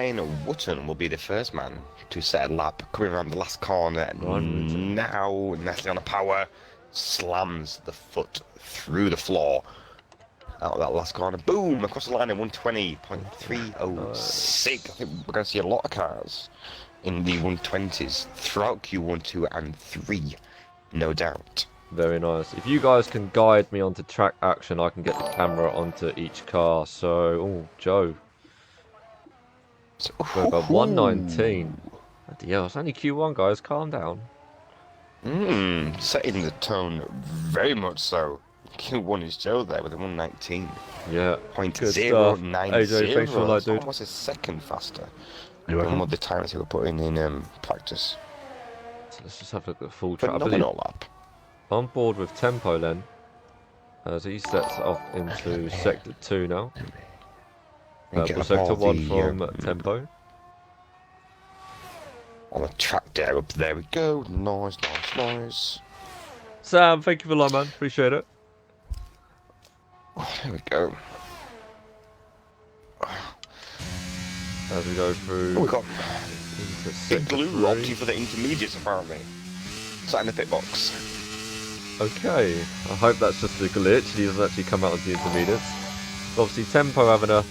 Ryan Wotton will be the first man to set a lap, coming around the last corner. Now, Nestle on the power, slams the foot through the floor. Out of that last corner, boom, across the line in 120.306. I think we're going to see a lot of cars in the 120s throughout Q1, 2, and 3, no doubt. Very nice. If you guys can guide me onto track action, I can get the camera onto each car. So, oh, Joe. We've got 119. Bloody hell, it's only Q1, guys. Calm down. Setting the tone very much so. Q1 is Joe there with a 119. Yeah. Point Good 090. stuff. AJ, thanks for that, dude. Almost a second faster than what the times he were putting in practice. So let's just have a look at the full track. Phenomenal lap. On board with Tempo then, as he sets off into Sector 2 now. Sector 1 from Tempo. On the track there, up there we go. Nice, nice, nice. Sam, thank you for that, man. Appreciate it. Oh, there we go. As we go through. Oh, we got Big Blue opting for the intermediates apparently. Sat in the pit box. Okay, I hope that's just a glitch. He doesn't actually come out on the intermediates. Obviously, Tempo having a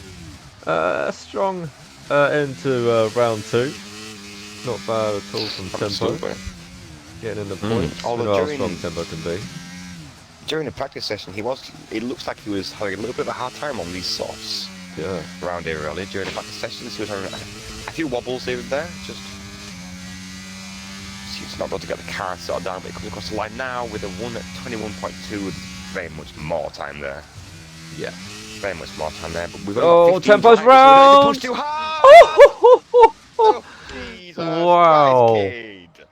strong end to round 2. Not bad at all from Tempo. Getting in the points. Although how strong Tempo can be. During the practice session, it looks like he was having a little bit of a hard time on these softs. Yeah. Around here earlier during the practice sessions, he was having a few wobbles here and there. Just he's not able to get the car sorted down, but he comes across the line now with a 1:21.2 with very much more time there. Yeah. Very much more time there. But we've got Tempo's round! Pushed too hard! Oh, Jesus wow. Christ,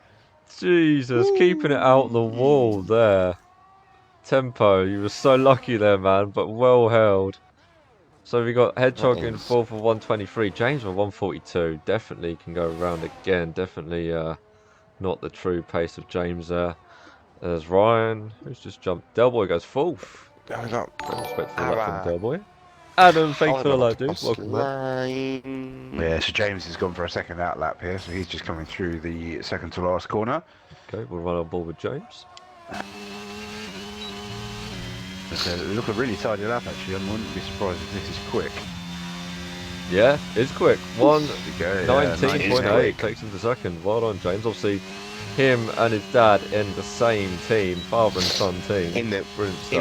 Jesus, keeping it out the wall there. Tempo, you were so lucky there, man, but well held. So we got Hedgehog in 4th for 123. James with 142. Definitely can go around again. Definitely not the true pace of James there. There's Ryan, who's just jumped. Delboy goes 4th. There we go. Respect for that from Delboy. Adam, thanks for the like, dude. Welcome back. Yeah, so James has gone for a second outlap here, so he's just coming through the second to last corner. Okay, we'll run on board with James. It look a really tidy lap actually. I wouldn't be surprised if this is quick. Yeah, it's quick. 1:19.8 quick. takes him to second. Well done, James. Obviously, him and his dad in the same team, father and son team. In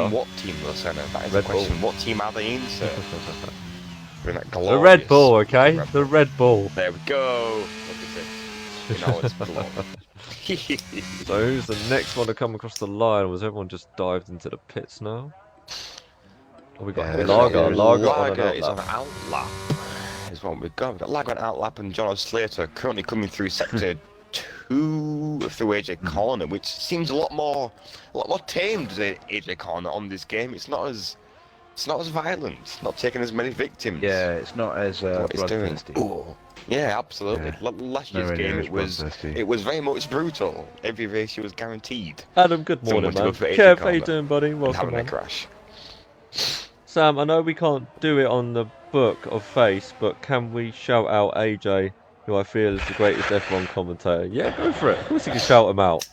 what team, though, Senna? That is Red the question. Bull. What team are they in, sir? We're in that The Red Bull, okay? Red The Red Bull. There we go. Look at it. You know it's blue. So who's the next one to come across the line? Was everyone just dived into the pits now? Oh, we got Lager. Lager is on an outlap. Is what we've got. We've got Lager on outlap and John Slater currently coming through sector 2 through AJ Corner, which seems a lot more tamed than AJ Corner on this game. It's not as violent. It's not taking as many victims. Yeah, it's not as bloodthirsty. Yeah, absolutely. Yeah. Last year's game, it was very much brutal. Every race was guaranteed. Adam, good morning, man. Kev, how you doing, buddy? Welcome, man. Crash. Sam, I know we can't do it on the book of face, but can we shout out AJ, who I feel is the greatest F1 commentator? Yeah, go for it. Of course you can shout him out.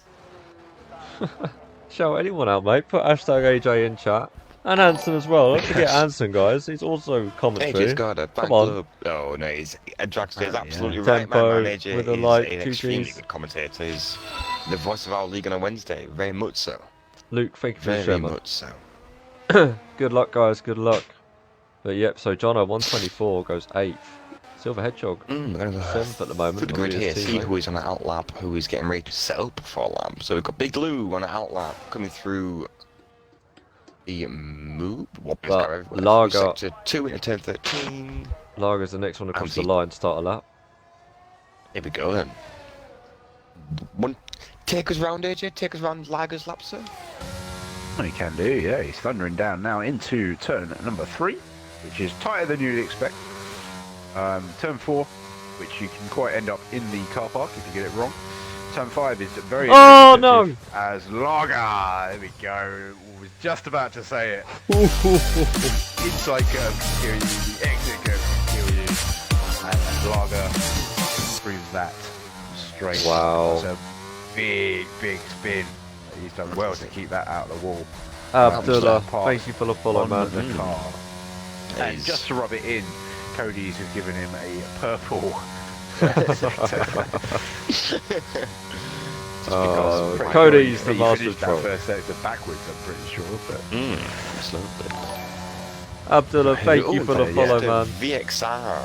Shout anyone out, mate. Put hashtag AJ in chat. And Anson as well. Don't forget Anson, guys. He's also commentary. AJ's got a back Come on. Glove. Oh no, Dragster is absolutely right, Tempo man. AJ with a is like, an 2 extremely Gs. good commentator. He's the voice of our league on a Wednesday. Very much so. Luke, thank you for the Very share, man. much so. Good luck, guys. Good luck. But yep, so Jono 124 goes 8th. Silver Hedgehog 7th at the moment. For the grid here, see teammate. who is on an outlap, who is getting ready to set up for a lap. So we've got Big Lou on an outlap coming through the move. Lager. Sector 2 into turn 13. Lager's the next one that comes to the line, start a lap. Here we go then. Take us round, AJ. Take us round Lager's lap, sir. Well, he can do, yeah. He's thundering down now into turn number 3, which is tighter than you'd expect. Turn 4, which you can quite end up in the car park if you get it wrong. Turn 5 is very no! As Lager, there we go. Was just about to say it. Inside curve can kill you, the exit curve can kill you. And Lager proves that straight. Wow. That's a big spin. He's done well to keep that out of the wall. Abdullah, Park thank you for the follow, on man. the car. And Nice. just to rub it in, Cody's has given him a purple. Oh, Pretty Cody's the He master finished troll. that first sector backwards, I'm pretty sure. But Absolutely. Abdullah, thank you for the yeah. follow, The man. VXR.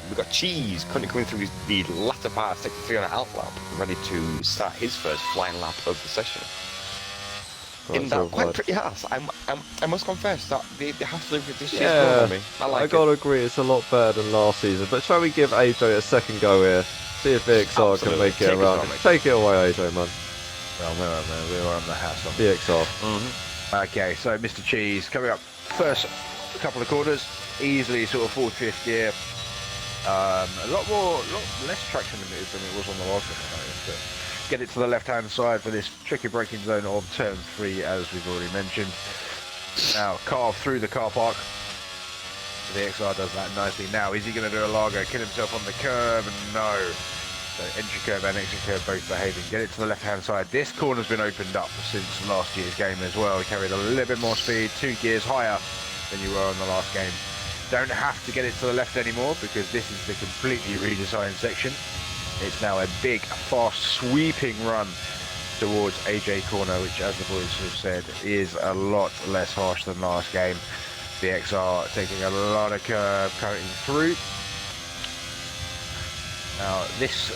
We've got Cheese currently coming through the latter part of sector 3 on an out lap, ready to start his first flying lap of the session. In that quite pretty house, I must confess that they have to live with this year's Yeah, on me. I like gotta agree, it's a lot better than last season. But shall we give AJ a second go here? See if VXR can Absolutely. make it Take it around. from me. Take it away, AJ, man. well, we're on the house. VXR. Okay, so Mr. Cheese coming up first couple of corners, easily sort of fourth, fifth gear. A lot less traction than it was on the last one, I noticed, but get it to the left-hand side for this tricky braking zone of turn 3, as we've already mentioned. Now, carve through the car park. The XR does that nicely. Now, is he going to do a Largo, kill himself on the curb? No. So entry curve and exit curve both behaving. Get it to the left-hand side. This corner's been opened up since last year's game as well. He carried a little bit more speed, 2 gears higher than you were on the last game. Don't have to get it to the left anymore because this is the completely redesigned section. It's now a big, fast, sweeping run towards AJ Corner, which, as the boys have said, is a lot less harsh than last game. The XR taking a lot of curve, cutting through. Now, this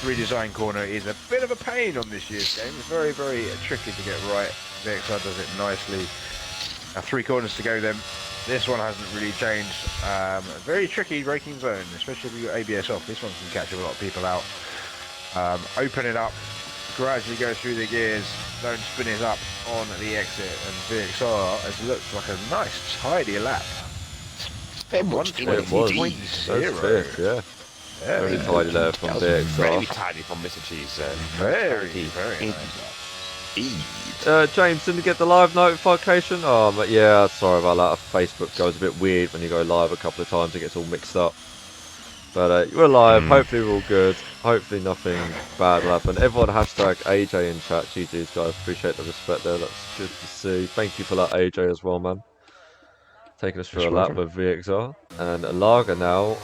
redesigned corner is a bit of a pain on this year's game. It's very, very tricky to get right. The XR does it nicely. Now, 3 corners to go then. This one hasn't really changed. A very tricky braking zone, especially if you've got ABS off. This one can catch a lot of people out. Open it up, gradually go through the gears, don't spin it up on the exit, and VXR has looked like a nice, tidy lap. Very much It was. That's fifth, yeah. Very tidy there from Very VXR. tidy from Mr. Cheese. Very nice. James, didn't get the live notification? Oh, but yeah, sorry about that. Facebook goes a bit weird when you go live a couple of times. It gets all mixed up. But we're live. Hopefully we're all good. Hopefully nothing bad will happen. Everyone hashtag AJ in chat. GG's, guys. Appreciate the respect there. That's good to see. Thank you for that, AJ, as well, man. Taking us through a lap with VXR. And Lager now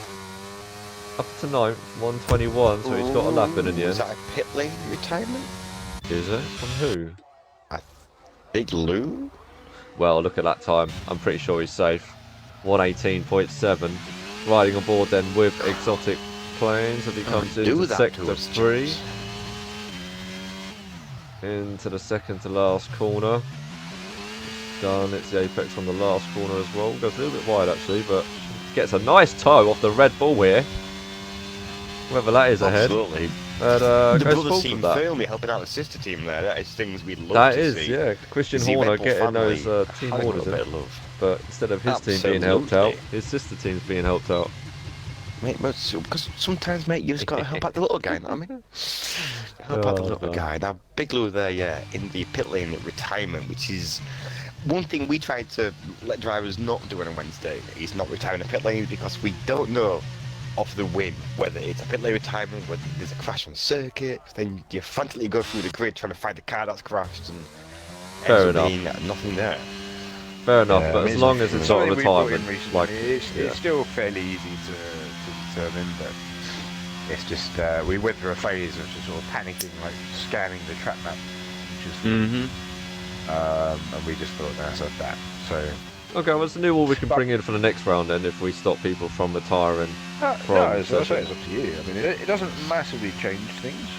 up to 9th, 121. So he's got a lap in the Is end. that a pit lane retirement? Is it? From who? Big Lou? Well, look at that time. I'm pretty sure he's safe. 118.7. Riding aboard then with exotic planes as he comes into sector 3. Into the second to last corner. Done. It's the apex on the last corner as well. Goes a little bit wide actually, but gets a nice toe off the Red Bull here. Whether that is ahead. Absolutely. But The goes brothers forward seem with that. firmly helping out the sister team there. That is things we'd love That to is, see. yeah. Christian See Horner Red Bull getting family those team having a orders little in. bit of love. But instead of his team being helped out, Absolutely. his sister team's being helped out. Mate, because sometimes, mate, you just gotta help out the little guy, you know what I mean? Help out the little guy. Now, Big Lou there, yeah, in the pit lane at retirement, which is one thing we try to let drivers not do on a Wednesday, is not retiring a pit lane because we don't know off the win whether it's a pit lane retirement, whether there's a crash on circuit, then you frantically go through the grid trying to find the car that's crashed and Fair ends up enough. being nothing there. Fair enough, Yeah, but I mean, as long as it's not a something we brought in retirement, recently, like, it's still fairly easy to determine, but it's just we went through a phase of just sort of panicking, like scanning the track map, just and we just thought that's that. So okay, what's the new rule we can bring in for the next round then if we stop people from retiring? no, it's up session. to you. I mean, it doesn't massively change things.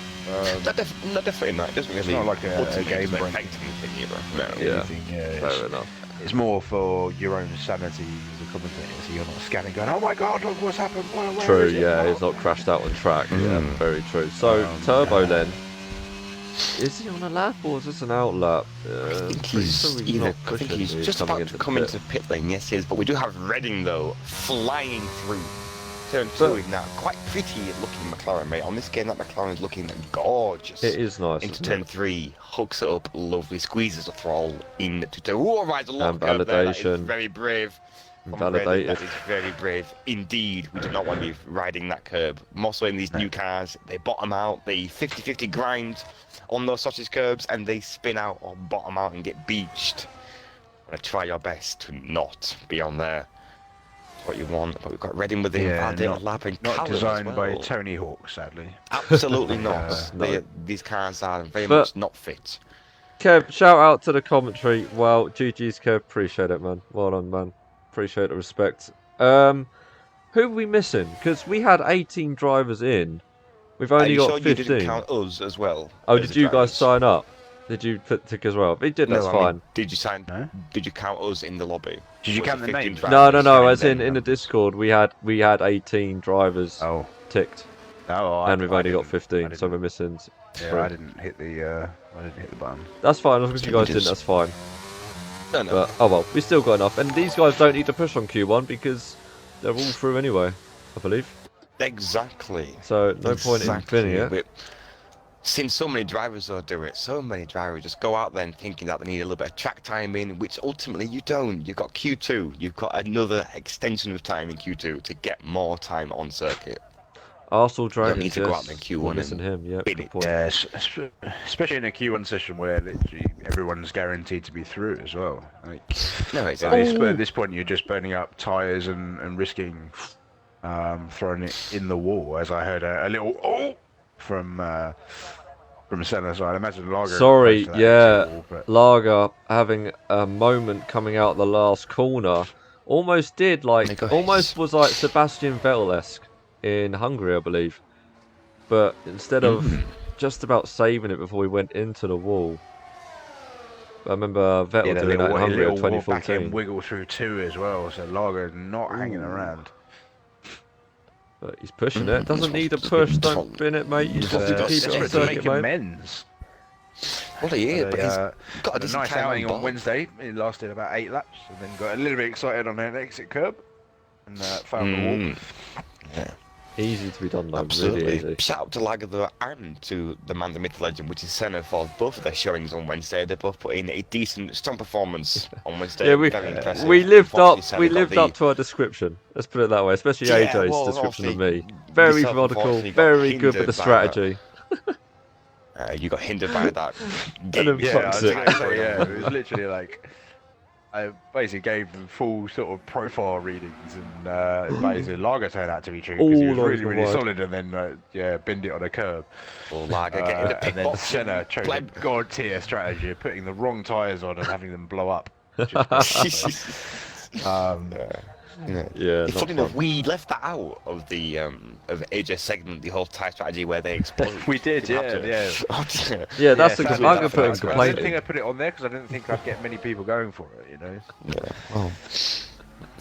Not definitely not. It doesn't really. not like a ultimately game doesn't breaking. affect anything either. No. Yeah. Anything, Fair enough. it's more for your own sanity as a commentator, so you're not scanning going, oh my god, look what's happened. Where True, is it? yeah, Oh. he's not crashed out on track. Yeah, Mm. very true. So, Turbo yeah. then. Is he on a lap or is this an out lap? I think pretty he's sure either. not I think pushing, he's just coming about into to the come pit. into pit lane. Yes, he is. But we do have Reading though flying through turn 2 in that quite pretty looking McLaren, mate. On this game, that McLaren is looking gorgeous. It is nice. Into isn't turn it? 3, hooks it up, lovely, squeezes the throttle in to do. Oh, rides a lot And of curve there. That is validation. very brave. Validated. That is very brave indeed. We do not want to be riding that curb. More so in these new cars, they bottom out, they 50-50 grind on those sausage curbs, and they spin out or bottom out and get beached. Try your best to not be on there. That's what you want. But we've got Reading with the Validated lap and not Callum designed as well. by Tony Hawk, sadly. Absolutely not. No. These cars are very But- much not fit. Kev, shout out to the commentary. Wow, GG's Kev, appreciate it, man. Well done, man. Appreciate the respect. Who are we missing? Because we had 18 drivers in. We've Are only you got sure 15. you didn't count us as well? Oh, as did the you guys drivers? sign up? Did you tick as well? If you did, No, that's I mean, fine. did you sign? No? Did you count us in the lobby? Did you Was count it the 15 names? drivers? No, as Signing in the them. Discord, we had 18 drivers Oh. ticked, No, and we've only got I 15, so didn't. we're missing. Yeah, three. I didn't hit the button. That's fine, as long as you So we guys didn't, just- that's fine. No, no. But, oh well, we still got enough. And these guys don't need to push on Q1 because they're all through anyway, I believe. Exactly. So, no point in spinning it. But since so many drivers will do it, so many drivers just go out there and thinking that they need a little bit of track time in, which ultimately you don't. You've got Q2. You've got another extension of time in Q2 to get more time on circuit. Arsenal need Dragons, to go yes. out in Q1 We're and missing him, yeah. bin Good it. point. Yeah, especially in a Q1 session where literally everyone's guaranteed to be through as well. Like, No, at exactly. at this point, you're just burning up tyres and risking throwing it in the wall. As I heard a little from Senna, so I'd imagine Lager. Sorry, close to that yeah. exit wall, but Lager having a moment coming out the last corner. Almost did, like, Nice. almost was like Sebastian Vettel-esque in Hungary, I believe. But instead of just about saving it before we went into the wall. I remember Vettel yeah, the doing that in little, Hungary at little back 2014. end wiggle through two as well. So Lager not hanging around. But he's pushing it. Doesn't need a push. Don't bin it, mate. You just have to keep it on Desperate to circuit, make mate. amends. Well, he is, but he's They, got a had a decent nice time outing on board. Wednesday. It lasted about 8 laps, and then got a little bit excited on an exit curb, and found the wall. Yeah. Easy to be done, though. Absolutely. Really easy. Shout out to Lager though, and to the man, the myth, the legend, which is Senna, for both of their showings on Wednesday. They both put in a decent, strong performance on Wednesday. Yeah, Very impressive. we lived up. Unfortunately, Senna We got lived the- up to our description. Let's put it that way. Especially Yeah, AJ's well, description of me. obviously, Very yourself, methodical. unfortunately, got Very good with hindered the by that. strategy. You got hindered by that then game. Yeah, I fucks was it. gonna say, yeah, it was literally like I basically gave them full sort of profile readings, and basically Lager turned out to be true because he was All really, over really wide. solid, and then yeah, binned it on a curb. Well, Lager getting the pit And then box. Senna chose a Bleb. god tier strategy of putting the wrong tyres on and having them blow up. which is great. Yeah. Yeah, not Funny enough, fun. we left that out of the of AJ segment, the whole tie strategy where they explode. We did, You have yeah. to- Yeah, that's the sadly, I'm gonna that's put in I didn't complaining. think I put it on there because I didn't think I'd get many people going for it, you know. Yeah. Oh.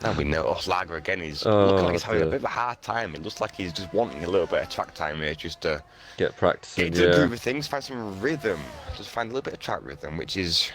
Now we know. Oh, Lager again. He's Oh, looking like he's having a dear. bit of a hard time. It looks like he's just wanting a little bit of track time here, just to Get get practicing. into the Yeah. groove of things, find some rhythm, just find a little bit of track rhythm, which is,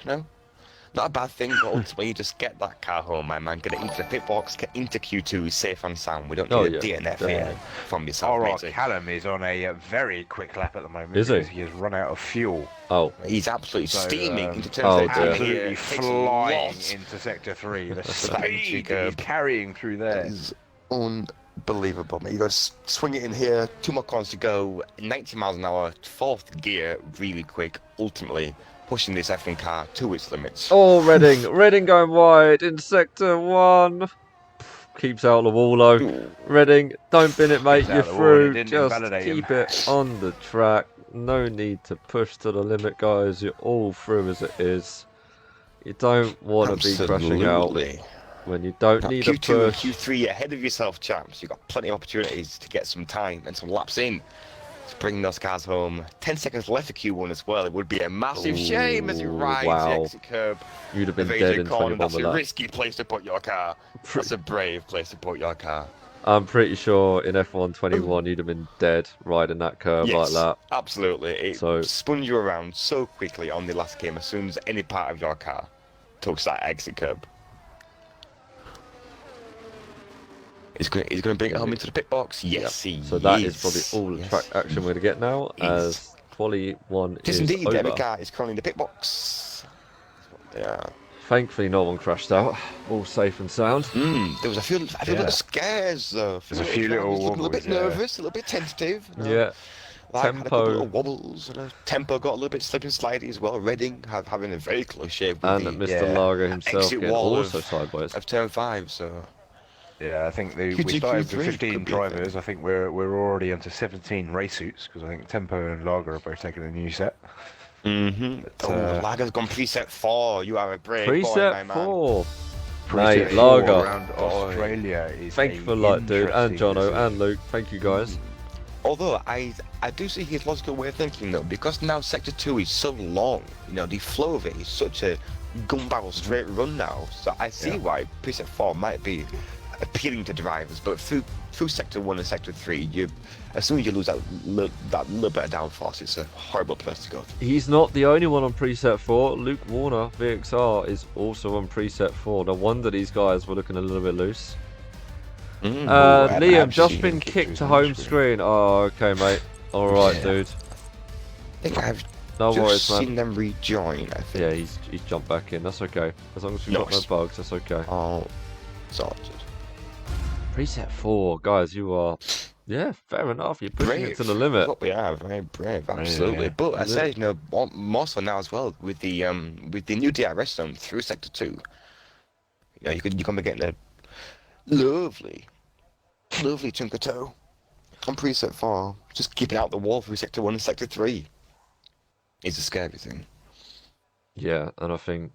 not a bad thing. But ultimately, you just get that car home, my man. Get it into the pit box, get into Q2 safe and sound. We don't need Oh, a yeah, DNF here definitely. from yourself, All right, matey. Callum is on a very quick lap at the moment. Is he? because he has run out of fuel. Oh, He's absolutely So, steaming into turn oh, 13 dear. here. Absolutely Takes a flying lot. into sector 3. The That speed that he's curb. carrying through there. Is unbelievable, mate. You got to swing it in here. 2 more corners to go. 90 miles an hour. 4th gear, really quick. Ultimately, pushing this F1 car to its limits. oh, Reading. Reading going wide in sector 1. Keeps out the wall though. Reading, don't bin it, mate. Keeps You're out the wall, through. it didn't Just invalidate him. keep it on the track. No need to push to the limit, guys. You're all through as it is. You don't want to be crashing out Absolutely. when you don't Now, need a Q2 and push. Q3 ahead of yourself, champs. You've got plenty of opportunities to get some time and some laps in to bring those cars home. 10 seconds left of Q1 as well. It would be a massive shame as you Ooh, ride wow. the exit curb. You'd have been of dead AJ in Corner. 21 That's a laps. risky place to put your car. That's a brave place to put your car. I'm pretty sure in F1 21 you'd have been dead riding that curve like Yes, that. absolutely. It So- spun you around so quickly on the last game as soon as any part of your car touched that exit curb. He's going to bring it home into the pit box. Yes, he So that is. is probably all the Yes. track action we're going to get now, Yes. as quali 1 It is is indeed. over. Every car is currently in the pit box. Yeah. Thankfully, no one crashed out. All safe and sound. There was a few little scares. There's a few little drivers looking a little wobbles, bit nervous, a little bit tentative. You know? Yeah. Like, had a couple Tempo. little wobbles. You know? Tempo got a little bit slip and slidey as well. Reading having a very close shave with And the Mr. Lager himself exit getting wall also of sideways. turn 5. So Yeah, I think we QGQ3 started with 15 could be a thing. drivers. I think we're already onto 17 race suits because I think Tempo and Lager are both taking a new set. Lager's gone preset 4. You are a brave boy, my Preset man. 4. Preset Mate, 4 Lager. around Australia is Thank you for luck, dude. And interesting Jono decision. and Luke. Thank you, guys. Although I do see his logical way of thinking though, because now Sector 2 is so long, you know, the flow of it is such a gun barrel straight run now. So I see why preset 4 might be appealing to drivers, but through Sector 1 and Sector 3, as soon as you lose that little bit of downforce, it's a horrible place to go. He's not the only one on preset 4. Luke Warner, VXR, is also on preset 4. No wonder these guys were looking a little bit loose. Liam, just been kicked to home screen. Oh, okay, mate. Alright, dude. I think I've No just worries, man. seen them rejoin, I think. Yeah, he's jumped back in. That's okay. As long as we've got no Nice. bugs, that's okay. Oh, sorted. Preset 4, guys, you are... Yeah, fair enough. You're pushing it to the limit. What we are, very brave, absolutely. Yeah. But I say, you know, more so now as well with the new DRS zone through Sector 2. You know, you can be getting a lovely chunk of toe on preset 4. Just keeping out the wall through Sector 1 and Sector 3 is a scary thing. Yeah, and I think...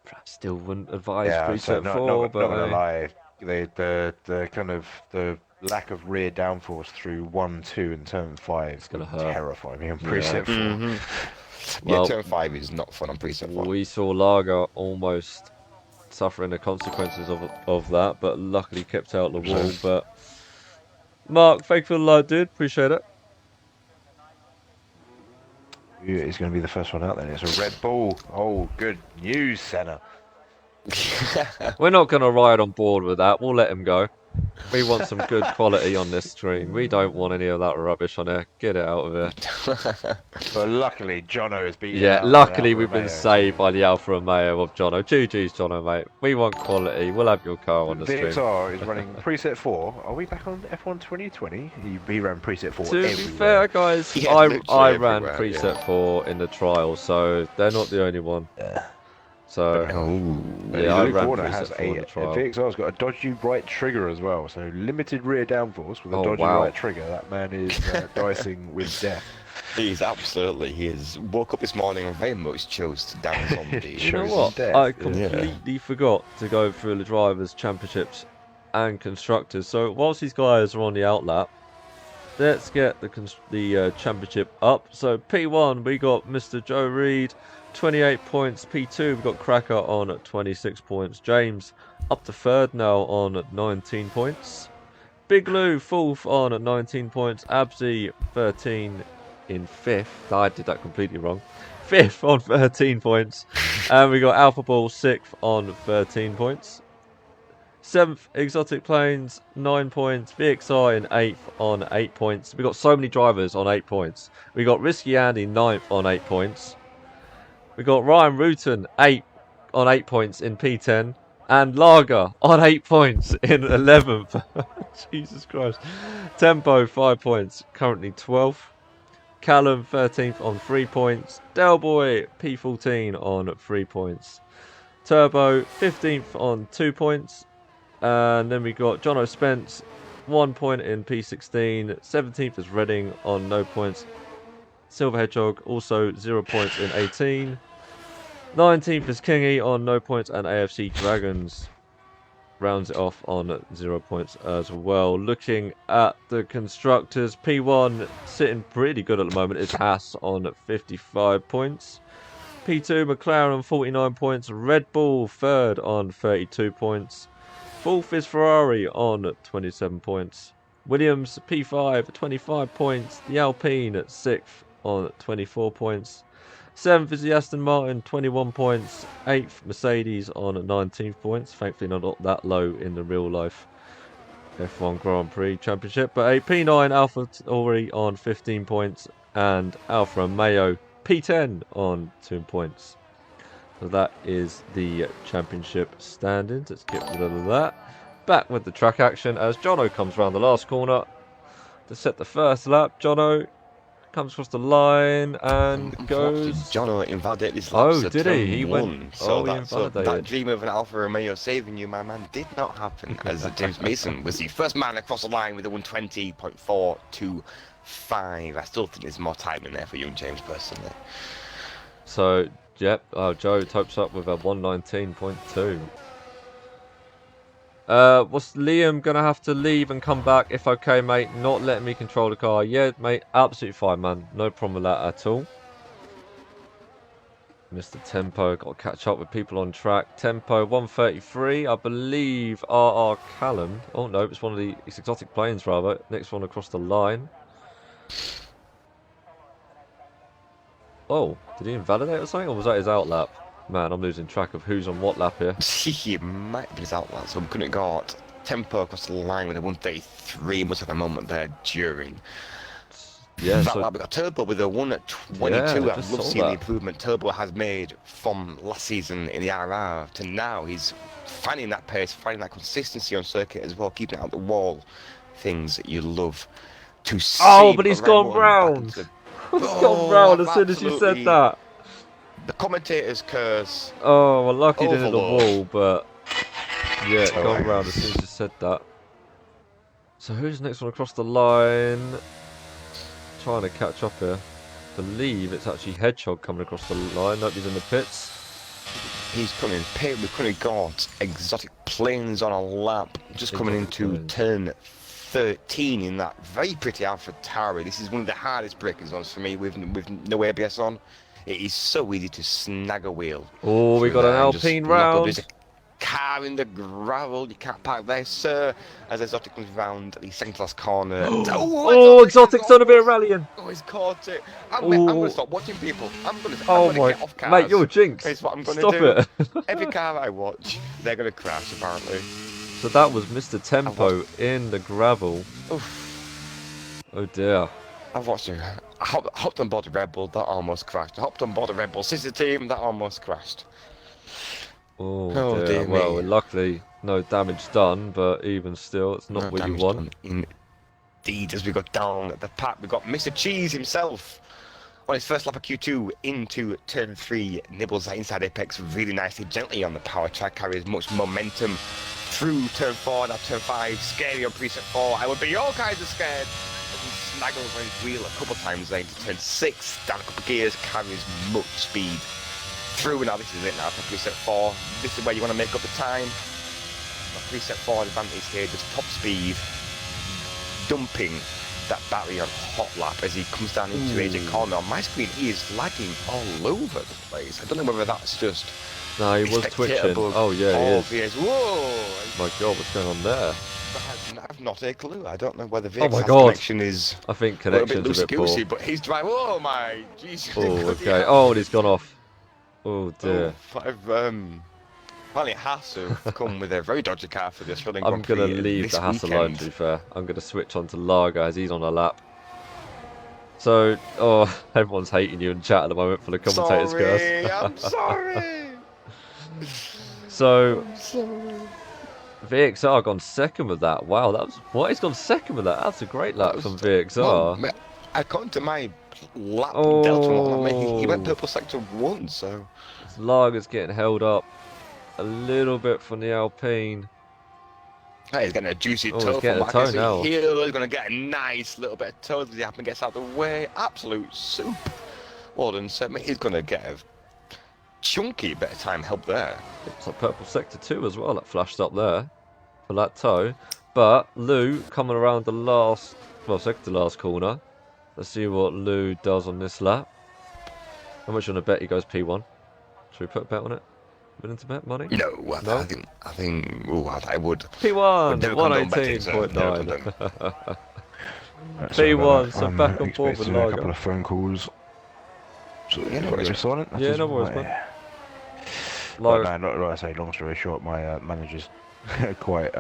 I still wouldn't advise Yeah, preset so not 4, but... gonna lie, the kind of the lack of rear downforce through 1, 2, and turn 5 is gonna gonna hurt. terrify me on preset 4. Yeah, Well, turn 5 is not fun on preset 4. we saw Lager almost suffering the consequences of that, but luckily kept out the wall. But Mark, thank you for the live, dude. Appreciate it. It's going to be the first one out then. It's a Red Bull. Oh, good news, Senna. We're not going to ride on board with that. We'll let him go. We want some good quality on this screen. We don't want any of that rubbish on here. Get it out of here. But luckily, Jono has beaten Yeah, out luckily Alfa we've been Romeo. saved by the Alfa Romeo of Jono. GG's, Jono, mate. We want quality. We'll have your car on the stream. VXR is running preset 4. Are we back on F1 2020? He ran preset 4 To be everywhere. fair, guys, Yeah, I literally ran everywhere, preset 4 in the trial, so they're not the only one. Yeah. So, yeah, I Luke ran Warner preset has 4 in the trial. VXR's got a dodgy right trigger as well, so limited rear downforce with a Oh, dodgy wow. right trigger. That man is dicing with death. He is woke up this morning and very much chose to dance on the... You know Shows what? death, I yeah. completely forgot to go through the drivers' championships and constructors. So whilst these guys are on the outlap, let's get the championship up. So P1 we got Mr. Joe Reed, 28 points. P2 we've got Cracker on 26 points. James up to third now on 19 points. Big Lou fourth on 19 points. Absy 13 in fifth. I did that completely wrong. Fifth on 13 points. And we got Alpha Ball sixth on 13 points. Seventh, Exotic Planes, 9 points. VXI in 8th on 8 points. We got so many drivers on 8 points. We got Risky Andy 9th on 8 points. We got Ryan Rutan 8 on 8 points in P10. And Lager on 8 points in 11th. Jesus Christ. Tempo 5 points, currently 12th. Callum 13th on 3 points. Delboy P14 on 3 points. Turbo 15th on 2 points. And then we got Jono Spence, 1 point in P16. 17th is Reading on no points. Silver Hedgehog also 0 points in 18. 19th is Kingy on no points, and AFC Dragons rounds it off on 0 points as well. Looking at the constructors, P1 sitting pretty good at the moment is Haas on 55 points. P2 McLaren on 49 points. Red Bull third on 32 points. Fourth is Ferrari on 27 points. Williams P5 25 points. The Alpine at 6th on 24 points. 7th is the Aston Martin 21 points. 8th Mercedes on 19 points. Thankfully not that low in the real life F1 Grand Prix Championship. But a P9 Alpha Tauri on 15 points. And Alfa Romeo P10 on 2 points. So that is the championship standings. Let's get rid of that. Back with the track action as Jono comes round the last corner to set the first lap. Jono comes across the line and Unfortunately, goes. Jono invalidated his laps Oh, at did turn he? He one, went. so Oh, he that invalidated. dream of an Alfa Romeo saving you, my man, did not happen. As James Mason was the first man across the line with a 120.425. I still think there's more time in there for young James personally. So, yep. Joe tops up with a 119.2. Was Liam gonna have to leave and come back? If okay, mate. Not letting me control the car. Yeah, mate. Absolutely fine, man. No problem with that at all. Mr. Tempo, got to catch up with people on track. Tempo 133, I believe. RR Callum. Oh no, it's one of the exotic planes rather. Next one across the line. Oh, did he invalidate or something, or was that his outlap? Man, I'm losing track of who's on what lap here. He might be his outlet, so I'm gonna got Tempo across the line with a 133. Must have a moment there during. Yeah, that so lap we got Turbo with a 122. Yeah, I just love saw seeing the that. improvement Turbo has made from last season in the RR to now. He's finding that pace, finding that consistency on circuit as well, keeping it out the wall. Things that you love to see. oh, but he's Red gone one back round. into- He's gone Oh, round as soon as you said absolutely. that. The commentator's curse. Oh, well, lucky didn't hit the Overlord. wall, but yeah, it Oh, gone well. round as soon as you said that. So who's the next one across the line? Trying to catch up here. Believe it's actually Hedgehog coming across the line. Nobody's in the pits. He's coming pit. We've currently got exotic planes on a lap. Just coming Exotic into planes. turn 13 in that very pretty Alfa Tauri. This is one of the hardest braking zones for me with no ABS on. It is so easy to snag a wheel. Oh, we through got an there and just Alpine knock up. round. There's a car in the gravel. You can't park there, sir. As Exotic comes round the second class corner. Oh, Exotic's done a bit of rallying. Oh, he's caught it. I'm going Oh. to stop watching people. I'm going to Oh my, get off cars. mate, you're a jinx. It's what I'm going to Stop do. it. Every car I watch, they're going to crash, apparently. So that was Mr. Tempo in the gravel. Oof. Oh dear. I've watched it. I hopped on board the Red Bull, that almost crashed. I hopped on board the Red Bull sister team, that almost crashed. Oh, Oh, dear. dear Well, me. luckily no damage done, but even still, it's not No what you damage want. done. Indeed, as we go down the pack, we've got Mr. Cheese himself. On his first lap of Q2 into turn 3, nibbles that inside apex really nicely, gently on the power track, carries much momentum through turn 4, now turn 5, scary on preset 4. I would be all kinds of scared. As he snaggles on his wheel a couple times there into turn 6, down a couple of gears, carries much speed through. Now this is it now for preset 4. This is where you want to make up the time. Preset 4 advantage here, just top speed, dumping that battery on hot lap as he comes down into AJ corner. On my screen, he is lagging all over the place. I don't know whether that's just No, he was twitching. spectator Oh yeah, he is. Whoa! My God, what's going on there? I've not a clue. I don't know whether Oh my VX's God. connection is I think a little bit connection's a bit poor. loosey-goosey, but he's driving. Oh my Jesus! Oh, okay. Oh, and he's gone off. Oh dear. Finally, it has to have come with a very dodgy car for this. I'm gonna leave the Haas alone. To be fair, I'm gonna switch on to Largo as he's on a lap. So, oh, everyone's hating you in chat at the moment for the commentator's curse. I'm sorry. So, I'm sorry. VXR gone second with that. Wow, that was what? He's gone second with that. That's a great lap from VXR. Well, according to my lap delta, and whatnot, he went purple sector 1, so. Largo's getting held up a little bit from the Alpine. Hey, he's getting a juicy toe. He's getting a toe now. He's going to get a nice little bit of toe as he happens gets out of the way. Absolute soup. Walden said, mate, he's going to get a chunky bit of time help there. It's like purple sector 2 as well. That flashed up there for that toe. But Lou coming around the last, well, second to last corner. Let's see what Lou does on this lap. How much on a bet he goes P1? Should we put a bet on it? Willing to bet money? No, No? I think, ooh, I would. P1, Never condone betting, sir. Never 118.9. Right, P1, so I'm back on board with expecting a Largo. couple of phone calls. So Yeah, no you've got worries. it silent? That Yeah, is no worries, my- man. But Largo, no, like I say, long story short, my manager's quite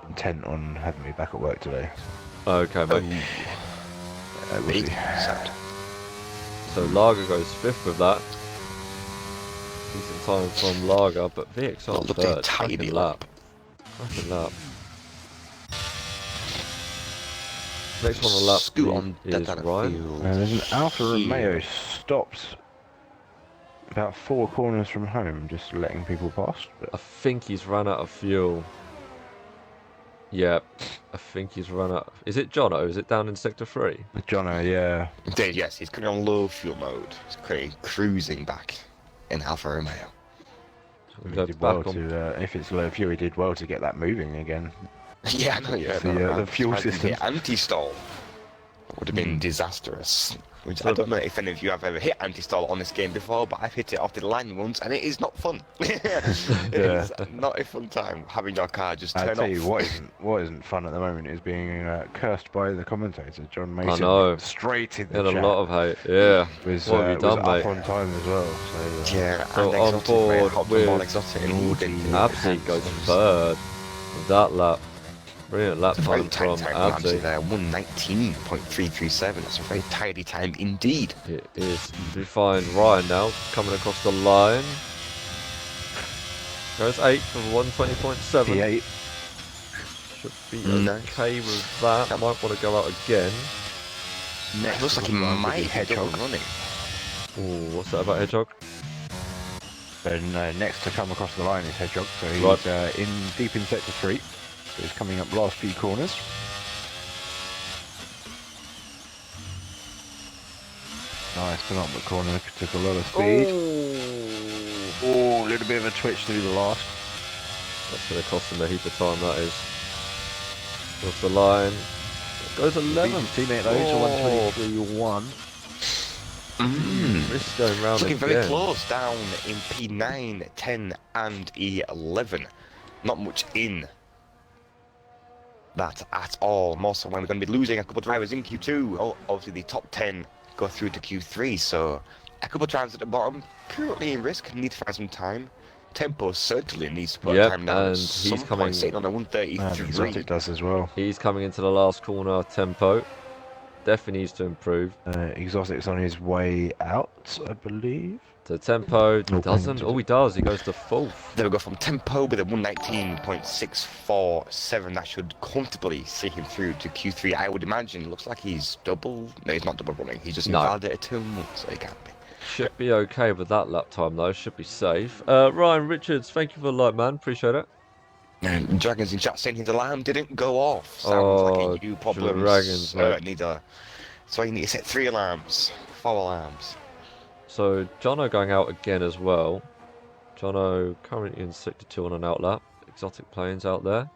intent on having me back at work today. okay, mate. We'll Big see. sad. So Largo goes 5th with that. Decent time from Lager, but VX on Looked a third. tidy Cracking lap. Cracking lap. Next one on lap Scoot three on is that Ryan. field. There's an Alfa Romeo here. stopped about 4 corners from home, just letting people pass. I But think he's run out of fuel. Yeah, I think he's run out. Is it Jono? Is it down in sector 3? Jono, yeah. Indeed, yes, he's currently on low fuel mode. He's currently cruising back in Alfa Romeo. So we He go did back well on. to, if it's low fuel, he did well to get that moving again. Yeah, I know, yeah. The fuel system. Anti-stall would have been disastrous. Which I don't know if any of you have ever hit anti-stall on this game before, but I've hit it off the line once, and it is not fun. It is not a fun time having your car just turn I'll off. tell you what isn't fun at the moment is being cursed by the commentator, John Mason. I know. Straight in He the had a chat. lot of hate. Yeah. Was, What have you done, was mate? up on time as well. So, Yeah, So and on exotic, board mate, hopped on with board exotic, and he did Absi goes third with that lap. Brilliant lap Very time tight from time from Absi Absi. there, 119.337. That's a very tidy time indeed. It is. We find Ryan now coming across the line. Goes 8th for 120.7. P8. Should be Nice. okay with that. Might want to go out again. It looks like he one might with the hit double Hedgehog. running. Ooh, what's that about Hedgehog? Then next to come across the line is Hedgehog. So he's Right. deep in sector 3. So he's coming up last few corners. Nice penultimate corner, took a lot of speed. Oh, a little bit of a twitch through the last. That's going to cost him a heap of time, that is. Across the line. Goes 11th. Beats his teammate though, to 123.1. Risk going round Looking again. very close down in P9, 10 and 11. Not much in that at all. More so when we're going to be losing a couple of drivers in Q2. Oh, obviously the top 10 go through to Q3, so a couple of drivers at the bottom currently in risk, need to find some time. Tempo certainly needs to put Yep, time down. and At he's some point, coming- sitting on a 133. Exotic does as well. He's coming into the last corner. Tempo. Definitely needs to improve. Exotic's on his way out, I believe. So Tempo Oh, doesn't. did Oh, he does. He goes to 4th. There we go from Tempo with a 119.647. That should comfortably see him through to Q3. I would imagine. Looks like he's double. No, he's not double running. He's just No. invalidated 2 months, so he can't be. Should be okay with that lap time, though. Should be safe. Ryan Richards, thank you for the like, man. Appreciate it. Dragons in chat saying his alarm didn't go off. Sounds Oh, like a you problem. Dragons, mate. So you need to set 3 alarms, 4 alarms. So Jono going out again as well. Jono currently in sector 2 on an outlap. Exotic planes out there.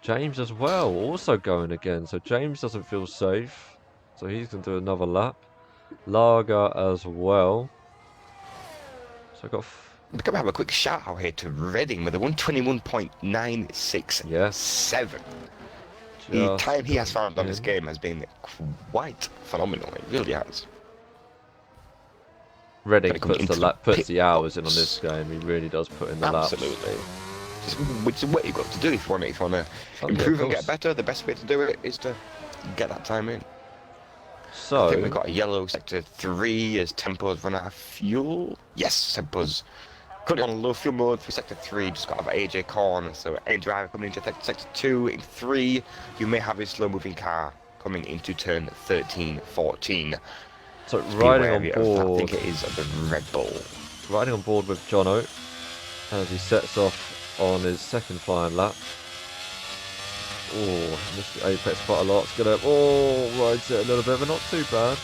James as well, also going again. So James doesn't feel safe. So he's going to do another lap. Lager as well. So I got... We're going to have a quick shout out here to Reading with a 121.967. Yes. The time he has found on in. this game has been quite phenomenal. It really has. Reading Gotta come puts into the the puts the pit hours in on box. this game. He really does put in the laps. Absolutely. Which is what you've got to do if you want to Oh, yeah, improve of and get course. better. The best way to do it is to get that time in. I So think we've got a yellow sector 3 as Tempo's run out of fuel. Yes, Tempo's currently on low fuel mode for sector 3, just got out of AJ corner. So any driver coming into sector 2 in 3, you may have a slow moving car coming into turn 13, 14. so Be riding wary on of that. I board. think it is the Red Bull. Riding on board with Jono as he sets off on his second flying lap. Oh, missed the apex quite a lot. It's gonna rides it a little bit, but not too bad.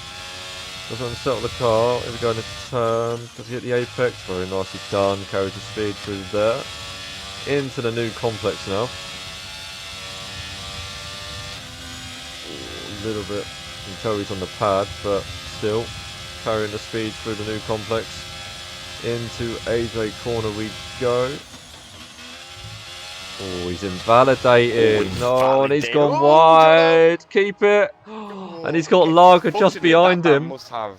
Doesn't unsettle the car. Here we go into turn. Does he hit the apex? Very nicely done. Carries the speed through there. Into the new complex now. Ooh, a little bit. You can tell he's on the pad, but still carrying the speed through the new complex. Into AJ corner we go. Oh, he's invalidated. No, and he's gone wide. Keep it. And he's got Lager just behind That man him. must have.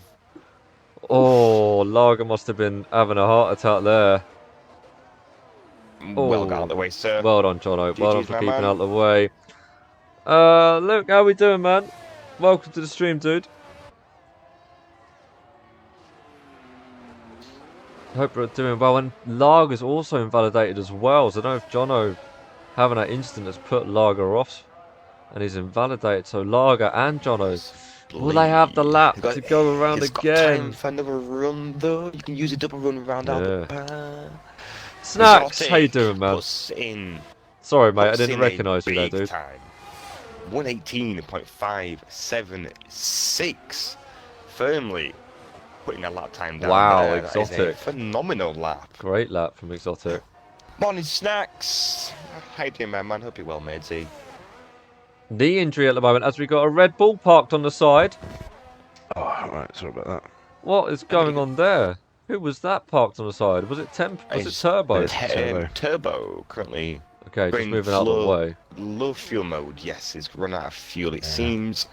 Oh, Lager must have been having a heart attack there. Well Oh. got out of the way, sir. Well done, Jono. Well done GG's, for my keeping man. out of the way. Luke, how we doing, man? Welcome to the stream, dude. Hope we're doing well. And Lager's also invalidated as well. So I don't know if Jono having that incident has put Lager off. And he's invalidated. So Lager and Jono, will they have the lap to go around He's again? got time for another run though. You can use a double run around Albert Park. Snacks, how you doing, man? Sorry, mate, I didn't recognise you there, dude. 118.576. Firmly putting a lap time down. Wow, there. Exotic. That is a phenomenal lap. Great lap from Exotic. Morning, Snacks. How you doing, man? Hope you're well, matey. Knee injury at the moment as we got a Red Bull parked on the side. Oh, right, sorry about that. What is going on there? Who was that parked on the side? Was it Turbo? Turbo currently. Okay, just moving out of the way. Low fuel mode, yes. It's run out of fuel, it seems.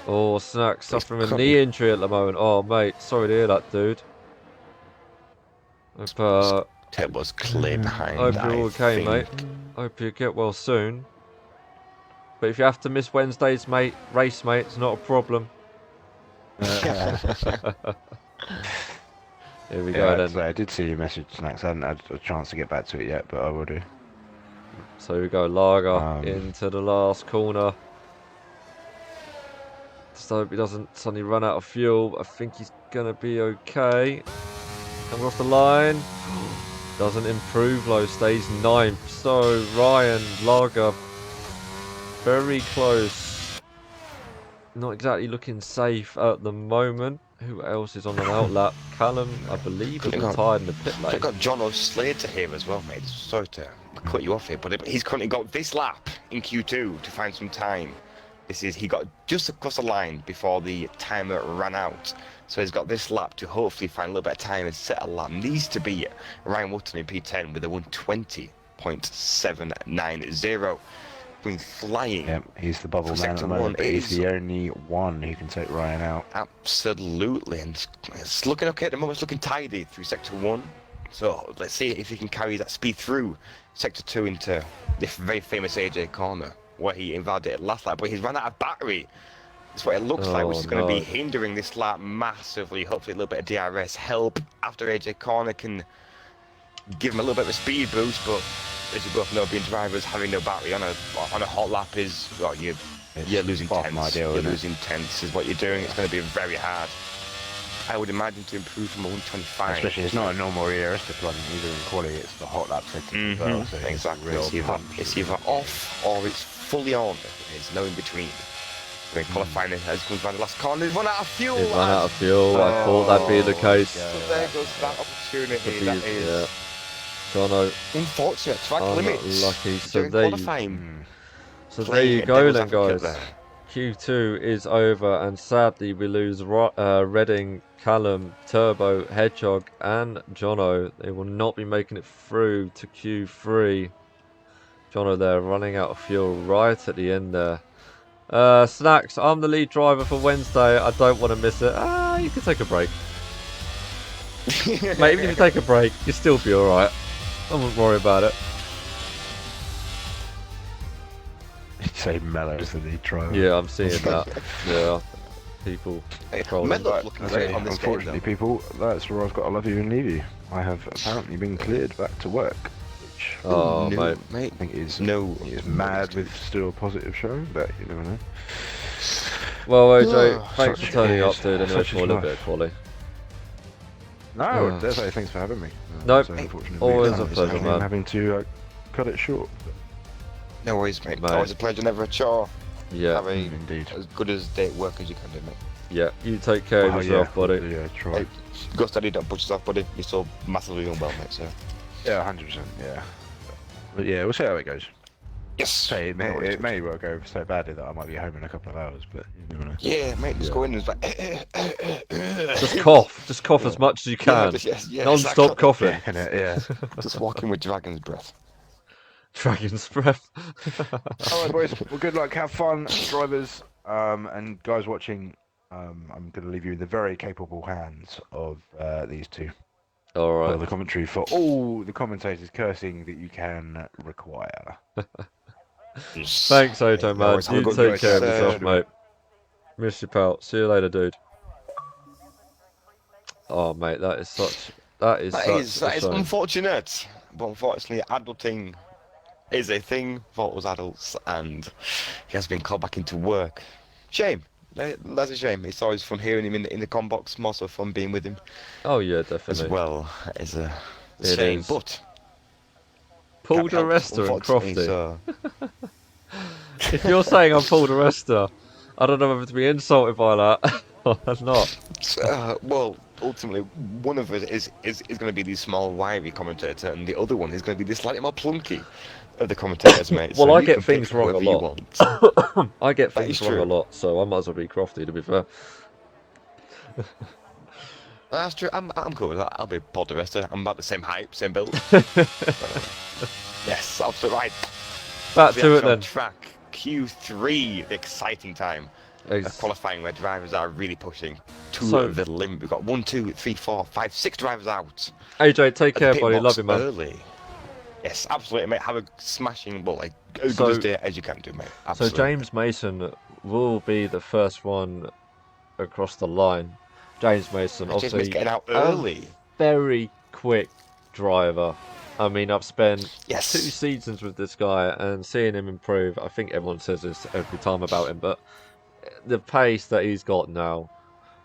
Oh, Snacks suffering a knee injury at the moment. Oh, mate, sorry to hear that, dude. Hope, Turbo's clear behind. Hope you're all okay, mate. Hope you get well soon. But if you have to miss Wednesday's race, mate, it's not a problem. Here we go then. I did see your message, Snacks. I haven't had a chance to get back to it yet, but I will do. So here we go, Lager into the last corner. Just hope he doesn't suddenly run out of fuel. I think he's going to be okay. Comes off the line. Doesn't improve though, stays 9th. So Ryan, Lager, very close. Not exactly looking safe at the moment. Who else is on an outlap? Callum, I believe, is retired in the pit lane. I've got John O'Slater here as well, mate. Sorry to cut you off here, but he's currently got this lap in Q2 to find some time. He got just across the line before the timer ran out. So he's got this lap to hopefully find a little bit of time and set a lap. Needs to be Ryan Wootton in P10 with a 120.790. Been flying. Yep, he's the bubble man at the moment, but he's the only one who can take Ryan out. Absolutely, and it's looking okay at the moment. It's looking tidy through Sector 1. So let's see if he can carry that speed through Sector 2 into this very famous AJ corner where he invalidated last lap, but he's run out of battery. That's what it looks like, which is going to be hindering this lap massively. Hopefully a little bit of DRS help after AJ corner can give him a little bit of a speed boost, but as you both know, being drivers, having no battery on a hot lap is, well, you're losing tenths. You're losing tenths is what you're doing. It's going to be very hard. I would imagine to improve from a 125. Especially, it's not a normal realistic run either in quality. It's the hot lap setting as well. So exactly. It's either off or it's fully on. There's no in between. So in qualifying, as he comes around the last corner, he's run out of fuel. He's run out of fuel. I thought that'd be the case. So there goes that opportunity. That is. Jono, unfortunate track limits. Lucky. So there you go then, guys. Q2 is over, and sadly we lose Redding, Callum, Turbo, Hedgehog, and Jono. They will not be making it through to Q3. Jono there running out of fuel right at the end there. Snacks, I'm the lead driver for Wednesday. I don't want to miss it. You can take a break. Mate, even if you take a break, you'll still be alright. I won't worry about it. You say Mellow's the lead driver. Yeah, I'm seeing that. Yeah, people trolling. Unfortunately, people, that's where I've got to love you and leave you. I have apparently been cleared back to work. Which mate. I think is mad with still a positive show, but you never know. Well, AJ, thanks for turning up, dude. Anyway, for a little bit of quality. No, definitely. Thanks for having me. Nope, always a pleasure, man. I'm having to cut it short. No worries, mate. Always a pleasure, never a chore. Yeah, indeed. As good as day work as you can do, mate. Yeah, you take care of yourself, buddy. Yeah, try. Hey, go steady, don't push yourself, buddy. You're still massively unwell, mate. So. Yeah, 100%. Yeah. But yeah, we'll see how it goes. Yes. Hey, it may well go so badly that I might be home in a couple of hours, but you never know. Yeah, mate, just go in and just like... Just cough as much as you can. Non-stop coughing. Yeah. Just walking with dragon's breath. Dragon's breath. Alright, boys, well, good luck, have fun, drivers, and guys watching. I'm going to leave you in the very capable hands of these two. Alright. For the commentary, for all the commentators cursing that you can require. Thanks, Oto, man. You take care of yourself, mate. Miss you, pal. See you later, dude. Oh, mate, that That is That is shame. unfortunate. But unfortunately, adulting is a thing for us adults, and he has been called back into work. Shame. That's a shame. It's always fun hearing him in the com box. More so fun being with him Oh yeah, as definitely. well. It's a It shame, is. but Paul can't be helped, DeResta and unfortunately. Crofty. So If you're saying I'm Paul DeResta, I don't know whether to be insulted by that or not. well, ultimately, one of us is going to be the small, wiry commentator, and the other one is going to be the slightly more plunky of the commentators, mate. Well, So I you get can things pick wrong a whoever you lot. want. I get That things is wrong a true. lot, so I might as well be Crofty, to be fair. That's true. I'm cool with that. I'll be Paul DeResta. I'm about the same height, same build. Yes, absolutely right. Back The to it actual then. track Q3, the exciting time of qualifying where drivers are really pushing to So- the limit. We've got 1, 2, 3, 4, 5, 6 drivers out. AJ, take At the care, pit buddy. box Love you, man. early. Yes, absolutely, mate. Have a smashing, well, like as So- good a day as you can do, mate. So Absolutely. James Mason will be the first one across the line. James Mason, James obviously, getting out early. very quick driver. I mean, I've spent Yes. 2 seasons with this guy and seeing him improve. I think everyone says this every time about him, but the pace that he's got now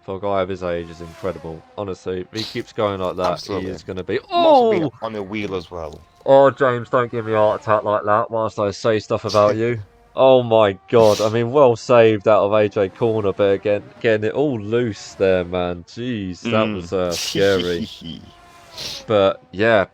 for a guy of his age is incredible. Honestly, if he keeps going like that, Absolutely. he is going to be. Also being Oh, on the wheel as well. oh, James, don't give me a heart attack like that whilst I say stuff about you. Oh my God! I mean, well saved out of AJ Corner, but again, getting it all loose there, man. Jeez, that was scary. But yeah,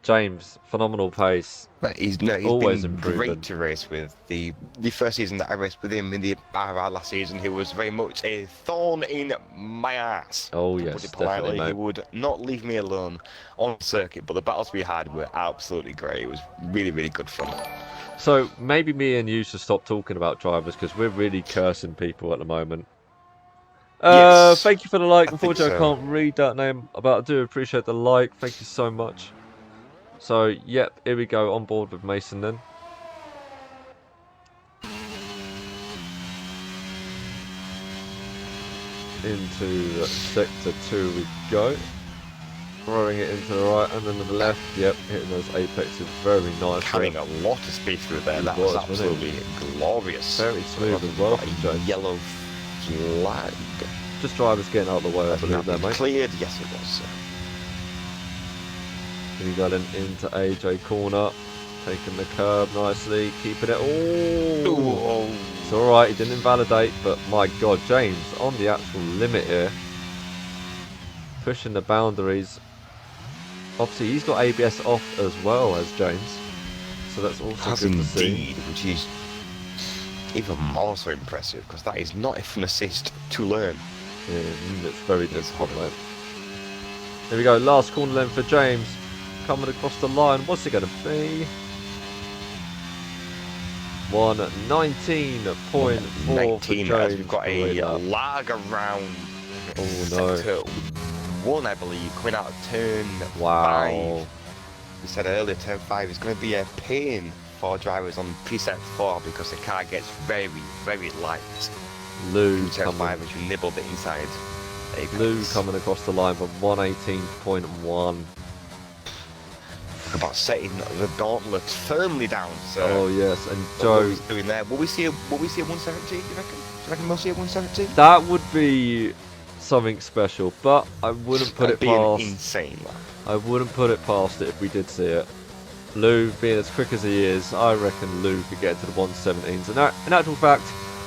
James, phenomenal pace. But he's Always been improving. great to race with. The first season that I raced with him in the RR last season, he was very much a thorn in my ass. Oh To yes, put it definitely, politely, he mate. would not leave me alone on circuit. But the battles we had were absolutely great. It was really, really good fun. So maybe me and you should stop talking about drivers because we're really cursing people at the moment. Yes, Thank you for the like. I think Unfortunately, I so. can't read that name, but I do appreciate the like. Thank you so much. So, yep, here we go. On board with Mason then. Into sector 2 we go. Throwing it into the right and then to the left. Yep, hitting those apexes very nicely. Carrying a lot of speed through there. He That was, was wasn't he? absolutely glorious. Very smooth as well Got from a James. yellow flag. Just drivers getting out of the way, I Has believe, there, been mate. cleared. Yes, it was. Sir. Here we go then into AJ Corner. Taking the curb nicely, keeping it. Ooh, Oh, oh. it's alright, he didn't invalidate, but my God, James on the actual limit here. Pushing the boundaries. Obviously, he's got ABS off as well as James. So that's also Has good to see. indeed, which is even more so impressive because that is not a fun assist to learn. Yeah, it's very difficult, mate. Here we go, last corner then for James. Coming across the line, what's it going to be? 119.4 for 19 James. as we've got Great a up. lag around Oh no. sector 1, I believe, coming out of turn Wow. 5. We said earlier, turn 5 is going to be a pain for drivers on preset 4 because the car gets very, very light. Lou In turn 5 coming, as you nibble the inside. apex. Lou coming across the line for 118.1. About setting the gauntlet firmly down, so Oh yes, and what Joe, Lou's doing there. Will we see a 170? Do you reckon? Do you reckon we'll see a 170? that would be something special, but I wouldn't put That'd it be an past. insane lap. I wouldn't put it past it if we did see it. Lou, being as quick as he is, I reckon Lou could get into the 117s. And in actual fact,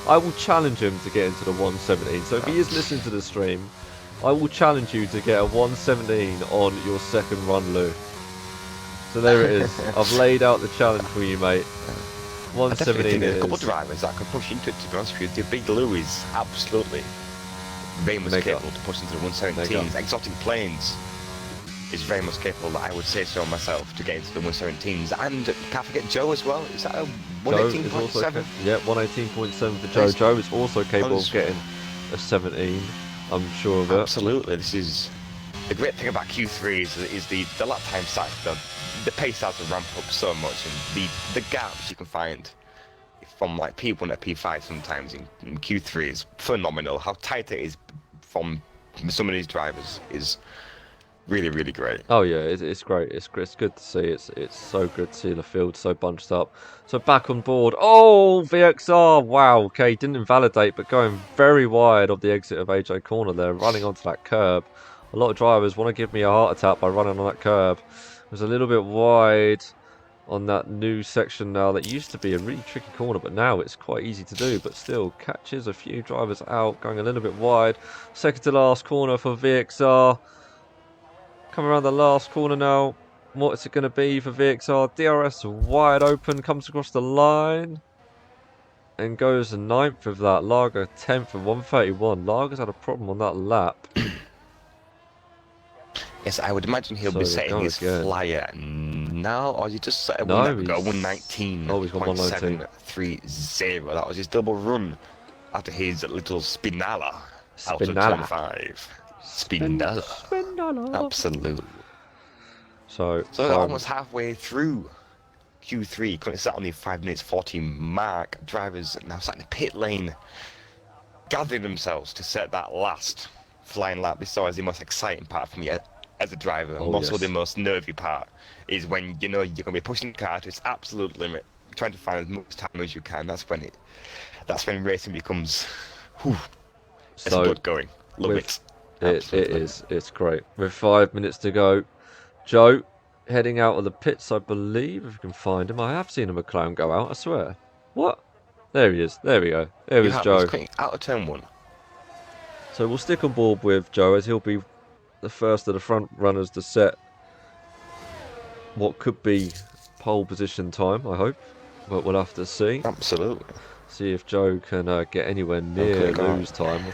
I will challenge him to get into the 117. So if he is listening to the stream, I will challenge you to get a 117 on your second run, Lou. So there it is. I've laid out the challenge for you, mate. I definitely 117 think it there's a couple of is. drivers that could push into it, to be honest with you. The Big Lou is absolutely very much Mega. capable to push into the 117s. Exotic Planes is very much capable, I would say so myself, to get into the 117s. And can't forget Joe as well. Is that a Joe is also 118.7? yeah, 118.7 for Joe. Nice. Joe is also capable of Nice. getting a 17. I'm sure of it. Absolutely. This is the great thing about Q3 is the lap time stack. The pace starts to ramp up so much, and the gaps you can find from like P1 to P5 sometimes in Q3 is phenomenal. How tight it is from some of these drivers is Really, really great. Oh yeah, it's great. It's good to see. It's so good to see the field so bunched up. So back on board. Oh, VXR! Wow. Okay, didn't invalidate, but going very wide of the exit of AJ corner there, running onto that curb. A lot of drivers want to give me a heart attack by running on that curb. It was a little bit wide on that new section now that used to be a really tricky corner, but now it's quite easy to do, but still catches a few drivers out, going a little bit wide. Second to last corner for VXR. Come around the last corner now. What's it going to be for VXR? DRS wide open, comes across the line and goes 9th of that. Lager 10th of 131. Lager's had a problem on that lap. Yes, I would imagine he'll So be they setting go his again. flyer now, or is he just set a No, one that got he's- 119.730? oh, he's got 119. That was his double run after his little Spinala out of Spinala. turn 5. Spinala. Spinala. Absolutely. So Almost halfway through Q3, currently sat on the 5 minutes 14 mark. Drivers now sat in the pit lane, gathering themselves to set that last flying lap. This is always the most exciting part for me as a driver, and Oh, also yes. the most nervy part is when you know you're going to be pushing the car to its absolute limit, trying to find as much time as you can. That's when racing becomes, whew, there's So blood going. Love with- it. it is. It's great. With 5 minutes to go, Joe heading out of the pits, I believe, if we can find him. I have seen a McLaren go out, I swear. What? There he is. There we go. There You is have- Joe. he's coming out of turn 1. So we'll stick on board with Joe as he'll be the first of the front runners to set what could be pole position time, I hope. But we'll have to see. Absolutely. See if Joe can get anywhere near Okay, go on. lose time.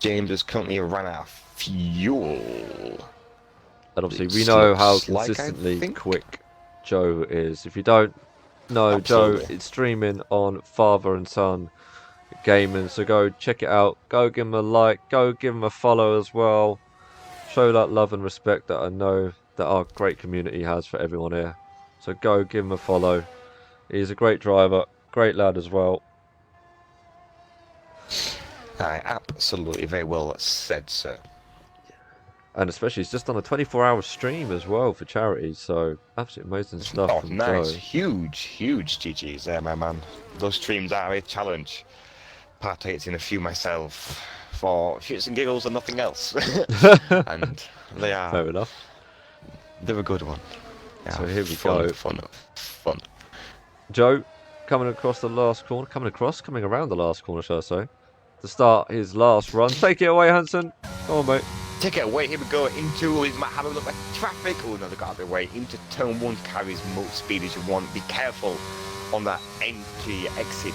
James has currently run out of fuel. And obviously we It know how looks like, I consistently think. quick Joe is. If you don't know, Joe Absolutely. is streaming on Father and Son Gaming, so go check it out. Go give him a like. Go give him a follow as well. Show that love and respect that I know that our great community has for everyone here. So go give him a follow. He's a great driver, great lad as well. Absolutely, very well said, sir. And especially he's just on a 24-hour stream as well for charity, so absolutely amazing stuff Oh, from nice. Joe. Huge GG's there, my man. Those streams are a challenge. Partaked in a few myself for shits and giggles and nothing else. And they are. Fair enough. They're a good one. So here we fun, go. Fun. Joe coming across the last corner, coming around the last corner, shall I say, to start his last run. Take it away, Hansen. Come on, mate. Take it away. Here we go into. We might have a look at traffic. Oh no, they got out of the way. Into turn 1, carry as much speed as you want. Be careful on that entry exit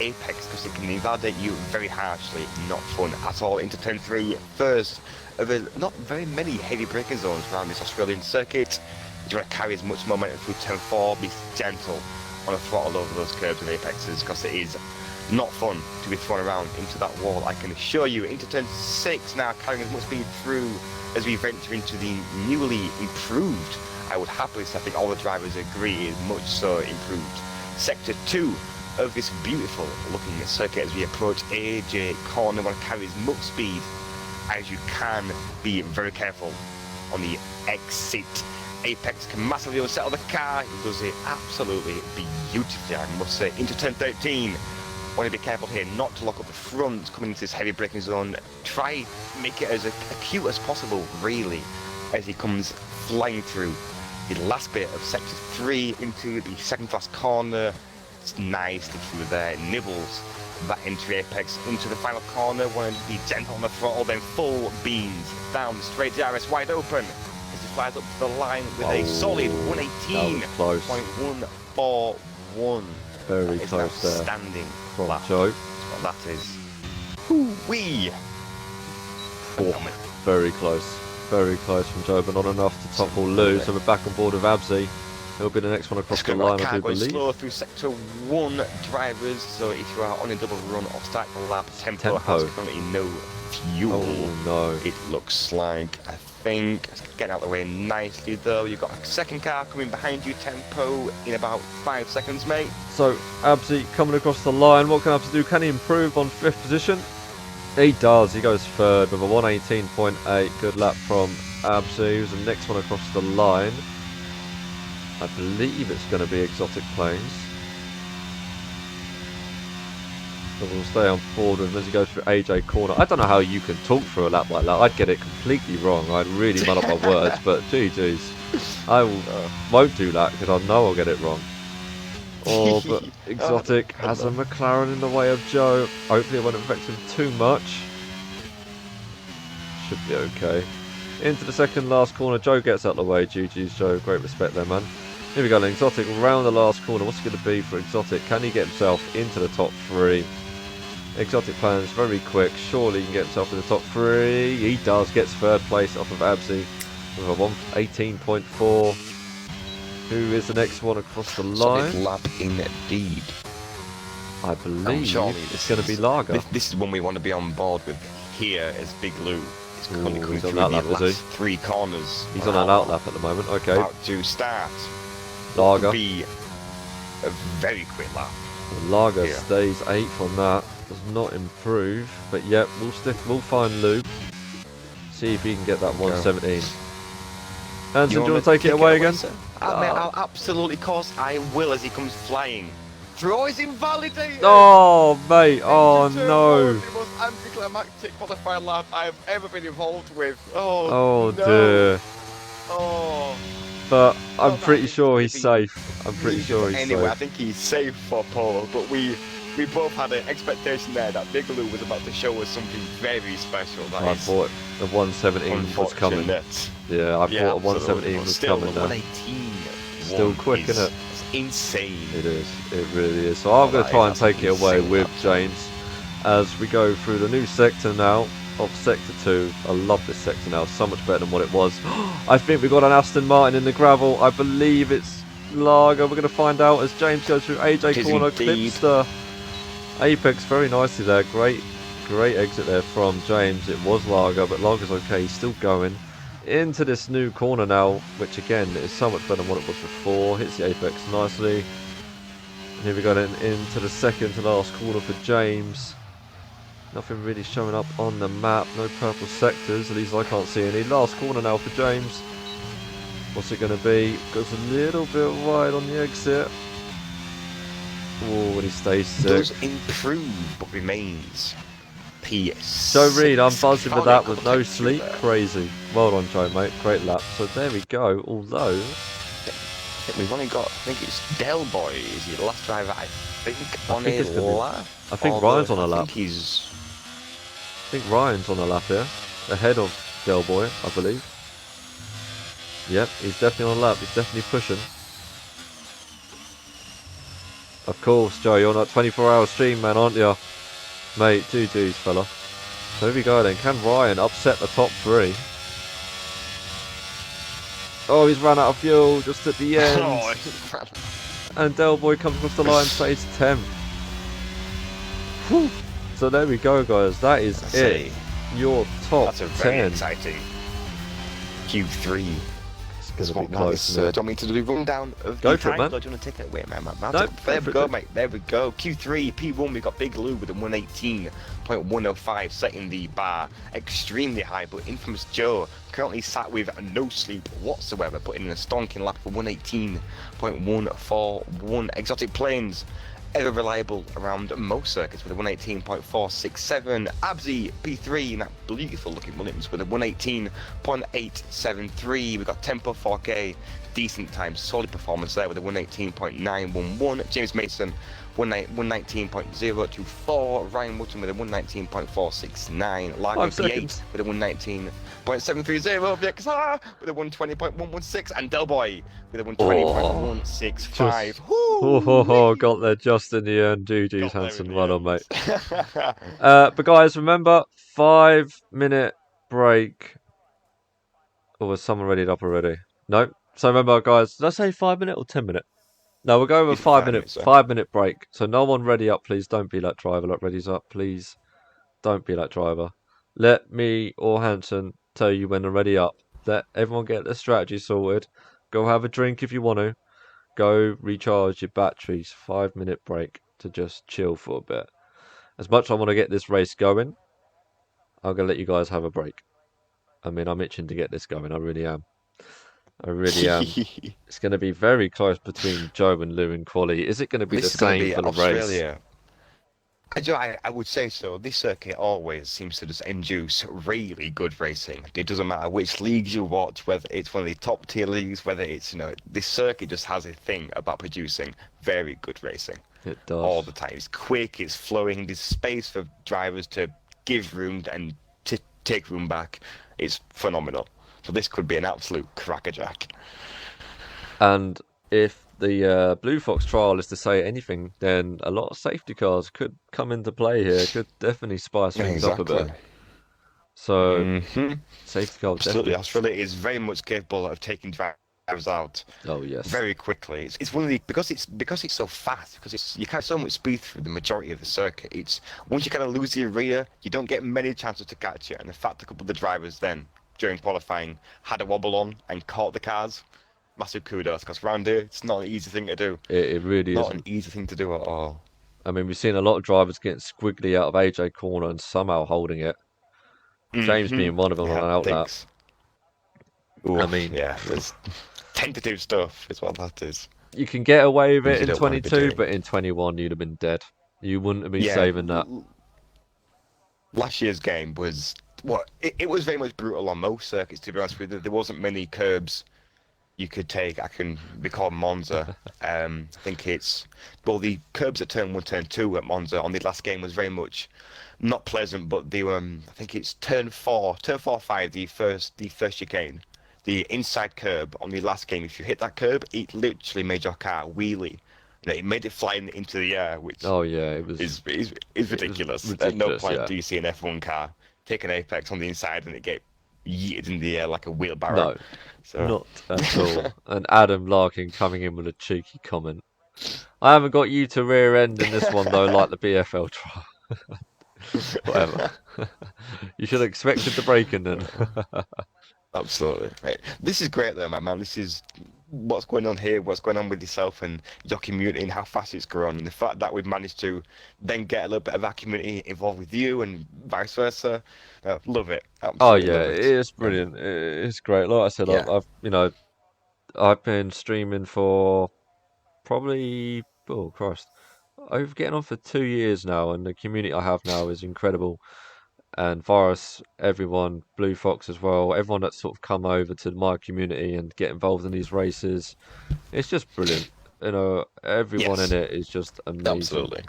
apex because it can invalidate you very harshly. Not fun at all. Into turn 3, first of not very many heavy braking zones around this Australian circuit. You want to carry as much momentum through turn 4. Be gentle on the throttle over those curbs and apexes because it is not fun to be thrown around into that wall, I can assure you. Into turn 6 now, carrying as much speed through as we venture into the newly improved, I would happily say, I think all the drivers agree, is much so improved, sector 2 of this beautiful looking circuit as we approach AJ corner. Want to carry as much speed as you can. Be very careful on the exit. Apex can massively unsettle the car. It does it absolutely beautifully, I must say. Into turn 13. Want to be careful here not to lock up the front coming into this heavy braking zone. Try make it as acute as possible, really, as he comes flying through the last bit of sector 3 into the second class corner. It's nicely through there. Nibbles that entry apex into the final corner. Want to be gentle on the throttle, then full beans down the straight. DRS wide open as he flies up to the line with a solid that was close. 118.141. Very That is close there outstanding from lap. Joe. That's what that is. Woo-wee! Phenomenal. Very close from Joe, but not enough to topple Lou. So we're back on board with Abzi. He'll be the next one across the line, I do Going believe. slow through sector 1 drivers, so if you are on a double run or start the lap, tempo has currently no fuel. Oh no. It looks like, I think, it's getting out of the way nicely though. You've got a second car coming behind you, tempo in about 5 seconds, mate. So Abzi coming across the line. What can I have to do? Can he improve on 5th position? He does. He goes 3rd with a 118.8. Good lap from Absu, who's the next one across the line. I believe it's going to be Exotic Plains. So we'll stay on board with him as he goes through AJ corner. I don't know how you can talk through a lap like that. I'd get it completely wrong. I'd really muddle up my words, but GG's. I won't do that because I know I'll get it wrong. Oh, but Exotic has a McLaren in the way of Joe. Hopefully it won't affect him too much. Should be okay. Into the second last corner. Joe gets out of the way. GG's Joe. Great respect there, man. Here we go then. Exotic round the last corner. What's it going to be for Exotic? Can he get himself into the top 3? Exotic plans very quick. Surely he can get himself in the top 3. He does. Gets third place off of Absi with a 118.4. Who is the next one across the line? Solid lap indeed. I believe it's going to be Lager. This is one we want to be on board with. Here is Big Lou. He's coming He's through on that the lap, is last he? 3 corners. He's on an out lap at the moment. Okay. About to start. Lager. Could be a very quick lap. Lager Yeah. stays 8th on that. Does not improve. But yep, we'll find Lou. See if he can get that 117. Hanson, do you want to take it away again? I'll absolutely, of course I will as he comes flying. Throw is invalidated! Oh, mate. Oh, no. The most anticlimactic qualifying lap I've ever been involved with. Oh, Oh, no. dear. Oh. But I'm Oh, pretty that sure is he's maybe safe. I'm pretty sure he's Anyway, I safe. think he's safe for pole, but we both had an expectation there that Big Lou was about to show us something very special. That I is thought the 117 was coming. unfortunate. Yeah, I Yeah, thought a 117 absolutely. was Still, coming the there. 118 Still one quick, is innit? insane. It is. It really is. So I'm going to that try is and take it away insane, with absolutely. James as we go through the new sector now of Sector 2. I love this sector now. So much better than what it was. I think we've got an Aston Martin in the gravel. I believe it's Lager. We're going to find out as James goes through AJ It is corner. indeed. Clips the apex very nicely there. Great exit there from James. It was Lager, but Lager's okay. He's still going into this new corner now, which again is so much better than what it was before. Hits the apex nicely. And here we go then into the second to last corner for James. Nothing really showing up on the map. No purple sectors, at least I can't see any. Last corner now for James. What's it going to be? Goes a little bit wide on the exit. Oh, and he stays sick. Does improve, but remains P6. Joe Reed, I'm buzzing with that Can't with no protect you sleep. there. Crazy. Well done, Joe, mate. Great lap. So there we go. Although, I think we've only got, I think it's Del Boy is the last driver, I think, on think a it's gonna be- lap. I think Although Ryan's on a I lap. think he's... I think Ryan's on a lap here. Ahead of Del Boy, I believe. Yep, he's definitely on a lap. He's definitely pushing. Of course, Joe, you're on that 24-hour stream, man, aren't you? Mate, GG's, fella. So here we go then. Can Ryan upset the top 3? Oh, he's run out of fuel just at the end. Oh, And Del Boy comes across the line, stays 10th. Whew. So there we go, guys. That is That's it. Your top that's a very 10. exciting Q3. It's Is gonna what be now close, is, isn't it? do you want me to do the rundown of Go the for it, time? man. Or do you want to take it away, man? No, There go we for go, it. mate. There we go. Q3, P1, we got Big Lou with a 118.105, setting the bar extremely high. But infamous Joe currently sat with no sleep whatsoever, putting in a stonking lap for 118.141. Exotic Plains, ever reliable around most circuits with a 118.467. Abzi P3 in that beautiful looking Williams with a 118.873. We got Tempo 4K, decent time, solid performance there with a 118.911. James Mason 119.024. Ryan Wootton with a 119.469. Lager 5 P8 seconds. with a 119.730. VXR with a 120.116. And Del Boy with a 120.165. Oh, got there just in the end. GG's, Got there Hanson. in the Well done, mate. end. But guys, remember, 5-minute break. Oh, was someone ready up already? No. So remember, guys, did I say 5-minute or 10-minute? No, we'll go with It's a 5 5-minute minutes, sir. 5-minute break. So no one ready up, please. Don't be like driver. Like ready's up, please. Don't be like driver. Let me or Hanson tell you when they're ready up. Let everyone get their strategy sorted. Go have a drink if you want to. Go recharge your batteries. 5-minute break to just chill for a bit. As much as I want to get this race going, I'm going to let you guys have a break. I mean, I'm itching to get this going. I really am. I really am. It's going to be very close between Joe and Lou in quali. Is it going to be the This is going to same be for the race? Australia. I would say so. This circuit always seems to just induce really good racing. It doesn't matter which leagues you watch, whether it's one of the top tier leagues, whether it's, this circuit just has a thing about producing very good racing It all does. the time. It's quick, it's flowing, there's space for drivers to give room and to take room back. It's phenomenal. So this could be an absolute crackerjack. And if the Blue Fox trial is to say anything, then a lot of safety cars could come into play here. Could definitely spice things up a bit. Exactly. So Hmm. safety car would Absolutely. definitely. Australia is very much capable of taking drivers out Oh yes. very quickly. It's one of the because it's so fast, because you carry so much speed through the majority of the circuit. It's once you kind of lose your rear, you don't get many chances to catch it. And the fact a couple of the drivers then during qualifying had a wobble on and caught the cars, massive kudos, because around here it's not an easy thing to do. It really Not an isn't. easy thing to do at all. I mean, we've seen a lot of drivers getting squiggly out of AJ corner and somehow holding it. James Hmm. being one of them on Yeah, an outlap. thanks. I Oof, mean, yeah, there's tentative stuff is what that is. you can get away with Things it you in don't want to be 22, doing. but in 21 you'd have been dead. You wouldn't have been Yeah, saving that. last year's game was it was very much brutal on most circuits, to be honest with you. There wasn't many curbs you could take. I can recall Monza. I think the curbs at turn 1, turn 2 at Monza on the last game was very much not pleasant, but I think it's turn 4, 5, the first chicane. The inside curb on the last game, if you hit that curb, it literally made your car wheelie. It made it fly into the air, which Oh yeah, it was is ridiculous. At no ridiculous. point Yeah. do you see an F1 car take an apex on the inside and it get yeeted in the air like a wheelbarrow. No, So not at all. And Adam Larkin coming in with a cheeky comment. I haven't got you to rear end in this one though, like the BFL trial. Whatever. You should have expected the break-in then. absolutely. Right. This is great though, my man. This is what's going on here, what's going on with yourself and your community and how fast it's grown. And the fact that we've managed to then get a little bit of our community involved with you and vice versa. Love it. Oh Absolutely yeah, love it it. is brilliant. It's great. Like I said, Yeah. I've been streaming for probably, oh Christ, over getting on for 2 years now, and the community I have now is incredible. And Virus, everyone, Blue Fox as well, everyone that's sort of come over to my community and get involved in these races, it's just brilliant. Everyone in Yes. it is just amazing. Absolutely.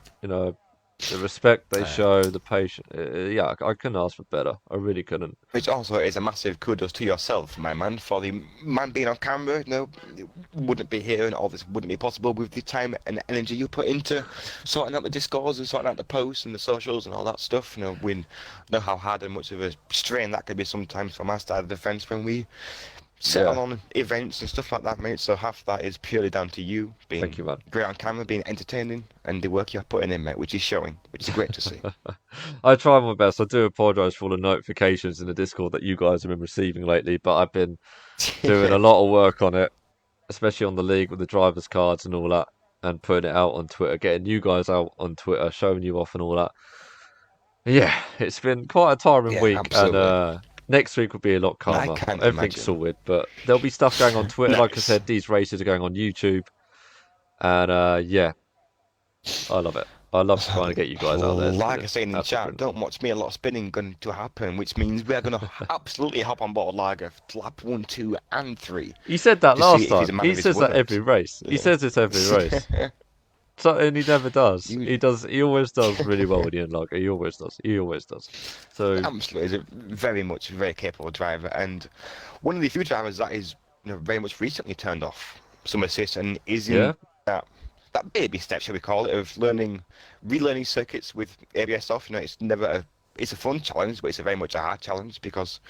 The respect they Uh, show, the patience. Yeah, I couldn't ask for better. I really couldn't. Which also is a massive kudos to yourself, my man, for the man being on camera. It wouldn't be here and all this wouldn't be possible with the time and energy you put into sorting out the Discords and sorting out the posts and the socials and all that stuff. We know how hard and much of a strain that can be sometimes from our side of the fence when we settle Yeah, on events and stuff like that, mate. So half that is purely down to you thank being you, man. great on camera, being entertaining, and the work you're putting in, mate, which is showing, which is great to see. I try my best. I do apologise for all the notifications in the Discord that you guys have been receiving lately, but I've been doing a lot of work on it, especially on the league with the drivers' cards and all that, and putting it out on Twitter, getting you guys out on Twitter, showing you off and all that. Yeah, it's been quite a tiring Yeah, week, and absolutely. next week will be a lot I calmer. can't Everything's imagine. sorted, but there'll be stuff going on Twitter. Like I Nice. said, these races are going on YouTube, and yeah, I love it. I love trying to get you guys out there. It's Like I brilliant. said in the Absolutely chat, brilliant. don't watch me. A lot of spinning going to happen, which means we are going to absolutely hop on board Lager for lap 1, 2, and 3 He said that to see last if he's time. a man He of his says that word. every race. He Yeah. says this every race. So, and he never does. You- He does. He always does really well with the unlocker. He always does. He always does. So Absolutely, is a very capable driver, and one of the few drivers that is very much recently turned off some assist and is yeah, in that baby step, shall we call it, of relearning circuits with ABS off. It's a fun challenge, but it's a very much a hard challenge because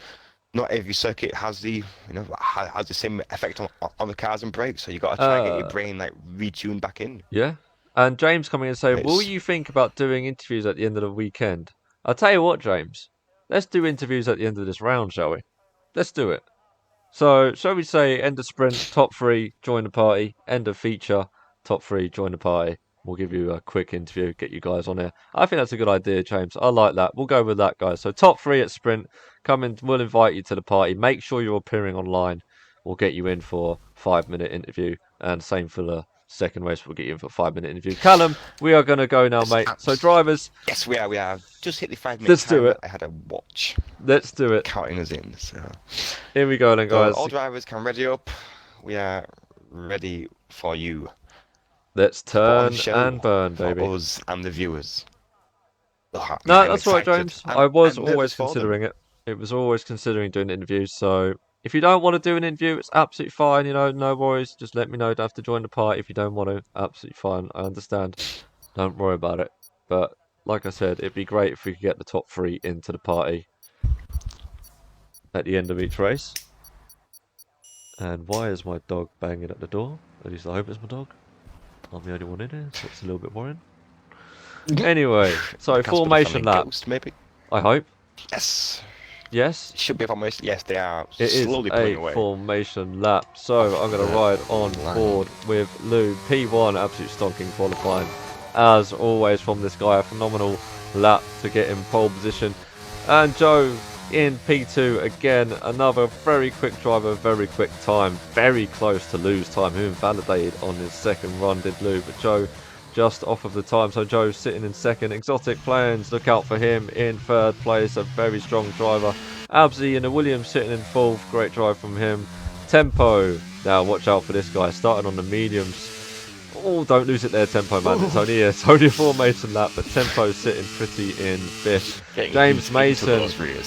not every circuit has has the same effect on the cars and brakes. So you got to try and get your brain retuned back in. yeah. And James coming in saying, "Will It's you think about doing interviews at the end of the weekend?" I'll tell you what, James. Let's do interviews at the end of this round, shall we? Let's do it. So, shall we say end of sprint, top three, join the party. End of feature, top three, join the party. We'll give you a quick interview, get you guys on here. I think that's a good idea, James. I like that. We'll go with that, guys. So top 3 at Sprint. Come in. We'll invite you to the party. Make sure you're appearing online. We'll get you in for a 5-minute interview. And same for the second race. We'll get you in for a 5-minute interview. Callum, we are going to go now, mate. So drivers. Yes, we are. We are. Just hit the 5-minute Let's do it. I had a watch. Let's do it. Counting us in. So. Here we go then, guys. All drivers can ready up. We are ready for you. Let's turn and burn, baby. For us and the viewers. No, that's right, James. I was always considering it. It was always considering doing interviews. So if you don't want to do an interview, it's absolutely fine. You know, no worries. Just let me know. Don't have to join the party if you don't want to. Absolutely fine. I understand. Don't worry about it. But like I said, it'd be great if we could get the top 3 into the party at the end of each race. And why is my dog banging at the door? At least I hope it's my dog. I'm the only one in here, so it's a little bit worrying. Anyway, so formation lap. Ghost, maybe. I hope. Yes. Yes. Should be a formation. Yes, they are. It slowly is pulling a away. formation lap. So I'm going to ride on board with Lou. P1, absolute stonking qualifying. As always from this guy, a phenomenal lap to get in pole position. And Joe in P2 again, another very quick driver, very quick time, very close to Lou's time, who invalidated on his second run, did Lou, but Joe just off of the time. So Joe's sitting in second. Exotic Plans, look out for him in third place, a very strong driver. Absy and the Williams sitting in fourth, great drive from him. Tempo, now watch out for this guy, starting on the mediums. Oh, don't lose it there, Tempo, man. It's only a formation lap, but Tempo's sitting pretty in fifth. James Mason,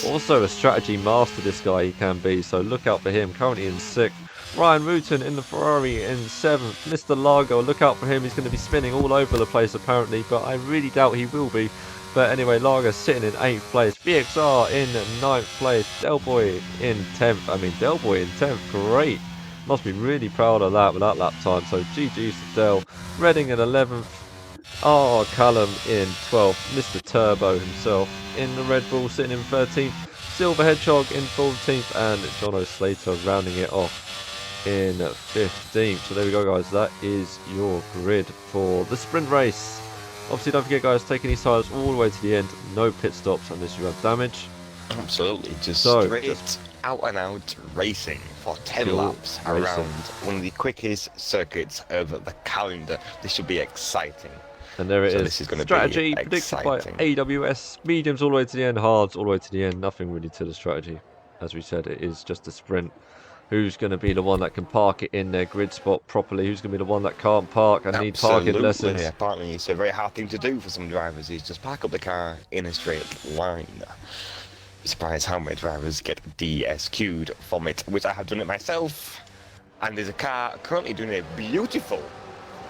also a strategy master, this guy he can be, so look out for him, currently in sixth. Ryan Wooten in the Ferrari in 7th. Mr. Largo, look out for him. He's going to be spinning all over the place apparently, but I really doubt he will be. But anyway, Largo sitting in 8th place. VXR in 9th place. Delboy in 10th. Delboy in 10th. Great. Must be really proud of that with that lap time. So GG's to Del. Redding in 11th. Callum in 12th. Mr. Turbo himself in the Red Bull sitting in 13th. Silver Hedgehog in 14th. And Jono Slater rounding it off in 15th. So there we go, guys. That is your grid for the sprint race. Obviously, don't forget, guys, taking these tyres all the way to the end. No pit stops unless you have damage. Absolutely. Straight out and out racing for 10 laps around one of the quickest circuits of the calendar. This should be exciting. And there it is. This is going to strategy be predicted exciting. by AWS. Mediums all the way to the end, hards all the way to the end. Nothing really to the strategy. As we said, it is just a sprint. Who's going to be the one that can park it in their grid spot properly? Who's going to be the one that can't park and need parking lessons? Yeah, apparently it's a very hard thing to do for some drivers. Is just park up the car in a straight line. Surprised how many drivers get DSQ'd from it, which I have done it myself. And there's a car currently doing a beautiful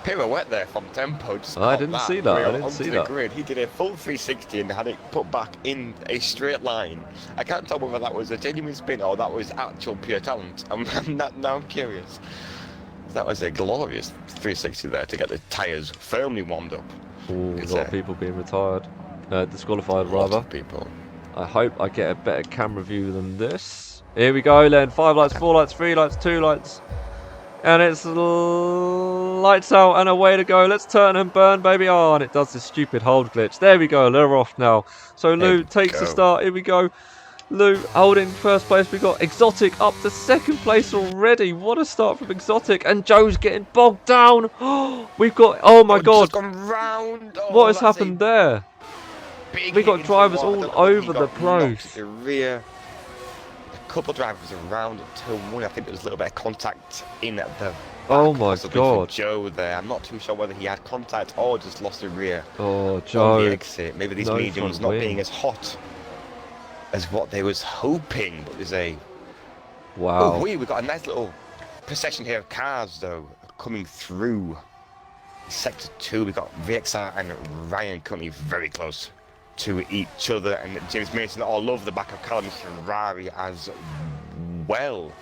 pirouette there from Tempo. I didn't see that. I didn't see that. Grid. He did a full 360 and had it put back in a straight line. I can't tell whether that was a genuine spin or that was actual pure talent. Now I'm curious. That was a glorious 360 there to get the tyres firmly warmed up. Ooh, a lot of people being retired. Disqualified, rather. A lot of people. I hope I get a better camera view than this. Here we go then. 5 lights, 4 lights, 3 lights, 2 lights. And it's lights out and away to go. Let's turn and burn, baby. Oh, and it does this stupid hold glitch. There we go. They're off now. So Lou takes the start. Here we go. Lou holding first place. We got Exotic up to second place already. What a start from Exotic. And Joe's getting bogged down. We've got, oh my God. What has happened there? We got drivers all over the place. The rear. A couple of drivers around turn 1. I think there was a little bit of contact in the back. Oh my God. Joe there. I'm not too sure whether he had contact or just lost the rear. Oh, Joe. On the exit. Maybe these mediums not being as hot as what they was hoping. But there's a... Wow. Oh, we've got a nice little procession here of cars, though, coming through Sector 2. We've got VXR and Ryan currently very close to each other, and James Mason all over the back of Callum's Ferrari as well.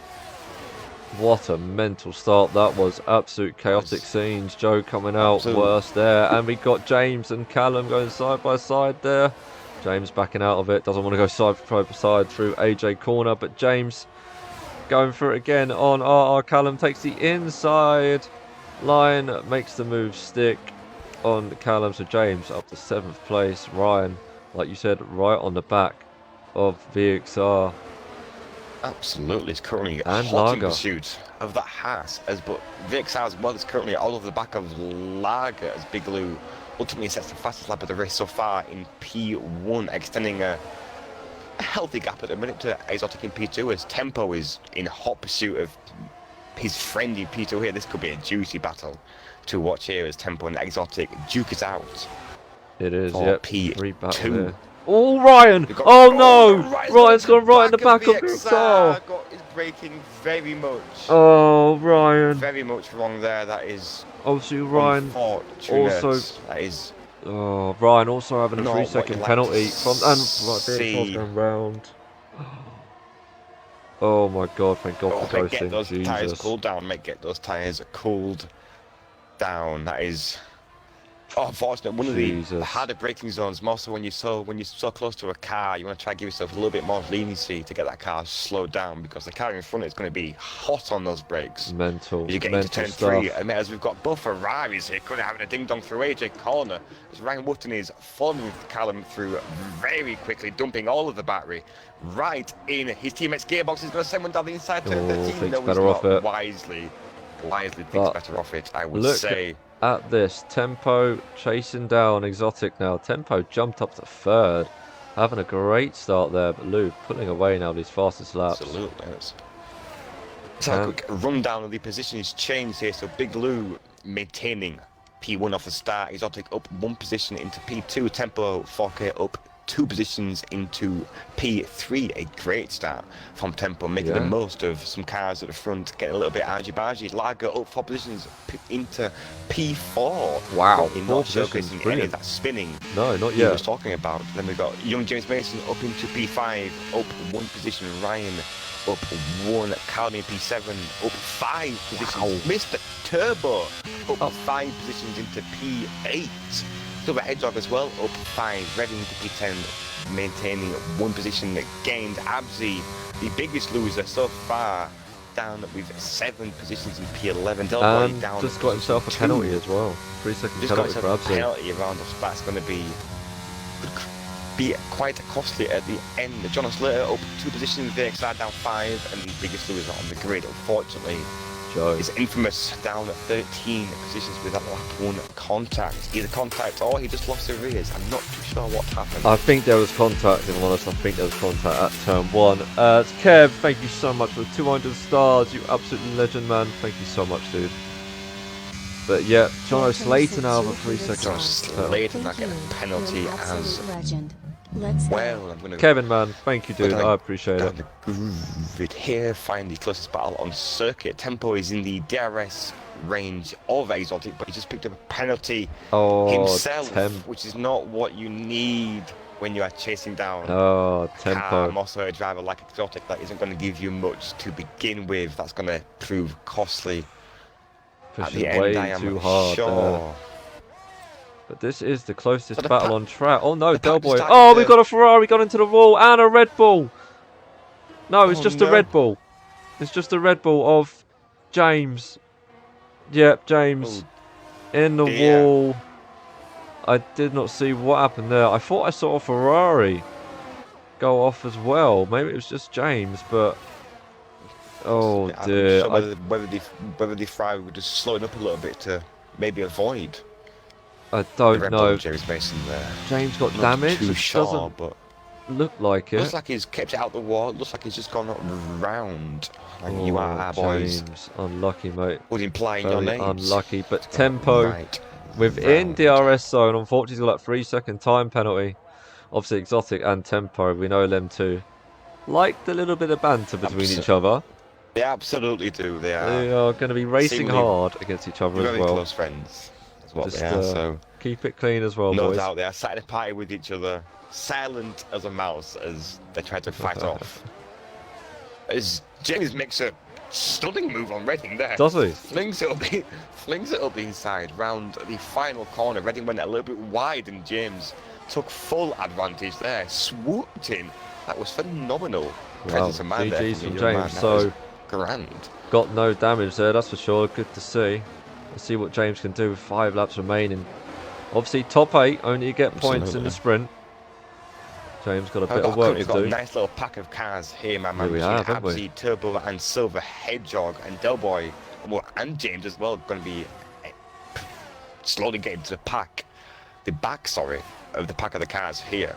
What a mental start that was. Absolute chaotic scenes. Joe coming out worst there, and we got James and Callum going side by side there. James backing out of it, doesn't want to go side by side through AJ corner, but James going for it again on RR. Callum takes the inside line, makes the move stick. on Callum. So James up to 7th place. Ryan, like you said, right on the back of VXR. Absolutely, it's currently And hot in Lager. pursuit of that Haas, but VXR as well is currently all over the back of Lager as Big Lou ultimately sets the fastest lap of the race so far in P1, extending a healthy gap at the minute to Exotic in P2 as Tempo is in hot pursuit of his friend in P2 here. This could be a juicy battle to watch here as Tempo and Exotic duke it out. It is, For yep. P2. 3 battle there. Oh, Ryan! Oh no! Ryan's gone right in the back of VXR. Is braking very much. Oh, Ryan. Very much wrong there. That is Obviously, Ryan unfortunate. also. That is Oh, Ryan also having a not 3-second what you like penalty to from and see. going round. Oh my God! Thank God for Get ghosting. those tyres Jesus. cooled down, mate. Get those tyres cooled down. That is. Oh, unfortunate. One of the harder braking zones, more so when you're so close to a car, you want to try to give yourself a little bit more leniency to get that car slowed down because the car in front is going to be hot on those brakes. Mental. You get into turn 3, and as we've got both Ferraris here, currently having a ding dong through AJ corner, as Ryan Wootton is following Callum through very quickly, dumping all of the battery right in his teammate's gearbox. He's going to send one down the inside turn 13. No, he's not. Wisely thinks better off it, I would say. At this, Tempo chasing down Exotic now. Tempo jumped up to 3rd, having a great start there, but Lou pulling away now these fastest laps. Absolutely. Let's have a quick rundown of the positions changed here. So Big Lou maintaining P1 off the start. Exotic up 1 position into P2. Tempo 4K up 2 positions into P3. A great start from Tempo, making the most of some cars at the front, getting a little bit argy-bargy. Lager up 4 positions into P4. Wow, in 4 not positions, showcasing brilliant. any of that spinning. No, not He yet. was talking about. Then we've got young James Mason up into P5, up 1 position. Ryan up 1. Calvin P7 up 5 positions. Mr. Turbo up 5 positions into P8. Silver Hedgehog as well, up 5, Reading to P10, maintaining 1 position gained. Abzi, the biggest loser so far, down with 7 positions in P11. Delboy And down just got himself a penalty as well. 3-second penalty for Abzi. Penalty around us. That's going to be quite costly at the end. John Slater up 2 positions, VXR down 5, and the biggest loser on the grid, unfortunately. Is infamous, down at 13 positions with that lap 1 contact. Either contact or he just lost the rears. I'm not too sure what happened. I think there was contact, if I'm honest. I think there was contact at turn 1. Kev, thank you so much for 200 stars. You absolute legend, man. Thank you so much, dude. But yeah, John Slater now with a 3-second. John Slater not getting a penalty as well. I'm gonna Kevin, man, thank you, dude. I appreciate it. The grid here, find the closest battle on circuit. Tempo is in the DRS range of Exotic, but he just picked up a penalty himself, which is not what you need when you are chasing down Tempo. I'm also a driver like Exotic that isn't going to give you much to begin with. That's going to prove costly at the end. I am too hard sure. But this is the closest battle on track. Oh no, Delboy. Oh, we've got a Ferrari got into the wall and a Red Bull. No, it's just a Red Bull. It's just a Red Bull of James. Yep, James. In the wall. I did not see what happened there. I thought I saw a Ferrari go off as well. Maybe it was just James, but... Oh dear. Sure whether the Ferrari would just slow it up a little bit to maybe avoid. I don't know. James Mason there. James got damaged. Too sure, but look like it. Looks like he's kept it out the wall. Looks like he's just gone round. Like you are, our boys. James, unlucky, mate. Would imply your name. Unlucky, but Tempo within DRS zone. Unfortunately, he's got that 3-second time penalty. Obviously, Exotic and Tempo. We know them two. Liked a little bit of banter between each other. They absolutely do. They are going to be racing hard against each other as well. Very close friends. What just they are, so keep it clean as well, no boys. doubt they are sat in a party with each other, silent as a mouse as they try to fight off. As James makes a stunning move on Reading there. Does he? Flings it up the inside, round the final corner. Reading went a little bit wide and James took full advantage there, swooped in. That was phenomenal. Wow, GG's from James, so grand. Got no damage there, that's for sure. Good to see. Let's see what James can do with 5 laps remaining. Obviously, top 8 only get points in the Absolutely. sprint. James got a bit I've of work we've to got a do. nice little pack of cars here, my man. Here we Between have, haven't we? Abzi, Turbo, and Silver Hedgehog, and Delboy, well, and James as well, going to be slowly getting to the pack. The back, sorry, of the pack of the cars here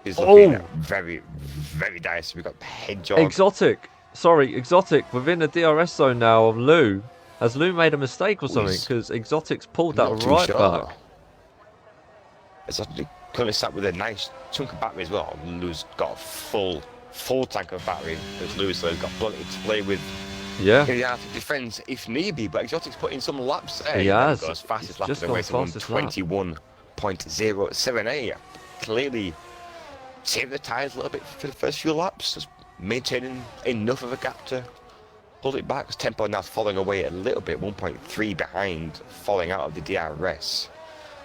is looking very, very nice. We've got Hedgehog. Exotic. Sorry, Exotic within the DRS zone now of Lou. Has Lou made a mistake or something? Because Exotic's pulled that Not too right sure. back. Exotic currently sat with a nice chunk of battery as well. Lou's got a full tank of battery. There's Lou, so he's got plenty to play with. Yeah. He has to defend if need be, but Exotic's put in some laps there. He has. Goes fastest lap Just of the gone race, fastest lap. 21.078. Clearly saved the tyres a little bit for the first few laps, just maintaining enough of a gap to hold it back. His tempo now falling away a little bit, 1.3 behind, falling out of the DRS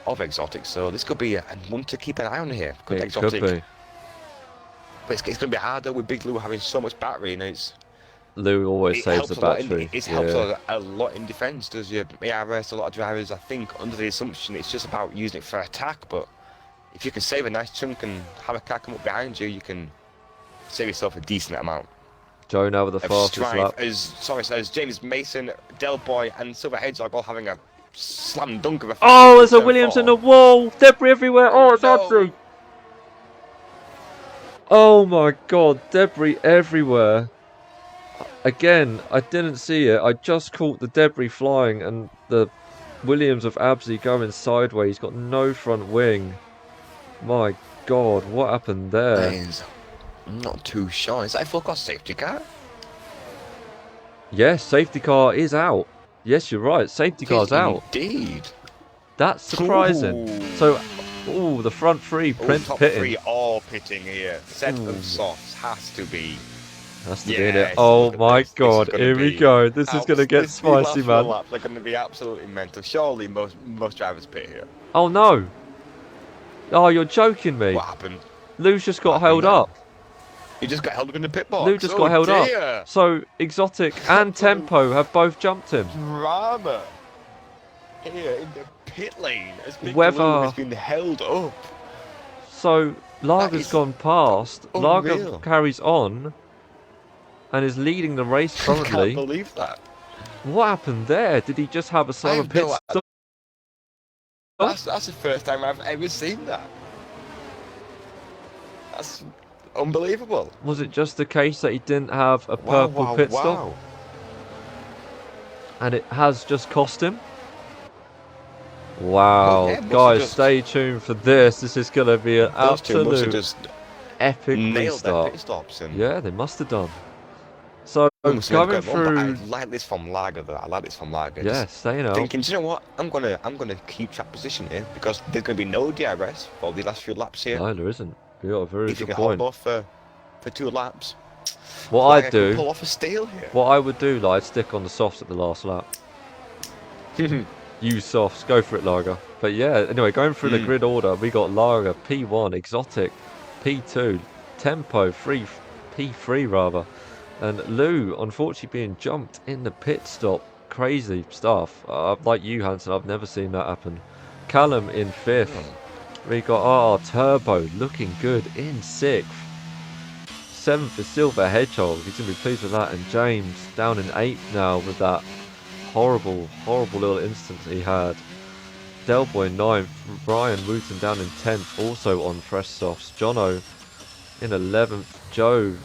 of Exotic. So this could be one to keep an eye on here. It could be. But it's going to be harder with Big Lou having so much battery, and Lou always saves the battery. It helps a lot in defence, does your ARS. A lot of drivers, I think, under the assumption it's just about using it for attack, but if you can save a nice chunk and have a car come up behind you, you can save yourself a decent amount. Joe now with the fastest lap. As James Mason, Del Boy, and Silver Hedgehog all having a slam dunk of a. Oh, there's a Williams in the wall. Debris everywhere. Oh, it's Abzu. Oh my God, debris everywhere. Again, I didn't see it. I just caught the debris flying and the Williams of Abzi going sideways. He's got no front wing. My God, what happened there? I'm not too sure. Is that a full cost safety car? Yes, safety car is out. Yes, you're right. Safety car's out. Indeed. That's surprising. Ooh. So, the front three, Prince top pitting. three all pitting here. Set of softs has to be. Has to be in it. Oh my God, here we go. This is going to get spicy, man. They're going to be absolutely mental. Surely most drivers pit here. Oh no. Oh, you're joking me. What happened? Lou's just got held up. He just got held up in the pit box. Lou just got held up. So, Exotic and Tempo have both jumped him. Drama here in the pit lane as Big Whether- Lou has been held up. So, Lager's is gone past. Lager unreal. carries on and is leading the race I currently. can't believe that. What happened there? Did he just have a slower have pit no stop? That's the first time I've ever seen that. That's unbelievable. Was it just the case that he didn't have a purple pit stop? And it has just cost him? Wow. Yeah, Guys, stay tuned for this. This is going to be an Those two must have absolute just epic nailed their restart. pit stops. And Yeah, they must have done. So, must have going gone, but I through... like this from Lager though. I like this from Lager. Yeah, Just staying out. thinking, do you know what? I'm gonna keep track position here because there's gonna be no DRS for the last few laps here. No, there isn't. You got a very If you good can hold point. off for 2 laps, What Lager I'd can do... pull off a steal here. What I would do, like, I'd stick on the softs at the last lap. Use softs, go for it, Lager. But yeah, anyway, going through the grid order, we got Lager, P1, Exotic, P2, Tempo, P3 rather. And Lou, unfortunately, being jumped in the pit stop. Crazy stuff. Like you, Hansen, I've never seen that happen. Callum in 5th. We got Turbo looking good in 6th. 7th is Silver Hedgehog. He's going to be pleased with that. And James down in 8th now with that horrible little instance he had. Delboy 9th. Brian Wooten down in 10th, also on fresh softs. Jono in 11th. Joe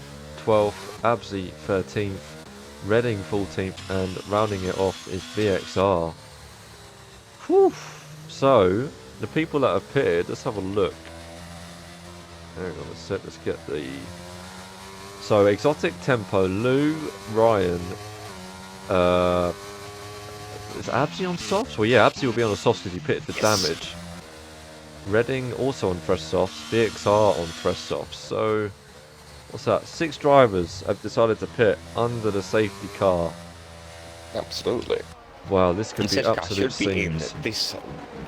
12th. Abzi 13th. Redding 14th. And rounding it off is VXR. Whew. So, the people that have pitted, let's have a look. Hang on a sec, let's get the... So, Exotic, Tempo, Lou, Ryan, is Abzi on softs? Well, yeah, Abzi will be on the softs because he pitted for damage. Redding also on fresh softs, VXR on fresh softs. So, what's that? 6 drivers have decided to pit under the safety car. Absolutely. Wow, this could be absolute should be in scenes. this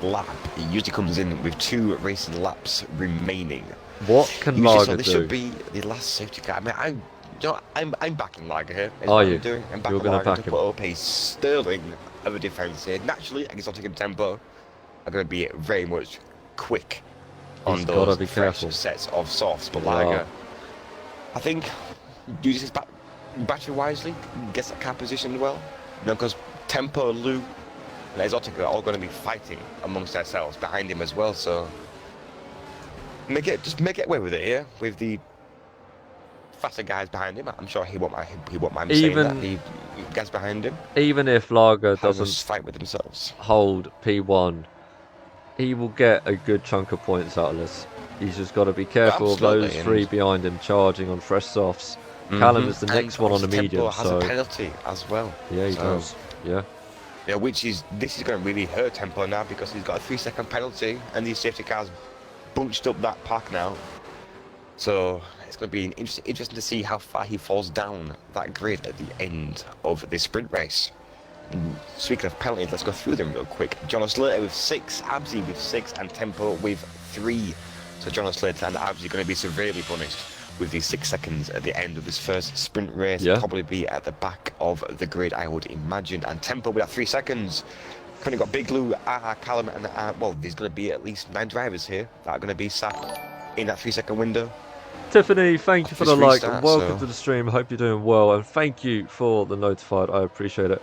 lap. It usually comes in with 2 racing laps remaining. What can Usually, Lager so this do? should be the last safety car. I mean, I'm backing Lager here. is Are what you? I'm doing. I'm You're backing gonna Lager back to him. put up a sterling of a defence here. Naturally, Exotic and Tempo are going to be very much quick on He's gotta those be fresh careful. sets of softs. But Yeah. Liger, I think, uses his battery wisely, gets that car positioned well. You know, because Tempo, Lou, and Exotic are all going to be fighting amongst themselves behind him as well. So make it away with it here with the faster guys behind him. I'm sure he won't mind me saying that. The guys behind him Even if Lager have doesn't us fight with themselves. hold P1, he will get a good chunk of points out of this. He's just got to be careful of those Absolutely, three and- behind him charging on fresh softs. Callum is the And next one on the obviously medium, Tempo has so a penalty as well. yeah, he So, does. Yeah. Yeah, this is going to really hurt Tempo now because he's got a 3-second penalty and these safety cars bunched up that pack now. So it's going to be interesting to see how far he falls down that grid at the end of this sprint race. And speaking of penalties, let's go through them real quick. John Slater with 6, Absy with 6, and Tempo with 3. So John Slater and Absy are going to be severely punished with these 6 seconds at the end of this first sprint race. Yeah. Probably be at the back of the grid, I would imagine. And Tempo with that 3 seconds. Currently got Big Lou, Callum, and well, there's going to be at least 9 drivers here that are going to be sat in that 3-second window. Tiffany, thank you for the Just like. restart, And welcome so- to the stream. Hope you're doing well, and thank you for the notified. I appreciate it.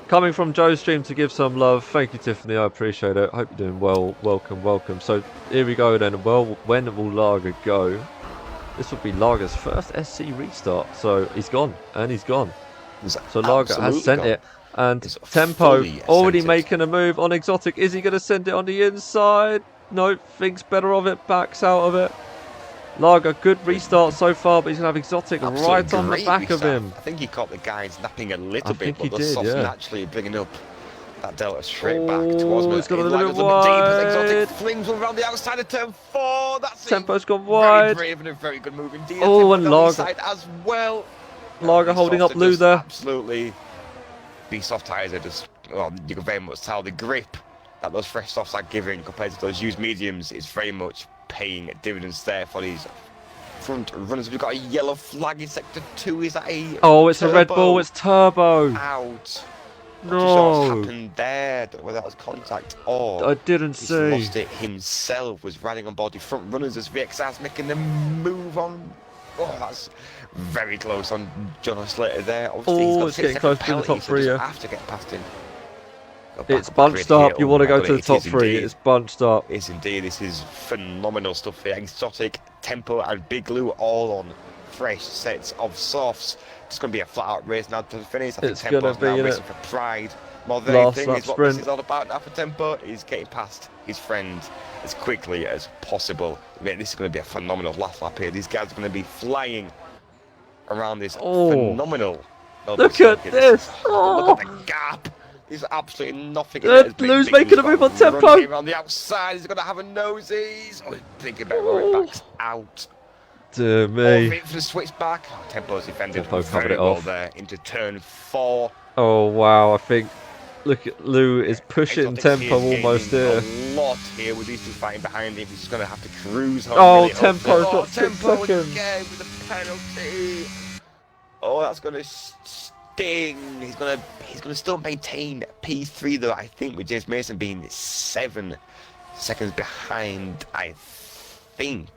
Coming from Joe's stream to give some love. Thank you, Tiffany. I appreciate it. Hope you're doing well. Welcome, welcome. So here we go then. Well, when will Lager go? This will be Lager's first SC restart. So he's gone, and he's gone. He's So Lager absolutely has sent gone. it. And He's Tempo fully already sent it. making a move on Exotic. Is he going to send it on the inside? No, thinks better of it, backs out of it. Lager, good restart so far, but he's going to have Exotic Absolutely right on the great back of restart. him. I think he caught the guys napping a little I bit, think but he the did, softs yeah. naturally bringing up that delta straight back towards Oh, me. it's got a It little lines bit up deep as wide. Exotic flings one around the outside of turn 4. That's it. Tempo's gone Very wide. brave and a very good move indeed. Oh, Tempo and down the Lager- inside as well. Lager These holding softs up are Lou just there. Absolutely. These soft tyres are just, well, you can very much tell the grip that those fresh softs are giving compared to those used mediums is very much paying dividends there for these front runners. We've got a yellow flag in sector 2. Is that a Oh, it's a Red turbo? Bull. It's turbo. Out. Not too sure what's No, happened there. Don't know whether that was contact or I didn't he's see. lost it himself. Was riding on board the front runners as VXR's making the move on. Oh, that's very close on John Slater there. Obviously, he's Oh, got it's a getting 6-second close to the penalty, top so three, just yeah. have to get past him. Go back It's up the bunched grid up. here. You Oh want to my go God, to the it top is 3. indeed. It's bunched up. Yes, indeed. This is phenomenal stuff here. Exotic, Tempo, and Big Lou all on fresh sets of softs. It's going to be a flat-out race now to the finish. I think It's gonna Tempo's be, now innit? racing for pride. More than Last anything lap is what sprint. this is all about now for Tempo. He's getting past his friend as quickly as possible. Mate, this is going to be a phenomenal last lap here. These guys are going to be flying around this Oh. phenomenal Melbourne Look at circuit. this. Look at the gap. There's absolutely nothing in Good. it. As Big Lou's Big making a Lou's move on got to run Tempo. here on the outside. He's going to have a nosies. Oh, he's thinking about right backs out. Dear Over me. it for the switch back. Oh, Tempo's defended Tempo covered very it well off. there into turn 4. Oh, wow. I think, look at Lou is pushing Exotic Tempo is almost gaining here. a lot here with these two fighting behind him. He's just going to have to cruise home. Oh, really, Tempo's hopefully. got 6 Tempo seconds. again with the penalty. Oh, that's going to sting. He's going to still maintain P3 though. I think with James Mason being 7 seconds behind. I think.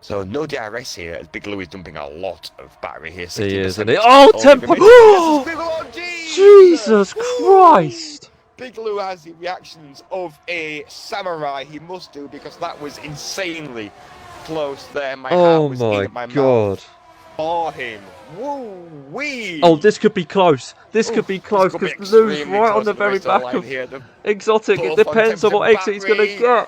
So no DRS here as Big Lou is dumping a lot of battery here. He is, 60%. isn't he? Oh, Tempo. Oh, Big Lou, oh, Jesus Christ. Big Lou has the reactions of a samurai. He must do because that was insanely close there. My Oh heart was in my my God. mouth for him. Woo-wee. Oh, this could be close. This could be close This could be because Lou's extremely right close on the to very race to the back line of here. The Exotic. It both on depends on what temperature exit he's going to battery.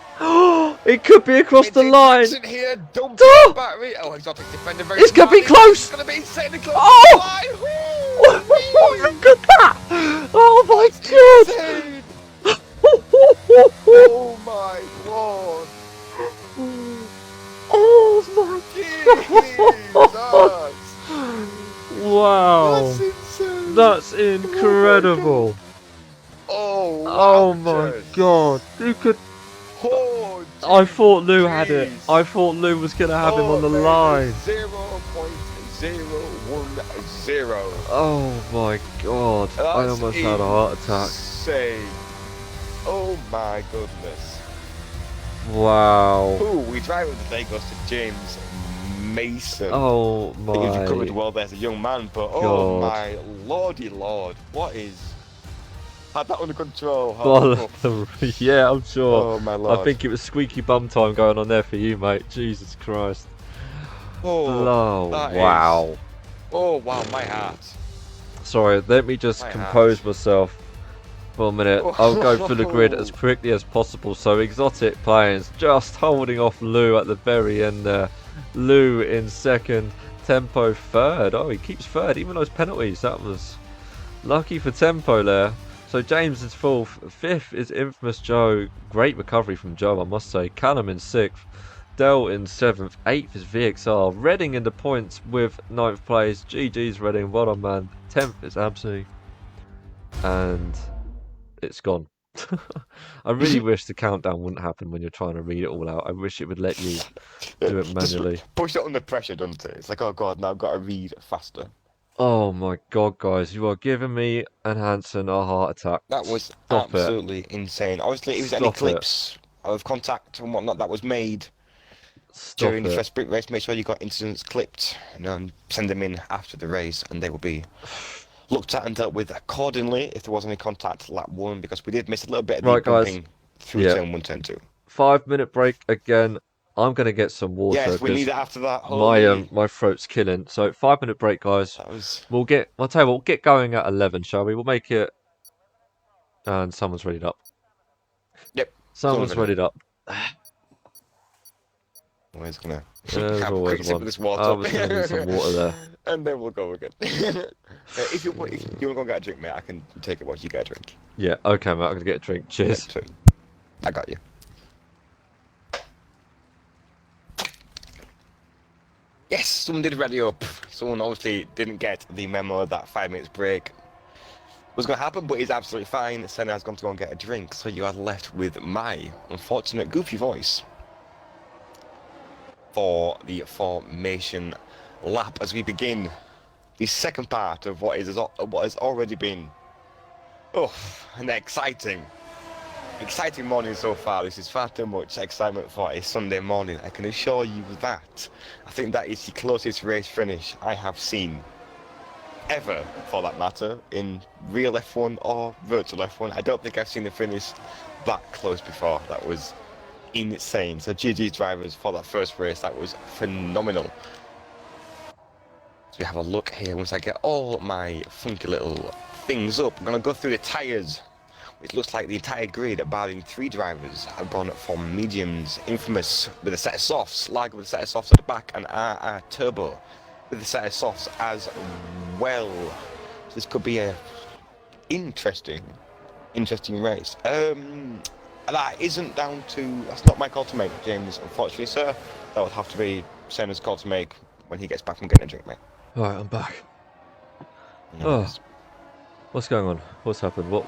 get. It could be across the Mid-exit line. exit here, dumping Oh! the battery. Oh, Exotic defender very It's gonna be smartly. close. It's going to be insanely close Oh! to the line. Woo-wee. Look at that. Oh my Insane. Oh my lord. Oh Jesus. my. Wow. That's insane. That's incredible. Oh, Oh my wowzers. God. You could. Oh, I thought Lou had it. jeez. I thought Lou was going to have him on the there line. is 0.010. Oh my God. I That's almost had a heart attack. insane. Oh my goodness. Wow. Ooh, we drive of the day goes to James Mason. Oh I think he's recovered my well there as a young man, but oh God. my lordy lord, what is... Had that under control. Follow Oh, the... Yeah, I'm sure. oh my I lord. think it was squeaky bum time going on there for you, mate. Jesus Christ. Oh, that Wow. is... Oh wow, my heart. Sorry, let me just My compose heart. myself for a minute. Oh. I'll go through the grid as quickly as possible. So Exotic Planes just holding off Lou at the very end there. Lou in second, Tempo third. Oh, he keeps third, even those penalties. That was lucky for Tempo there. So James is fourth, fifth is Infamous Joe. Great recovery from Joe, I must say. Callum in sixth, Dell in seventh, eighth is VXR. Reading in the points with ninth place. GG's Reading, well done man. 10th is Absy. And it's gone. I really wish the countdown wouldn't happen when you're trying to read it all out. I wish it would let you do it manually. Just push it under pressure, doesn't it? It's like, oh god, now I've got to read faster. Oh my god, guys, you are giving me and Hanson a heart attack. That was Stop absolutely insane. Obviously, it was any Stop clips of contact and whatnot that was made Stop during the it. first sprint race. Make sure you got incidents clipped and send them in after the race, and they will be looked at and dealt with accordingly if there was any contact lap 1, because we did miss a little bit of the Right, guys. bumping through Yeah. turn 1, turn 2. 5-minute break again. I'm gonna get some water Yes, we need because it after that. my Holy, my throat's killing. So 5-minute break, guys. that was... I'll tell you what, we'll get going at 11, shall we? We'll make it. And someone's readied up. Yep. Someone's readied up. Always gonna There's have a quick always sip one. of this water. I was gonna need some water there. And then we'll go again. If you want to go get a drink, mate, I can take it while you get a drink. Yeah, okay, mate. I'm gonna get a drink. Cheers. Yeah, I got you. Yes, someone did ready up. Someone obviously didn't get the memo that 5 minutes break was going to happen, but he's absolutely fine. Senna has gone to go and get a drink, so you are left with my unfortunate goofy voice for the formation lap as we begin the second part of what has already been an exciting morning so far. This is far too much excitement for a Sunday morning, I can assure you that. I think that is the closest race finish I have seen ever, for that matter, in real F1 or virtual F1. I don't think I've seen a finish that close before. That was insane. So GG drivers for that first race, that was phenomenal. So we have a look here. Once I get all my funky little things up, I'm going to go through the tyres. It looks like the entire grid, barring 3 drivers, have gone for mediums. Infamous with a set of softs, Lager with a set of softs at the back, and RR Turbo with a set of softs as well. So this could be a interesting race. That isn't down to... That's not my call to make, James, unfortunately, sir. That would have to be Senna's call to make when he gets back from getting a drink, mate. Alright, I'm back. No, What's going on? What's happened? What?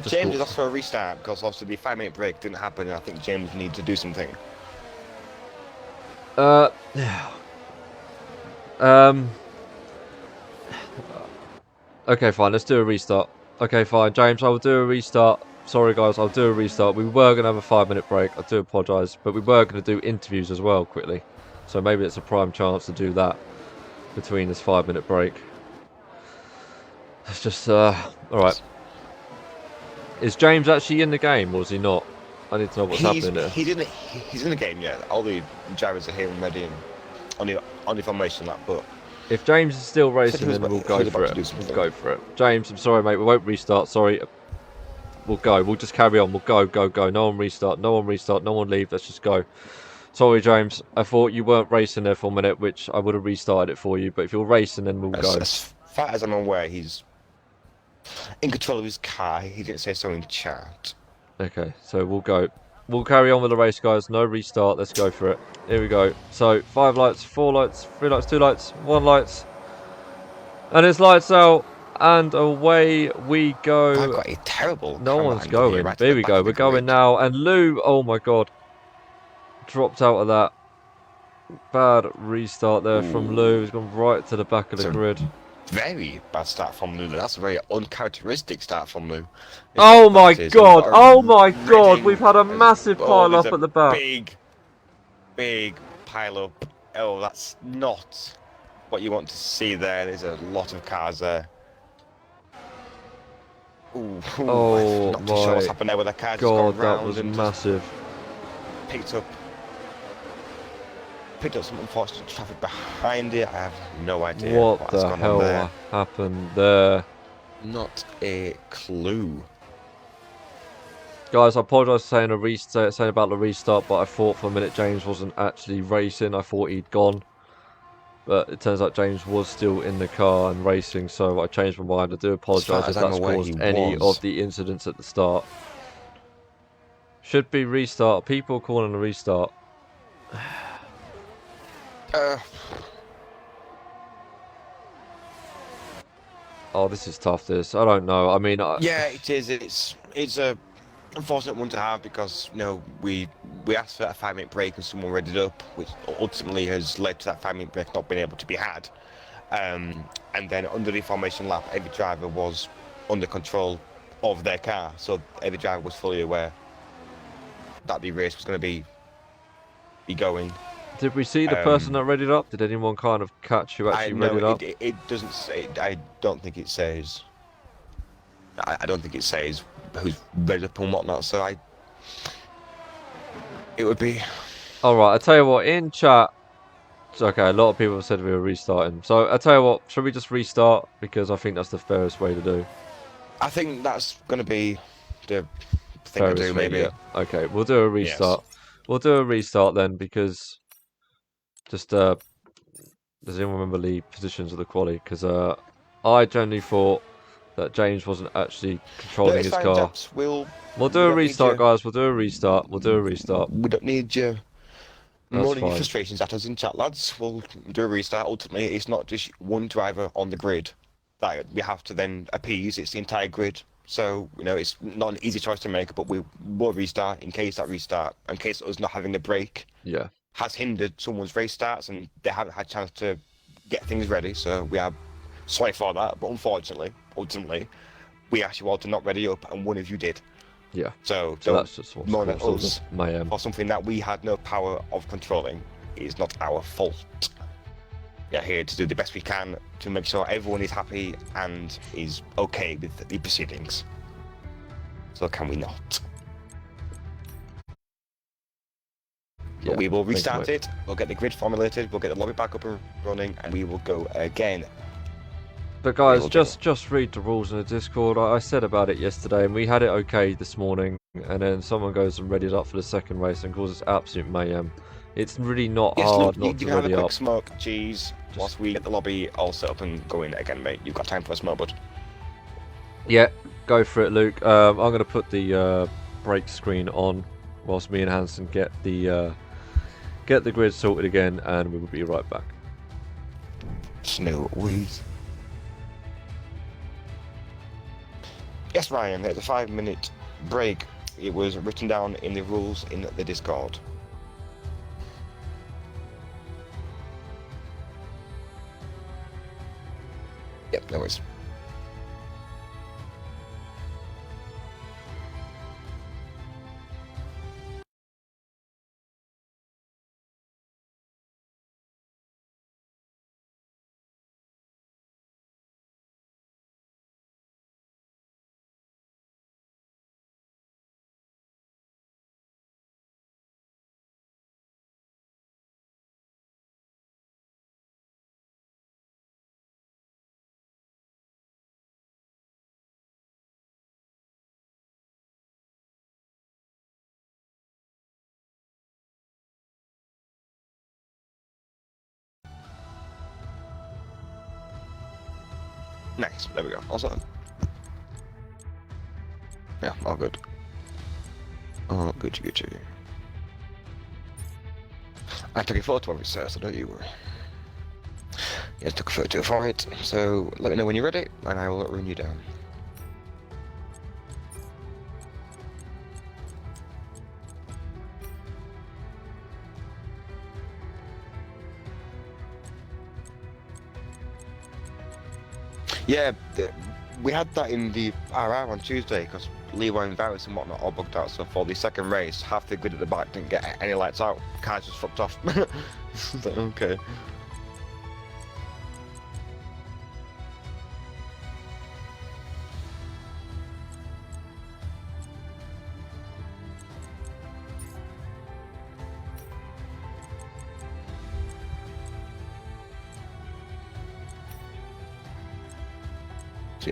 James is asked for a restart because obviously the 5-minute break didn't happen, and I think James needs to do something. Okay, fine. Let's do a restart. Okay, fine. James, I will do a restart. Sorry, guys. I'll do a restart. We were going to have a 5-minute break. I do apologise. But we were going to do interviews as well, quickly. So maybe it's a prime chance to do that between this 5-minute break. It's just, alright. Is James actually in the game, or is he not? I need to know what's happening there. He's in the game, yeah. All the drivers are here and ready and on the formation lap, but... If James is still racing, then we'll go for it. We'll go for it. James, I'm sorry, mate. We won't restart. Sorry. We'll go. We'll just carry on. We'll go. No one restart. No one leave. Let's just go. Sorry, James. I thought you weren't racing there for a minute, which I would have restarted it for you. But if you're racing, then we'll go. As far as I'm aware, he's in control of his car. He didn't say so in chat. Okay, so we'll go. We'll carry on with the race, guys. No restart. Let's go for it. Here we go. So, 5 lights, 4 lights, 3 lights, 2 lights, 1 lights. And it's lights out. And away we go. I've got a terrible... No one's going. There we go. We're going now. And Lou, oh my god. Dropped out of that. Bad restart there from Lou. He's gone right to the back of the grid. very bad start from Lou. That's a very uncharacteristic start from Lou. Oh my That is, god! Oh my god! Reading We've had a has- massive oh, pile there's up a at the back. big pile up. Oh, that's not what you want to see there. There's a lot of cars there. Ooh, Oh not too sure what's my happened there with the car just gone god, that round was and massive. picked up some unfortunate traffic behind it. I have no idea What what's the gone on there. hell happened there? Not a clue. Guys, I apologise for saying about the restart, but I thought for a minute James wasn't actually racing. I thought he'd gone. But it turns out James was still in the car and racing, so I changed my mind. I do As far apologise if as I'm that's aware, caused he any was. of the incidents at the start. Should be restart. People calling a restart. Oh, this is tough, this. I don't know. I mean... Yeah, it is. It's a unfortunate one to have because, you know, we asked for that 5-minute break and someone read it up, which ultimately has led to that 5-minute break not being able to be had. And then under the formation lap, every driver was under control of their car, so every driver was fully aware that the race was going to be going. Did we see the person that read it up? Did anyone kind of catch who actually read it up? It doesn't say. I don't think it says. I don't think it says who's read up and whatnot. So it would be. All right. I tell you what. In chat. Okay, a lot of people have said we were restarting. So I tell you what. Should we just restart because I think that's the fairest way to do. I think that's going to be the thing Fairest to do. way, Maybe. yeah. Okay, we'll do a restart. Yes. We'll do a restart then because just does anyone remember the positions of the quali? Because I generally thought that James wasn't actually controlling his car. Chaps. We'll do a restart, guys. We'll do a restart. We'll do a restart. We don't need your That's running fine. frustrations at us in chat, lads. We'll do a restart. Ultimately, it's not just one driver on the grid that we have to then appease. It's the entire grid. So, you know, it's not an easy choice to make, but we will restart in case us not having the break Yeah. has hindered someone's race starts and they haven't had a chance to get things ready. So we are sorry for that, but unfortunately, ultimately, we asked you all to not ready up and one of you did. Yeah. So that's just what's moan at caused us the mayhem. for something that we had no power of controlling. It is not our fault. We are here to do the best we can to make sure everyone is happy and is okay with the proceedings. So can we not? Yeah, But we will thanks, restart mate. it, we'll get the grid formulated, we'll get the lobby back up and running, and we will go again. But guys, will do. just read the rules in the Discord. I said about it yesterday, and we had it okay this morning, and then someone goes and readies up for the second race and causes absolute mayhem. It's really not Yes, hard Luke, not you to can have a ready quick up. smoke, cheese, whilst we get the lobby all set up and going again, mate. You've got time for a smoke, bud. Yeah, go for it, Luke. I'm going to put the brake screen on whilst me and Hanson get the grid sorted again, and we will be right back. Snow worries. Yes, Ryan, there's a 5-minute break. It was written down in the rules in the Discord. Yep, no worries. Nice, there we go. Also, yeah, all good. Oh, Gucci. I took a photo of it, sir, so don't you worry. Yeah, I took a photo for it, so let me know when you're ready, and I will run you down. Yeah, we had that in the RR on Tuesday because Leeway and Varus and whatnot all bugged out. So for the second race, half the grid at the back didn't get any lights out. Cars just fucked off. So, okay.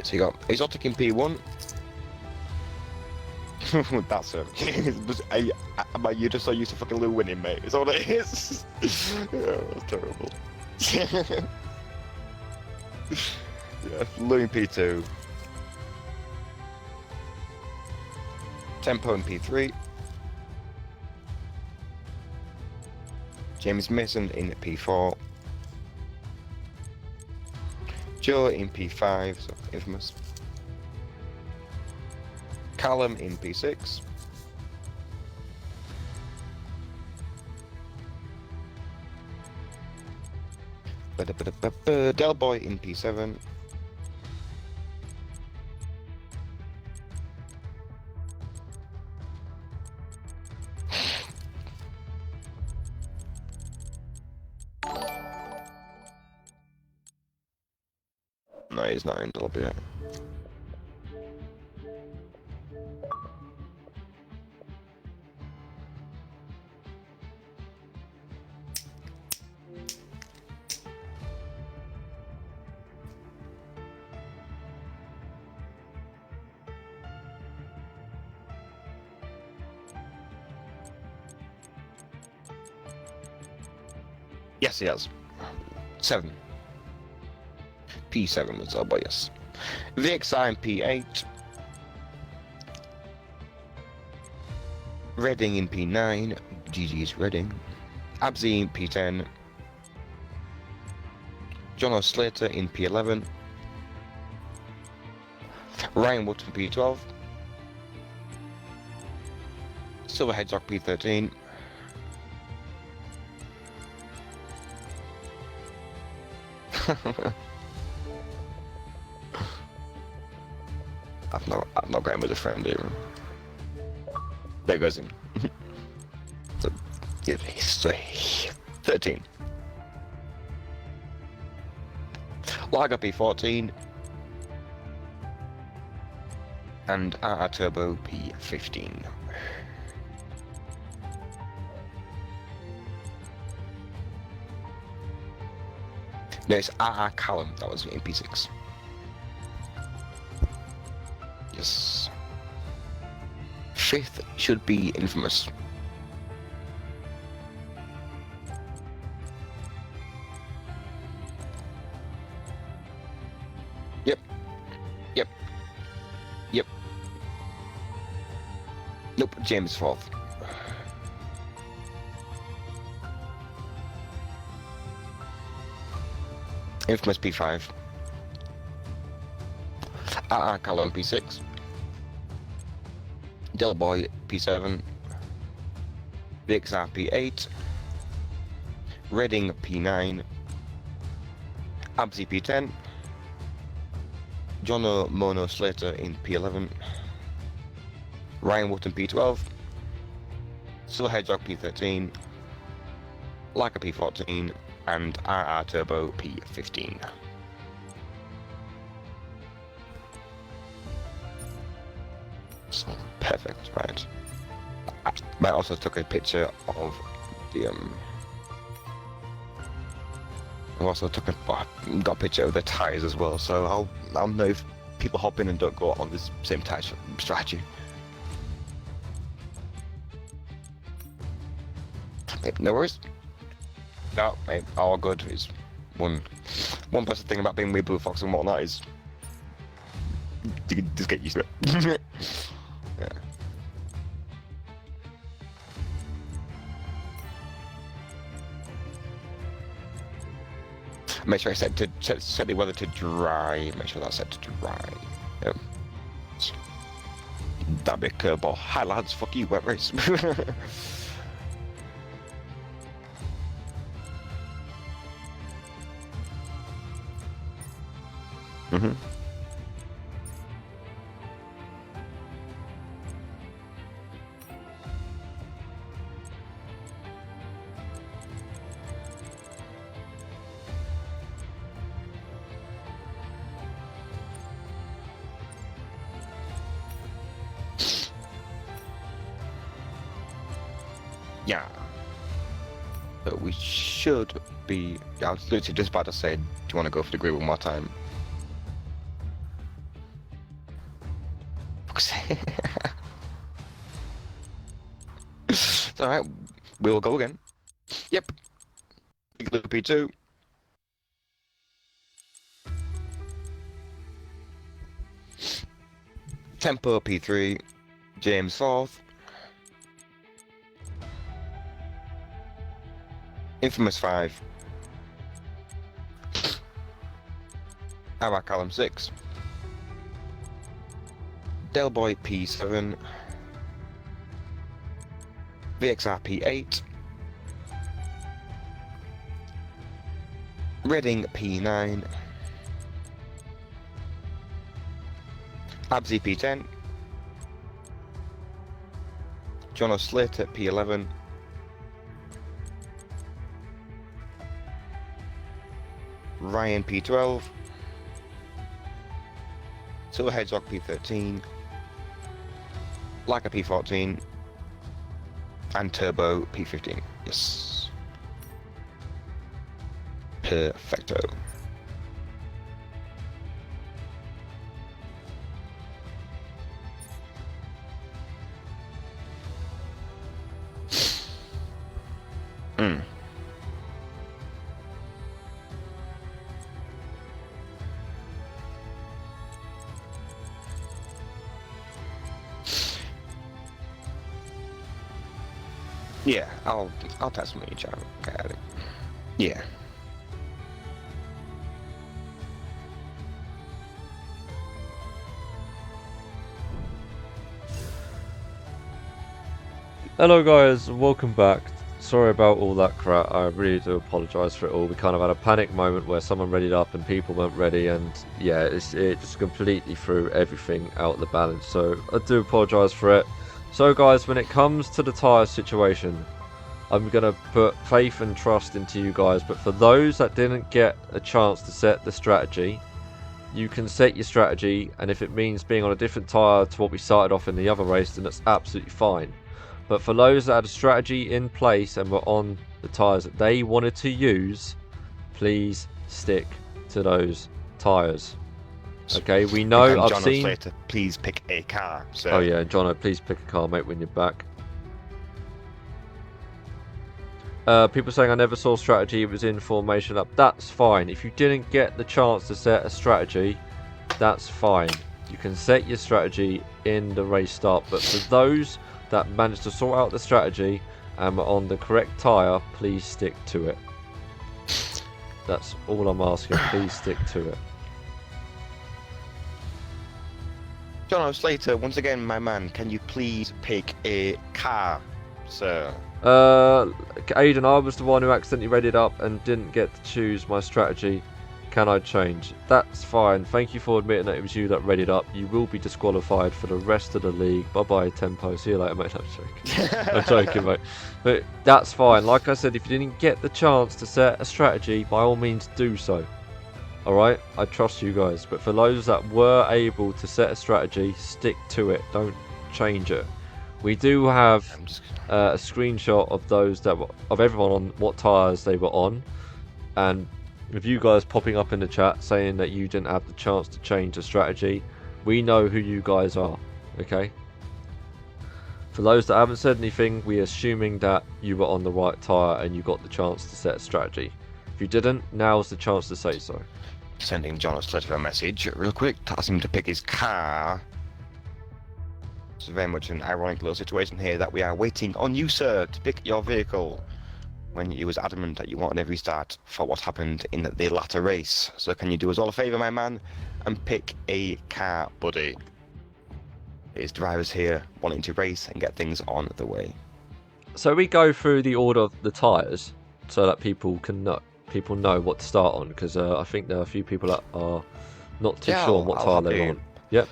So you got Exotic in P1. That's it. You're just so used to fucking Lou winning, mate. It's all it is. Yeah, that's terrible. Yeah, Lou in P2. Tempo in P3. James Mason in P4. Joe in P5, so infamous. Callum in P6. Del Boy in P7. No, he's not in Dolby yet. Yes, he has. 7. P7 was Dolby, yes. VXI in P8. Reading in P9. GG's Reading. Abzi in P10. John O'Slater in P11. Ryan Wood in P12. Silver Hedgehog P13. I've not got him as a friend even. There goes him. So, yeah, he's 13. Lager P14. And RR Turbo P15. No, it's RR Callum, that was in P6. Yes. 5th should be Infamous. Yep. Yep. Yep. Nope, James 4th. Infamous P5. Callum P6. Del Boy P7. VXR P8. Reading P9. Abzi P10. Jono Mono Slater in P11. Ryan Wotton P12. Silver Hedgehog P13. Lager P14. And RR Turbo P15. So, perfect, right. I also took a picture of the I also got a picture of the tyres as well, so I'll know if people hop in and don't go on this same tyre strategy. No worries. No, mate, all good. It's one person thing about being with Blue Fox and whatnot is you can just get used to it. Yeah. Make sure I set the weather to dry. Make sure that's set to dry. Yeah. That'd be a curveball. Hi lads, fuck you, wet race. Mm-hmm. Yeah. But we should be... Yeah, I was literally just about to say, do you want to go for the grid one more time? It's alright, we'll go again. Yep. Big Blue P2. Tempo P3. James 4th. Infamous 5. Arak Callum 6. Delboy P7. VXR P8. Reading P9. Abzi P10. John O'Slater P11. Ryan P12. Silver Hedgehog P13. Laika P14. And Turbo P15. Yes. Perfecto. Mm. Yeah, I'll test them each other. Okay. Yeah. Hello guys, and welcome back. Sorry about all that crap. I really do apologise for it all. We kind of had a panic moment where someone readied up and people weren't ready, and yeah, it just completely threw everything out of the balance. So I do apologise for it. So guys, when it comes to the tyre situation, I'm going to put faith and trust into you guys. But for those that didn't get a chance to set the strategy, you can set your strategy, and if it means being on a different tyre to what we started off in the other race, then that's absolutely fine. But for those that had a strategy in place and were on the tyres that they wanted to use, please stick to those tyres. Okay, we know, And I've John seen... Slater, please pick a car. So. Oh yeah, Jono, please pick a car, mate, when you're back. People saying I never saw strategy, it was in formation up. That's fine. If you didn't get the chance to set a strategy, that's fine. You can set your strategy in the race start. But for those that managed to sort out the strategy and were on the correct tyre, please stick to it. That's all I'm asking. Please stick to it. John Slater, once again, my man, can you please pick a car, sir? Aidan, I was the one who accidentally read it up and didn't get to choose my strategy. Can I change? That's fine. Thank you for admitting that it was you that read it up. You will be disqualified for the rest of the league. Bye bye, Tempo. See you later, mate. No, I'm joking. I'm joking, mate. But that's fine. Like I said, if you didn't get the chance to set a strategy, by all means do so. Alright? I trust you guys. But for those that were able to set a strategy, stick to it. Don't change it. We do have a screenshot of those that were, of everyone on what tyres they were on, and with you guys popping up in the chat saying that you didn't have the chance to change the strategy, we know who you guys are, okay? For those that haven't said anything, we're assuming that you were on the right tyre and you got the chance to set a strategy. If you didn't, now's the chance to say so. Sending John Slater a message real quick, asking him to pick his car. It's very much an ironic little situation here that we are waiting on you, sir, to pick your vehicle when you was adamant that you wanted a restart for what happened in the latter race. So can you do us all a favour, my man, and pick a car, buddy? His drivers here wanting to race and get things on the way. So we go through the order of the tyres so that people know what to start on, because I think there are a few people that are Not too Yeah, sure on what I'll tyre they happily- were on. Yep.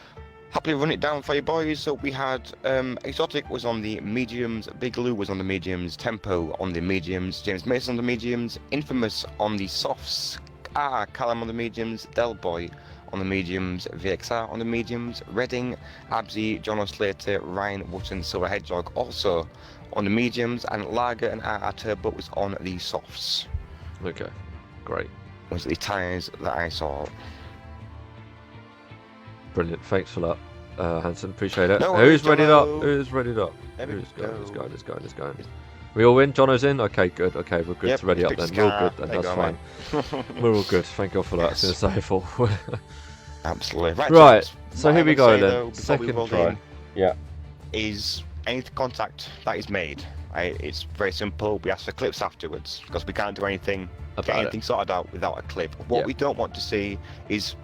Happily run it down for you boys. So we had Exotic was on the mediums, Big Lou was on the mediums, Tempo on the mediums, James Mason on the mediums, Infamous on the softs, Callum on the mediums, Del Boy on the mediums, VXR on the mediums, Redding, Absy, John O'Slater, Ryan Wotton, Silver Hedgehog also on the mediums, and Lager and Turbo was on the softs. Okay. Great. Was the tyres that I saw. Brilliant. Thanks for that, Hanson. Appreciate it. No Who's worries, readied up? Jono. Who's readied up? There we Who's going? Who's go. going? Who's going? Who's going? We all in? Jono's in? Okay, good. Okay, we're good Yep, to ready up picked then. his We're all car. good then. There you That's go, fine. We're all good. Thank God for that. Yes. As soon as I fall. Absolutely. Right, gents, so what here I we would go say, then. though, before we Second roll try. in, Yeah. is any contact that is made. It's very simple. We ask for clips afterwards because we can't do anything, About get it. anything sorted out without a clip. What Yeah. we don't want to see is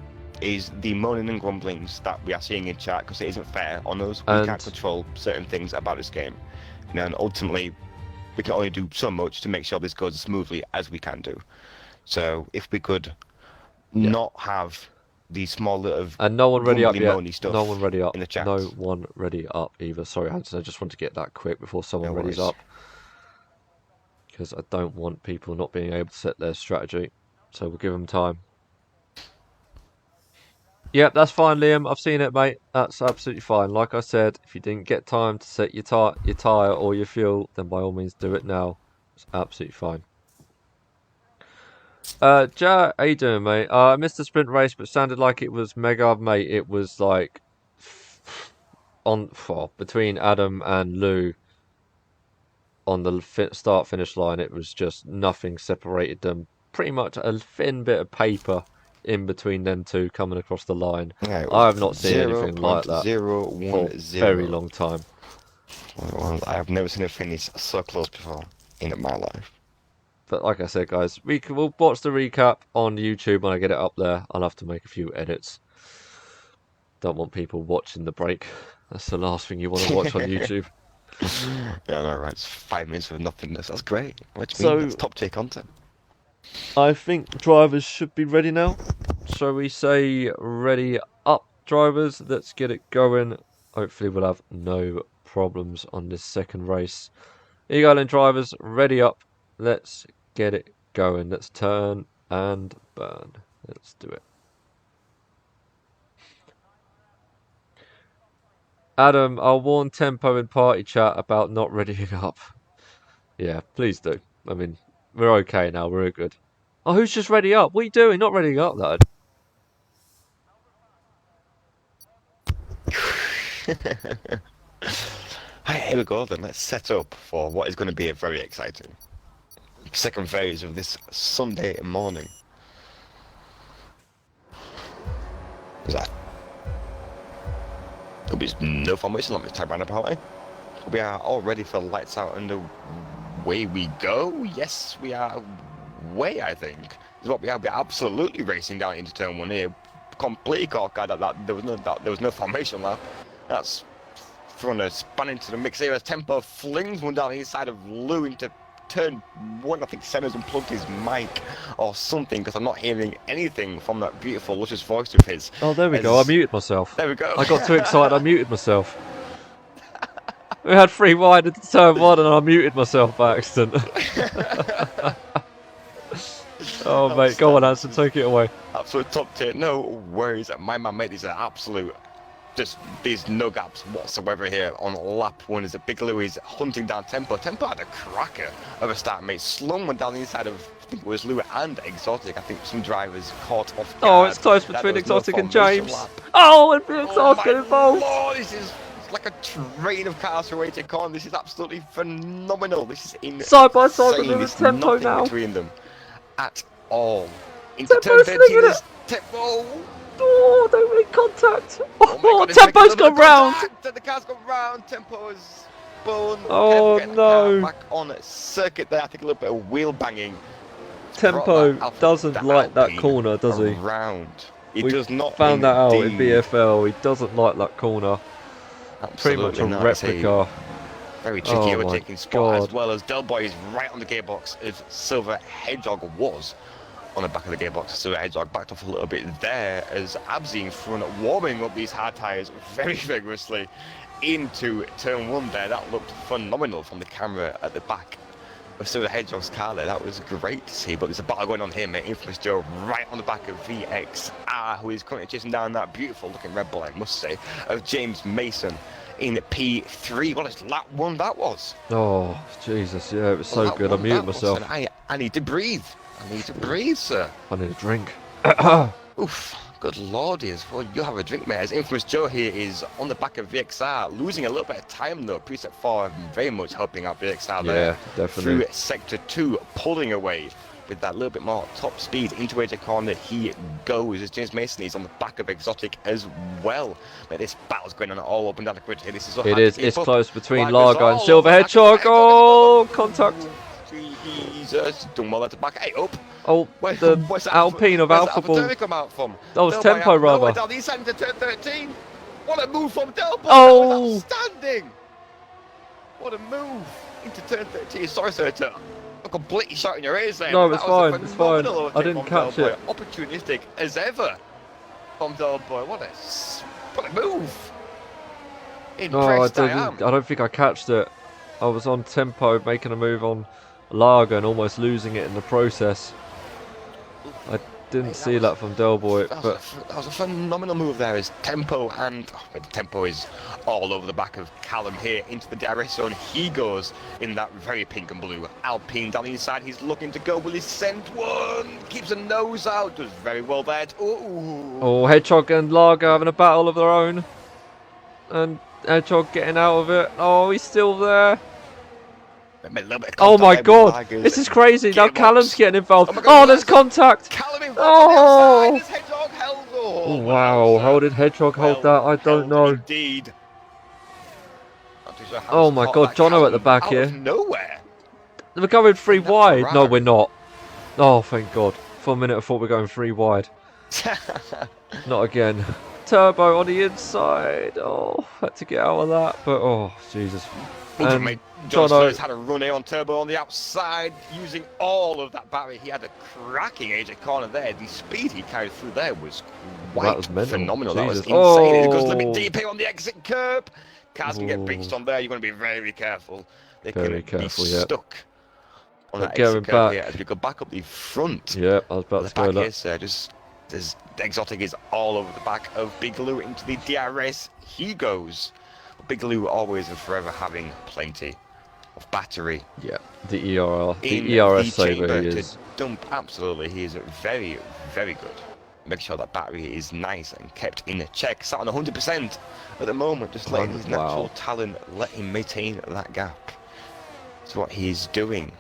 the moaning and grumblings that we are seeing in chat because it isn't fair on us. We And- can't control certain things about this game. You know, and ultimately, we can only do so much to make sure this goes as smoothly as we can do. So if we could Yeah. not have these small little And no one ready up grumbly yet. moany stuff No one ready up. in the chat. No one ready up either. Sorry, Hanson. I just want to get that quick before someone No readies worries. up. Because I don't want people not being able to set their strategy. So we'll give them time. Yep, that's fine, Liam. I've seen it, mate. That's absolutely fine. Like I said, if you didn't get time to set your tyre or your fuel, then by all means do it now. It's absolutely fine. Ja, how you doing, mate? I missed the sprint race, but sounded like it was mega, mate. It was like between Adam and Lou on the start-finish line. It was just nothing separated them. Pretty much a thin bit of paper in between them two coming across the line. Yeah, it I have was not seen anything like that for a 0.010. very long time. Well, I have never seen a finish so close before in my life. But like I said, guys, we'll watch the recap on YouTube when I get it up there. I'll have to make a few edits. Don't want people watching the break. That's the last thing you want to watch on YouTube. Yeah, no, right. It's 5 minutes of nothingness. That's great. What do you So- mean? That's top tier content. I think drivers should be ready now. So we say ready up, drivers. Let's get it going. Hopefully we'll have no problems on this second race. Here you go then, drivers. Ready up. Let's get it going. Let's turn and burn. Let's do it. Adam, I'll warn Tempo in party chat about not readying up. Yeah, please do. I mean, we're okay now. We're good. Oh, who's just ready up? What are you doing? Not readying up, lad. Right, here we go then. Let's set up for what is going to be a very exciting second phase of this Sunday morning. Is that? There'll be no formation. Let me type around about. We are all ready for lights out and away we go. Yes, we are way, I think. Is what we are. We're absolutely racing down into turn one here. Completely cockeyed that there was no formation lap. That's throwing a span into the mix here as Tempo flings one down the inside of Lou into turn one. I think Senna's unplugged his mic or something because I'm not hearing anything from that beautiful, luscious voice of his. Oh, there we go. I muted myself. There we go. I got too excited. I muted myself. We had 3 wide into turn 1 and I muted myself by accident. Oh, mate. Go on, Anson. Take it away. Absolute top tier. No worries. My man made these an absolute. Just there's no gaps whatsoever here on lap 1 as a Big Lou is hunting down Tempo. Tempo had a cracker of a start, mate. Slung one down the inside of, I think it was Lou and Exotic. I think some drivers caught off guard. Oh, it's close That between there was no Exotic and formation James. lap. Oh, and Exotic Oh get my involved. Lord, this is like a train of cars for to corn. This is absolutely phenomenal. This is insane. Side by side with There's Tempo nothing now. between them at all. Into Tempo's turn slinging 13 it. is Tempo. Oh, they make contact. Oh, my Oh, God, it's making Tempo's another gone round. contact. The car's gone round. Tempo is spun. Oh, Getting the no. car back on circuit there. I think a little bit of wheel banging. Tempo Brought that doesn't Alpha like that Alpine corner, does he? Around. He We does not. Found that out in indeed. BFL. He doesn't like that corner. Pretty much a Absolutely not. It's a replica. Very tricky Oh, overtaking my spot, as God. well as Del Boy is right on the gearbox as Silver Hedgehog was. on the back of the gearbox. So Hedgehog backed off a little bit there as Abzi in front, warming up these hard tyres very vigorously into turn 1 there. That looked phenomenal from the camera at the back of the Hedgehog's car there. That was great to see, but there's a battle going on here, mate. Infamous Joe right on the back of VXR, who is currently chasing down that beautiful looking Red Bull, I must say, of James Mason in P3. What a lap 1 that was. Oh, Jesus, yeah, it was so good. I muted myself. I need to breathe. I need to breathe, sir. I need a drink. Oof. Good lord, well, you have a drink, mate. As Infamous Joe here is on the back of VXR, losing a little bit of time though. Preset 4 very much helping out VXR there. Yeah, definitely. Through sector 2, pulling away with that little bit more top speed into AJ corner. He goes as James Mason is on the back of Exotic as well. Mate, this battle's going on all up and down the grid here. This is so It hard is. to keep It's up. close between Lagos Largo and all Silver over the Hedgehog. back. Oh, contact. Jesus, done well at the back. Hey, up. Oh, Where's the that Alpine of where's Alpha that Ball. Alpha come out from? That was Del Tempo, Boy, rather. down the east end to turn 13. What a move from Del Boy. Oh. That was outstanding. What a move into turn 13. Sorry, sir. I'm completely shouting your ears there. No, That it's was a fine. It's fine. phenomenal I overtake didn't from catch Del it. Boy. Opportunistic as ever from Del Boy. What a move. No, I Impressed I didn't. am. I don't think I catched it. I was on Tempo, making a move on Largo and almost losing it in the process. I didn't see that from Del Boy, That but was a phenomenal move there as Tempo and Tempo is all over the back of Callum here into the DRS zone. He goes in that very pink and blue Alpine down the inside. He's looking to go. Will he send one? Keeps a nose out. Does very well there. Ooh. oh, Hedgehog and Largo having a battle of their own, and Hedgehog getting out of it. Oh, he's still there. Oh my God, this is crazy. Now Callum's getting involved. Oh, there's contact. Callum involved Oh. on the outside. This Hedgehog held. Oh, wow, how did Hedgehog hold that? I don't know. Indeed. Not too sure how Oh he's my caught God, that Jono at the Callum back out here. of nowhere. We're going 3 That's wide. No, Ferrari. we're not. Oh, thank God. For a minute I thought we were going 3 wide. Not again. Turbo on the inside. Oh, had to get out of that. But, oh, Jesus. Ultimate John Jono. Slurs had a run here on Turbo on the outside, using all of that battery. He had a cracking AJ corner there. The speed he carried through there was quite That was mental. phenomenal. That was Jesus. insane. It goes a little bit Oh. deep here on the exit curb. Cars can get Ooh. beached on there. You're going to be very careful. They Very can careful, be yeah. stuck on But that going exit curb back- here. As we go back up the front. Yeah, I was about The to go back that. here, sir. There's Exotic is all over the back of Big Lou into the DRS. He goes. But Big Lou always and forever having plenty of battery Yeah, the ERR. in The ERS the saver chamber he to is. dump. Absolutely, he is very good. Make sure that battery is nice and kept in check. Sat on 100% at the moment, just letting his natural Wow. talent let him maintain that gap. That's what he's doing.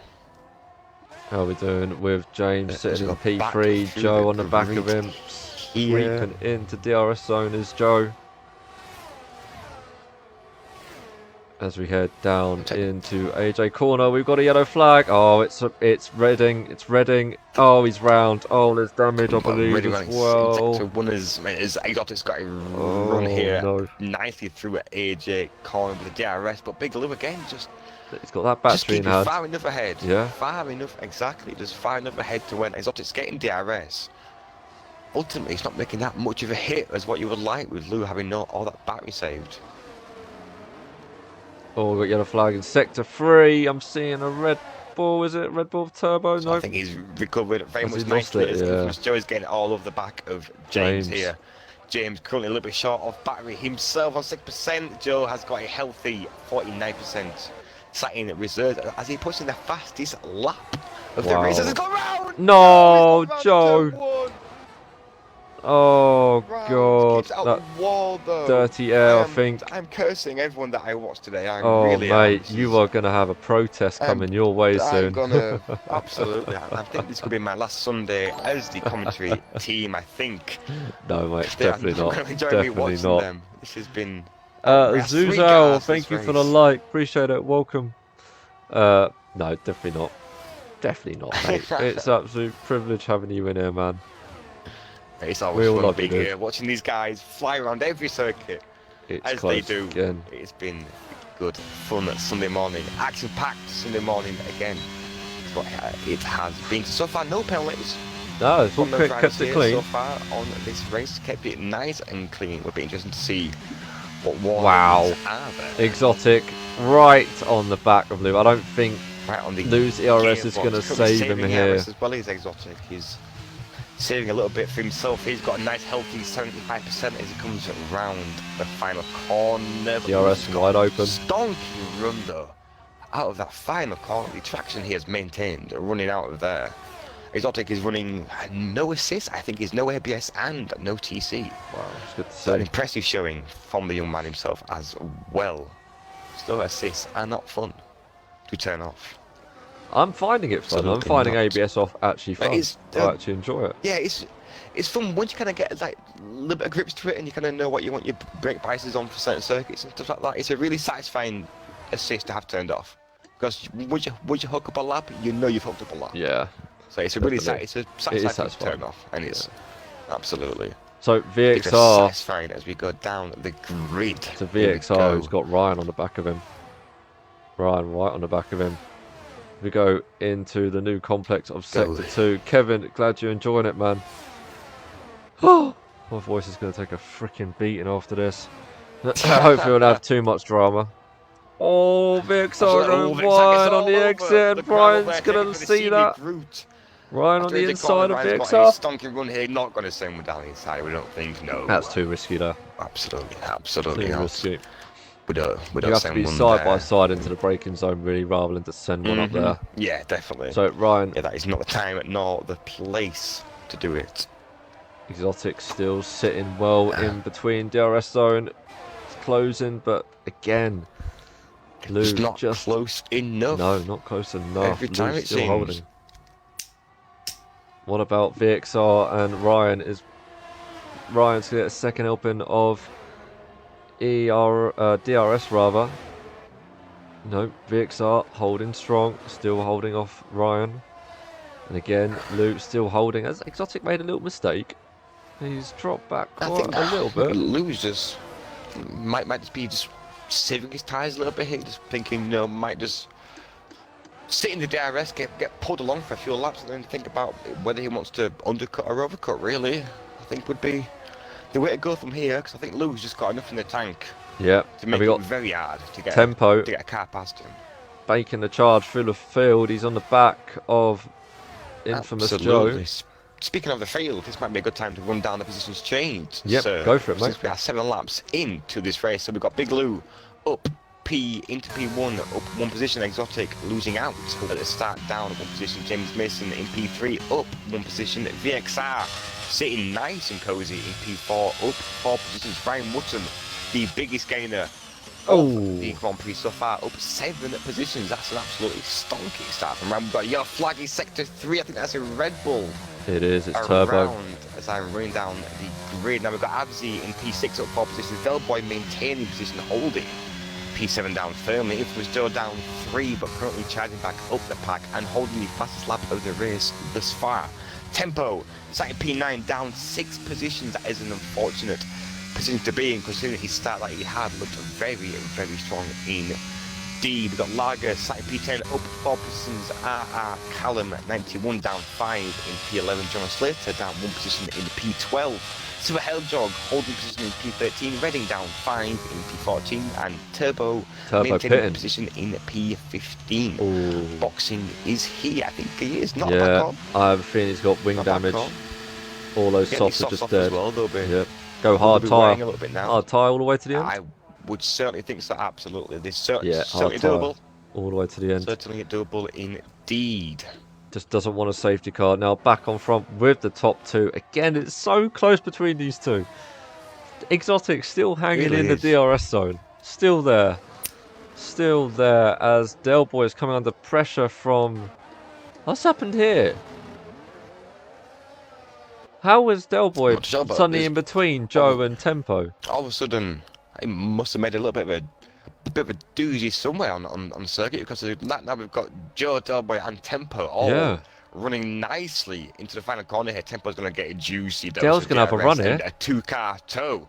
How are we doing with James As sitting we in go back P3, through Joe the on the back of grid him, here. creeping into DRS zone is Joe. As we head down into AJ corner, we've got a yellow flag. Oh, it's Redding. It's Redding. Oh, he's round. Oh, there's damage, I believe, Really as running well. sector one as Exotic's got a run Oh, here no. nicely through at AJ corner with the DRS, but Big Lou again just He's got that Just battery keep in it hand. far enough ahead. Yeah. Far enough, exactly. Just far enough ahead to when Exotic's getting DRS. Ultimately, it's not making that much of a hit as what you would like with Lou having all that battery saved. Oh, we've got yellow flag in sector 3. I'm seeing a Red Bull. Is it Red Bull Turbo? So No. I think he's recovered very Has much he lost nicely it? as Yeah. Infamous Joe is getting all over the back of James here. James currently a little bit short of battery himself on 6%. Joe has got a healthy 49%. Sat in reserve as he puts in the fastest lap of the Wow. race. Has it gone round? No, He's gone round Joe. turn one. Oh, Round, God. keeps out That the wall, though. dirty air, I think. I'm cursing everyone that I watched today. I Oh, really mate, am. you are going to have a protest coming your way I'm soon. gonna absolutely. I think this could be my last Sunday as the commentary team. I think. No, mate, it's Yeah, definitely I'm not. gonna enjoy Definitely watching not. them. This has been. We have 3 Zuzal, cars thank you this for the race. like. Appreciate it. Welcome. No, definitely not. Definitely not, mate. It's an absolute privilege having you in here, man. It's We always all fun love being you, dude. here, watching these guys fly around every circuit It's as close they do. again. It's been good, fun Sunday morning, action-packed Sunday morning again. It's what it has been. So far, no penalties. No, it's all From the kept drivers it here clean. so far on this race, kept it nice and clean. Would be interesting to see what warnings Wow. are there. Exotic right on the back of Lou. I don't think Right on the Lou's ERS is gearbox. going to Currently save him saving here. ERS as well as Exotic. He's saving a little bit for himself. He's got a nice healthy 75% as he comes around the final corner. But DRS he's got wide open. Stonky run though. Out of that final corner, the traction he has maintained running out of there. Exotic is running no assist, I think he's no ABS and no TC. Wow, it's good to So an see. impressive showing from the young man himself as well. Still assists are not fun to turn off. I'm finding it fun. I'm Absolutely finding not. ABS off actually fun. It's, I actually enjoy it. Yeah, it's fun once you kind of get like a little bit of grips to it and you kind of know what you want your brake biases on for certain circuits and stuff like that. It's a really satisfying assist to have turned off. Because once you hook up a lap, you know you've hooked up a lap. Yeah. So it's a really Definitely. it's a It is satisfying satisfying. turn off, and it's absolutely So it's VXR. satisfying as we go down the grid. To Here we VXR, go. who's got Ryan on the back of him. Ryan right on the back of him. We go into the new complex of Sector 2. Kevin, glad you're enjoying it, man. My voice is going to take a freaking beating after this. Hopefully, we'll have too much drama. Oh, VXR going wide on the exit. Brian's going to see that. Ryan on the inside of VXR. Stonking run here, not going to send him down the inside. We don't think. No. That's too risky, though. Absolutely Too not. risky. We don't You have to send be one side by there. side into the braking zone, really, rather than to send one up there. Yeah, definitely. So, Ryan, Yeah, that is not the time nor the place to do it. Exotic still sitting well in between DRS zone. It's closing, but again, Lou It's not close enough. No, not close enough. Every time Lou's it still seems. holding. What about VXR and Ryan? Ryan's gonna get a second helping of DRS rather. No, VXR holding strong, still holding off Ryan. And again, Lou still holding. Has Exotic made a little mistake? He's dropped back I quite think a little bit. Losers might just be just saving his tyres a little bit here, just thinking, might just sit in the DRS, get pulled along for a few laps, and then think about whether he wants to undercut or overcut. Really, I think would be the way to go from here, because I think Lou's just got enough in the tank Yeah, to make we it got very hard to get Tempo a car past him. baking the charge through the field. He's on the back of infamous Absolutely. Joe. Speaking of the field, this might be a good time to run down the positions change. Yep, So, go for it, mate. since we are 7 laps into this race, so we've got Big Lou up P into P1, up 1 position, Exotic losing out at the start, down 1 position, James Mason in P3, up 1 position, VXR sitting nice and cozy in P4, up 4 positions, Brian Mutton, the biggest gainer of the Grand Prix so far, up 7 positions. That's an absolutely stonky start from round. We've got yellow flag in sector 3, I think that's a Red Bull. It is, it's Around turbo. as I'm running down the grid. Now we've got Abzi in P6 up 4 positions, Velboy maintaining position, holding P7 down firmly. Infamous Joe down 3, but currently charging back up the pack and holding the fastest lap of the race thus far. Tempo, starting P9 down 6 positions. That is an unfortunate position to be in, considering his start like he had looked very, very strong in D. We've got Lager, starting P10 up 4 positions. RR Callum 91 down 5 in P11. John Slater down 1 position in P12. Silver Hedgehog holding position in P13, Reading down 5 in P14, and Turbo maintaining pitting. position in P15. Ooh. Boxing is here, I think he is, not Yeah, back on. I have a feeling he's got wing Not back damage. on. All those Getting softs are his just softs off dead. as well, they'll be, Yep. Go they'll hard be wearing tyre. a little bit now. Hard tyre all the way to the end? I would certainly think so, absolutely. This certainly, Yeah, certainly hard tyre. doable. All the way to the end. Certainly doable indeed. Just doesn't want a safety car. Now back on front with the top 2. Again, it's so close between these two. Exotic still hanging Really in the is. DRS zone. Still there. Still there as Del Boy is coming under pressure from... What's happened here? How was Del Boy Not sure, but suddenly there's- in between Joe and Tempo? All of a sudden, he must have made a little bit of a doozy somewhere on the circuit, because now we've got Joe, Delboy and Tempo all running nicely into the final corner here. Tempo's going to get a juicy dose Del's of gonna have a DRS run and here. a 2-car tow.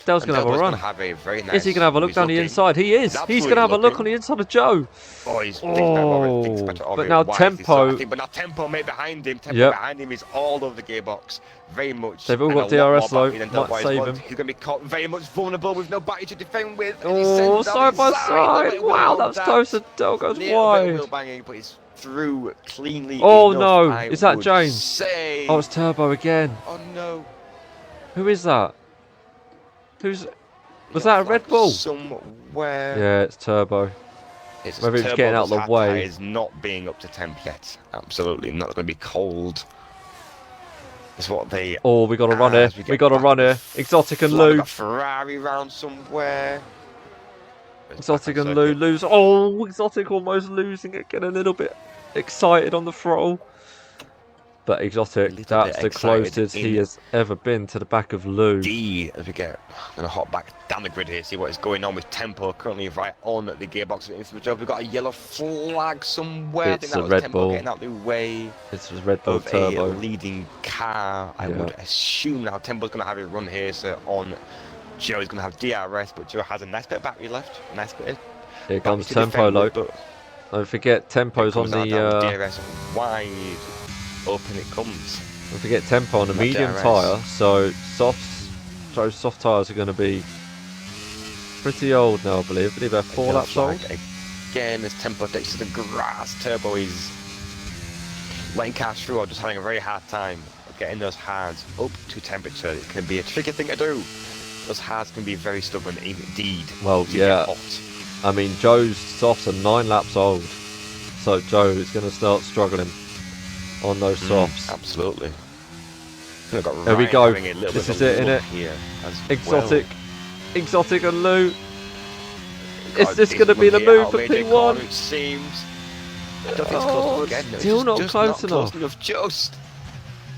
Dell's going to have a run. Have a very nice, is he going to have a look down the inside? He is. He's going to have a look on the inside of Joe. Oh, he's thinks better of but it. now Wisely. Tempo. But now Tempo made behind him. Tempo behind him is all over the gearbox. Very much. They've all got DRS though. Might save him. He's going to be caught very much vulnerable with no battery to defend with. Oh, side by side. Wow, that was close. And Dell goes wide. Wheel banging, but he's through cleanly. Oh enough, no, is that James? Say. Oh, it's Turbo again. Oh no. Who is that? Was that a Red Bull? Somewhere. Yeah, it's Turbo. It's Maybe it's getting out of the way. Is not being up to temp yet. Absolutely not going to be cold. It's what they. Oh, we got to run here. We got to run here. Exotic and Lou. Ferrari round somewhere. Exotic and Lou lose. Oh, Exotic almost losing it. Getting a little bit excited on the throttle. But Exotic, that's the closest he has ever been to the back of Lou. Indeed, as we get, I'm going to hop back down the grid here, see what is going on with Tempo, currently right on the gearbox. We've got a yellow flag somewhere. It's a Red Bull. Getting out the way. It's a Red Bull of Turbo. A leading car. I would assume now Tempo's going to have a run here, so on Joe is going to have DRS, but Joe has a nice bit of battery left. A nice bit. Here comes Tempo though. Don't forget Tempo's on the DRS wide. Open it comes. Don't forget Tempo on the medium tyre, so Joe's soft tyres are going to be pretty old now, I believe. I believe they're 4 laps old. Again, as Tempo takes to the grass, Turbo is letting cars through or just having a very hard time of getting those hards up to temperature. It can be a tricky thing to do. Those hards can be very stubborn indeed. Well, yeah. I mean, Joe's softs are 9 laps old, so Joe is going to start struggling on those softs. Absolutely. There we go. This is it, innit? Exotic. Exotic and Lou. Is this going to be the move for P1? It seems. Oh, still not close enough. Just.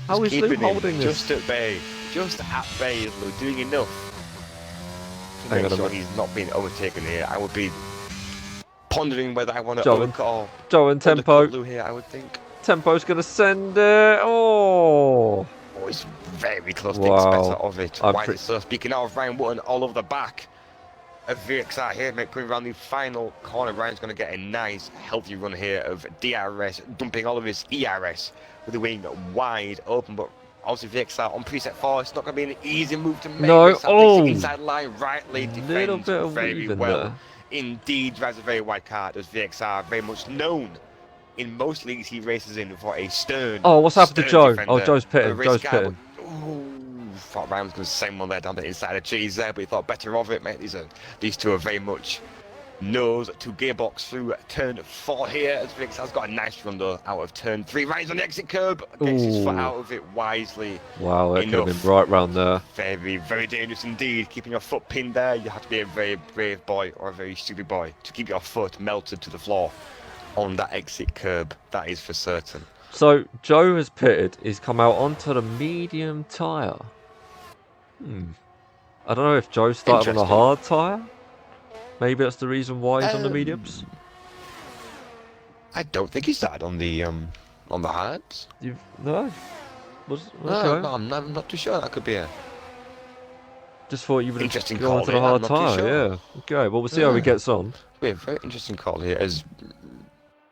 How is Lou holding this? Just at bay. Just at bay is Lou doing enough to make sure he's not being overtaken here. I would be pondering whether I want to overcall Joe and Tempo. Lou here, I would think. Tempo's going to send it. Oh, it's very close. Thinks better of it. So speaking of Ryan Wotton all over the back of VXR here, coming around the final corner. Ryan's going to get a nice, healthy run here of DRS, dumping all of his ERS with the wing wide open. But obviously VXR on preset 4, it's not going to be an easy move to make. No, inside line, rightly defends very well. There. Indeed, drives a very wide car. Does VXR, very much known. In most leagues, he races in for a stern. Oh, what's happened to Joe? Defender. Oh, Joe's pitting. Joe's pitting. Thought Ryan was going to send one there down the inside of cheese there, but he thought better of it, mate. These two are very much nose to gearbox through turn 4 here. As Vix has got a nice run though out of turn 3. Ryan's on the exit curb, gets his foot out of it wisely. Wow, that could have been right round there. Very, very dangerous indeed. Keeping your foot pinned there, you have to be a very brave boy or a very stupid boy to keep your foot melted to the floor on that exit curb. That is for certain. So Joe has pitted. He's come out onto the medium tyre. I don't know if Joe started on a hard tyre. Maybe that's the reason why he's on the mediums. I don't think he started on the hards. No. No, I'm not too sure. That could be a. Just thought you would interesting go onto the hard tyre. Sure. Yeah. Okay. Well, we'll see how he gets on. It'll be a very interesting call here as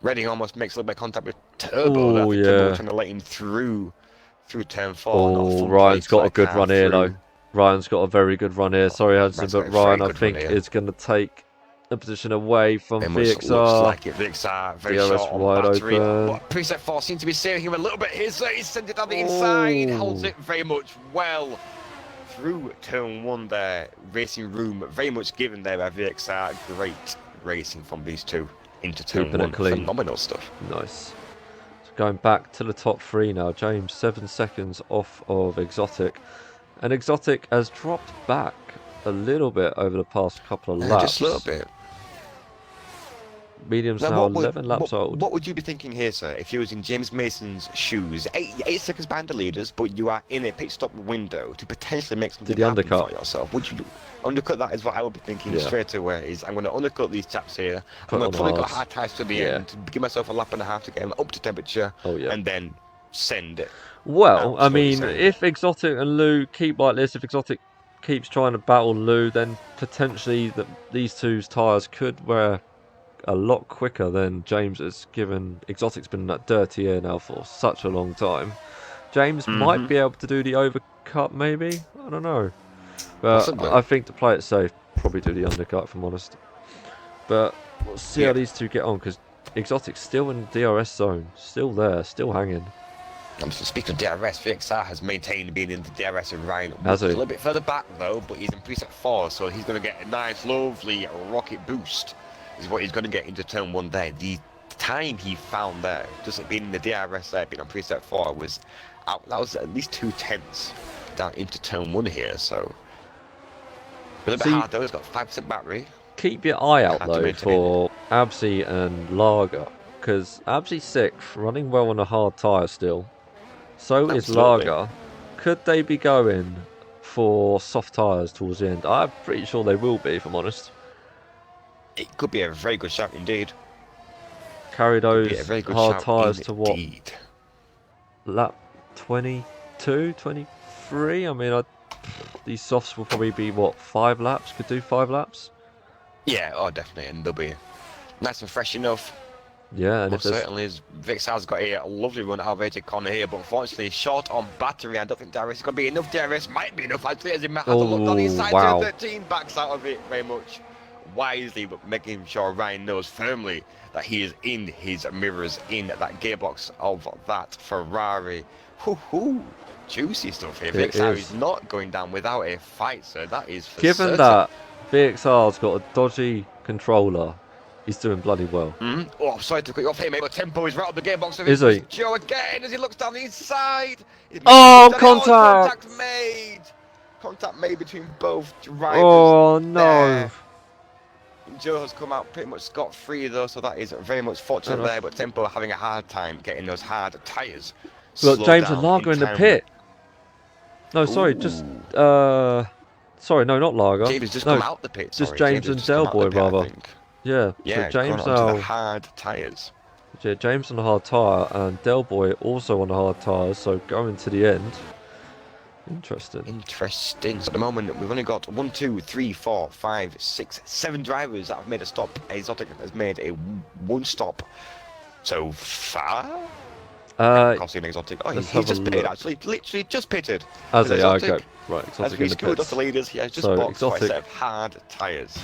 Redding almost makes a little bit of contact with Turbo. Oh yeah. Trying to let him through turn 4. Oh, Ryan's got a good run here though. Ryan's got a very good run here. Sorry, Hudson, but Ryan, I think, is going to take a position away from VXR. Looks like it. VXR very short on wide battery. open. But preset 4 seems to be saving him a little bit here. So he's sent it down the inside. Holds it very much well through turn 1 there. Racing room very much given there by VXR. Great racing from these two into turn 1. Phenomenal stuff. Nice. So going back to the top 3 now. James, 7 seconds off of Exotic. And Exotic has dropped back a little bit over the past couple of laps. Just a little bit. Medium's now 11 laps old. What would you be thinking here, sir, if you was in James Mason's shoes? 8 seconds behind the leaders, but you are in a pit stop window to potentially make something happen for yourself. Would you undercut that? Is what I would be thinking straight away. Is I'm going to undercut these chaps here. I'm going to probably got hard ties to the end to give myself a lap and a half to get them up to temperature, and then send it. Well, I mean, if Exotic and Lou keep like this, if Exotic keeps trying to battle Lou, then potentially these two's tyres could wear a lot quicker than James's, given Exotic's been in that dirty air now for such a long time. James might be able to do the overcut, maybe? I don't know. But Possibly. I think to play it safe, probably do the undercut, if I'm honest. But we'll see how these two get on, because Exotic's still in the DRS zone. Still there, still hanging. Speaking of DRS, VXR has maintained being in the DRS of Ryan. Has A he? little bit further back though, but he's in preset 4, so he's going to get a nice, lovely rocket boost. Is what he's going to get into turn 1 there. The time he found there, just being in the DRS there, being on preset 4, was out. That was at least 2/10 down into turn 1 here. So a little bit hard though. He's got 5% battery. Keep your eye out Hard to though maintain. for Absi and Lager, because Absi's 6th, running well on a hard tyre still. So is Absolutely. Lager. Could they be going for soft tyres towards the end? I'm pretty sure they will be, if I'm honest. It could be a very good shot indeed. Carry Be those a very good hard shout tyres to what? indeed. Lap 22, 23? I mean, these softs will probably be, what, 5 laps? Could do 5 laps? Yeah, oh definitely, and they'll be nice and fresh enough. Yeah, and Well, if there's... certainly is. Vixar's got a lovely run out of AJ Corner here, but unfortunately short on battery. I don't think DRS is going to be enough. DRS might be enough actually, as he might have to look on the inside. Wow. 13 backs out of it very much wisely, but making sure Ryan knows firmly that he is in his mirrors, in that gearbox of that Ferrari. Hoo-hoo. Juicy stuff here. It Vixar is. is not going down without a fight, so that is for Given certain. that VXR's got a dodgy controller, he's doing bloody well. Oh, I'm sorry to cut you off here, mate, but Tempo is right up the gearbox. Of Is he? Joe again as he looks down the inside. Oh, Contact made. Contact made between both drivers. Oh, no. there. Joe has come out pretty much scot-free though, so that is very much fortunate Fair enough. there. But Tempo having a hard time getting those hard tyres. Look, slowed James down and Lager in the time. pit. No, sorry, just... Sorry, no, not Lager. James has just no, come out the pit. just Sorry. James has and just come out the Delboy, pit, I rather. think. Yeah, Yeah, so James going on to now... the hard tyres. Yeah, James on a hard tyre and Delboy also on a hard tyre, so going to the end. Interesting. Interesting. So at the moment, we've only got 1, 2, 3, 4, 5, 6, 7 drivers that have made a stop. Exotic has made a 1 stop so far. Costing Exotic. Oh, let's he's have a just pitted look. actually. Literally just pitted. As With they are, Exotic. okay. Right, As Exotic we in the screwed off pits. the leaders, he has just So, boxed for a Exotic- set of hard tyres.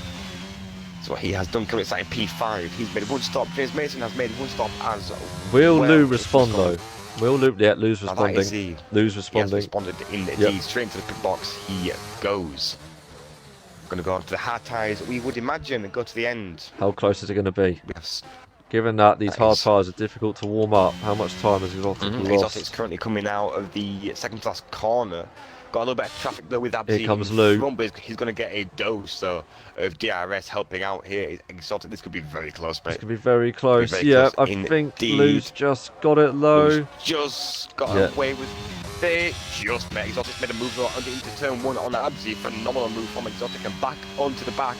That's what he has done currently starting P5. He's made 1 stop. James Mason has made 1 stop as Will well. Lou It's respond gone. though? Will Lou? Yeah, Lou's Now that is responding. the Lou's He has responding. responded indeed. Straight into the pit box he goes. Going to go on to the hard tyres. We would imagine and go to the end. How close is it going to be? We have Given that these That hard is- tyres are difficult to warm up, how much time has Exotic Exotic's lost? currently coming out of the second class corner. Got a little bit of traffic though with Abdi. Here comes in Lou. front, but he's going to get a dose though of DRS helping out here. Exotic, this could be very close, This mate. could be very close. very Yeah, close I think indeed. Lou's just got it low. Lou's just got Yeah. away with it. Just mate. Exotic made a move into turn 1 on Abdi. Phenomenal move from Exotic and back onto the back.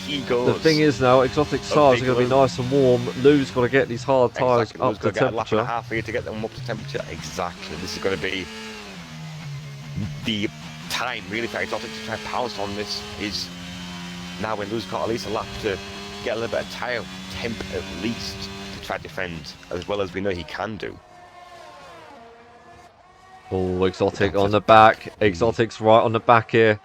He goes. The thing is now, Exotic's tyres are going to be Lou. nice and warm. Lou's got to get these hard tyres Exactly. up Lou's to gonna get a lap and a temperature. half here to get them up to temperature. Exactly. This is going to be the time really for Exotic to try and pounce on this. Is now when Lou's got at least a lap to get a little bit of tyre temp at least to try to defend as well as we know he can do. Oh, Exotic on the back. Exotic's right on the back here.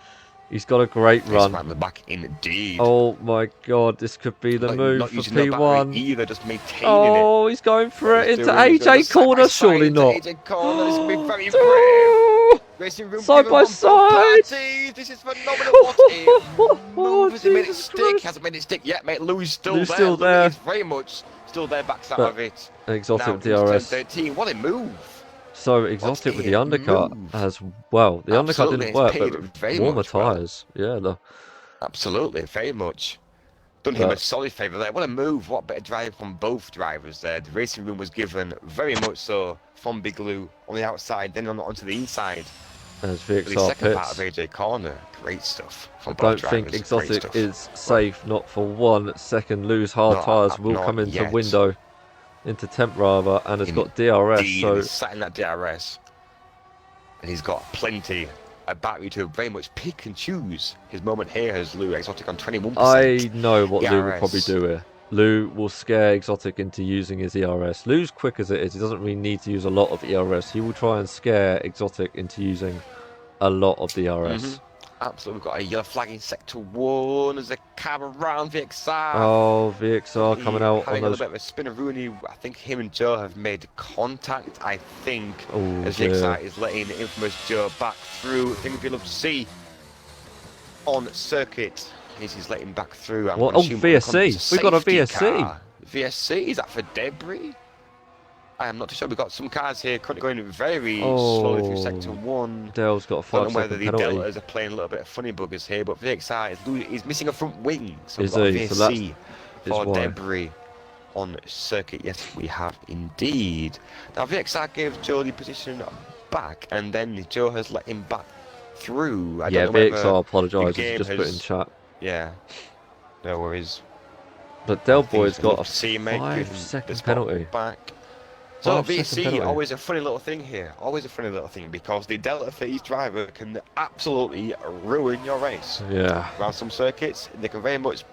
He's got a great He's run. right in the back indeed. Oh my god, this could be the move not for using no battery P1. either, just maintaining it. Oh, he's going for it He's into doing- he's doing AJ the side by corner, side surely into not. AJ corner. This will be very brave. Oh, Racing room Side given by on both side. parties. This is phenomenal. What a move. Has he made it Jesus stick? Christ. He hasn't made it stick yet, mate. Louis still Lou's there. still Louis there. is very much still there, backs out But of it. Exotic Now, with DRS. 13. What a move. So Exotic with the a undercut move. has, well, the undercut Absolutely, didn't it's work, paid but very warmer much well. tyres. Yeah, look. Absolutely, very much. Done him a But- solid favour there. What a move. What better drive from both drivers there. The racing room was given very much so from Big Lou on the outside, then onto the inside. As For the VXR second part of pits. AJ corner. Great stuff I from both don't drivers. think Great Exotic stuff. is safe, not for 1 second. Lou's hard Not- tyres will not come into yet. window, into temp rather, and has got DRS, Indeed, so he's sat in that DRS. And he's got plenty a battery to very much pick and choose his moment here as Lou Exotic on 21%. I know what Lou will ERS. probably do here. Lou will scare Exotic into using his ERS. Lou's quick as it is, he doesn't really need to use a lot of ERS. He will try and scare Exotic into using a lot of the ERS. Absolutely, we've got a yellow flag in sector 1 as a cab around VXR. Oh, VXR coming out having on a those. little bit of a spinner. Rooney, I think him and Joe have made contact. I think Oh, as dear. VXR is letting the infamous Joe back through. I think we'd love to see on circuit. He's letting back through. What? Oh, VSC. We've got a VSC. Car. VSC, is that for debris? I am not too sure. We've got some cars here currently going very slowly through sector 1. Dale's got a I don't 5 know whether second the penalty. Deltas are playing a little bit of funny buggers here, but VXR is missing a front wing. So we've Is got a he? So VSC for why. debris on circuit. Yes, we have indeed. Now VXR gave Joe the position back, and then Joe has let him back through. I Yeah, don't know whether VXR apologises. game Just put in has- chat. Yeah, no worries. But Del I think Boy's it's got love a to see him make 5 the second spot penalty. back. So 5 second VC, penalty. always a funny little thing here. Always a funny little thing because the Delta for each driver can absolutely ruin your race. Yeah. Around some circuits, they can very much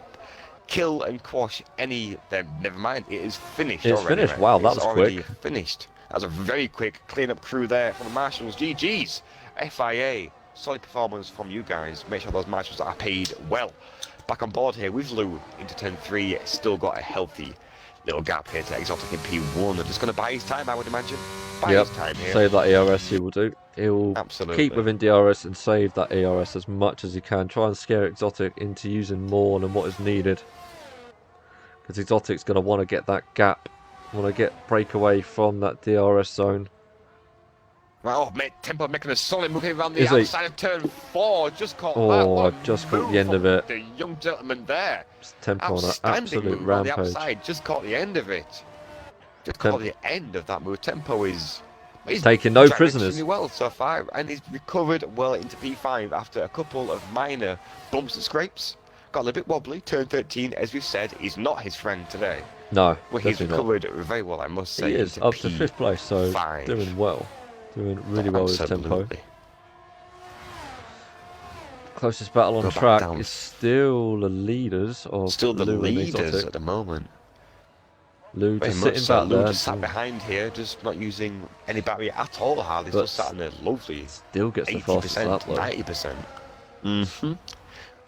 kill and quash any. Never mind, it is finished. It's already, finished. mate. Wow, that It's was already quick. Finished. That was a very quick clean-up crew there from the marshals. GG's, FIA. Solid performance from you guys. Make sure those marshals are paid well. Back on board here with Lou into turn 3. Still got a healthy little gap here to Exotic in P1. They're just going to buy his time, I would imagine. Buy Yep. his time here. Save that ERS he will do. He'll Absolutely. keep within DRS and save that ERS as much as he can. Try and scare Exotic into using more than what is needed. Because Exotic's going to want to get that gap. Want to get breakaway from that DRS zone. Right, oh, mate, Tempo making a solid move here around the Is he? outside of turn 4. Just caught that. Oh, What a I've just caught move the end from of it. The young gentleman there. Tempo on an Outstanding absolute move on the rampage. outside. Just caught the end of it. Just Temp- caught the end of that move. Tempo is... He's Taking no driving prisoners. extremely well so far, and he's recovered well into P5 after a couple of minor bumps and scrapes. Got a little bit wobbly. Turn 13, as we've said, is not his friend today. No, Well, he's definitely not. recovered very well, I must say. He is into up to 5th place, so P5. doing well. Doing really well with Tempo. Absolutely. Closest battle on Go back track down. is still the leaders of Still the Lou and leaders Exotic. at the moment. Lou Very just much sitting so. back Lou there. just sat behind here, just not using any battery at all, hardly. But Just sat in a lovely Still gets the fastest 80%, lap though. 90%.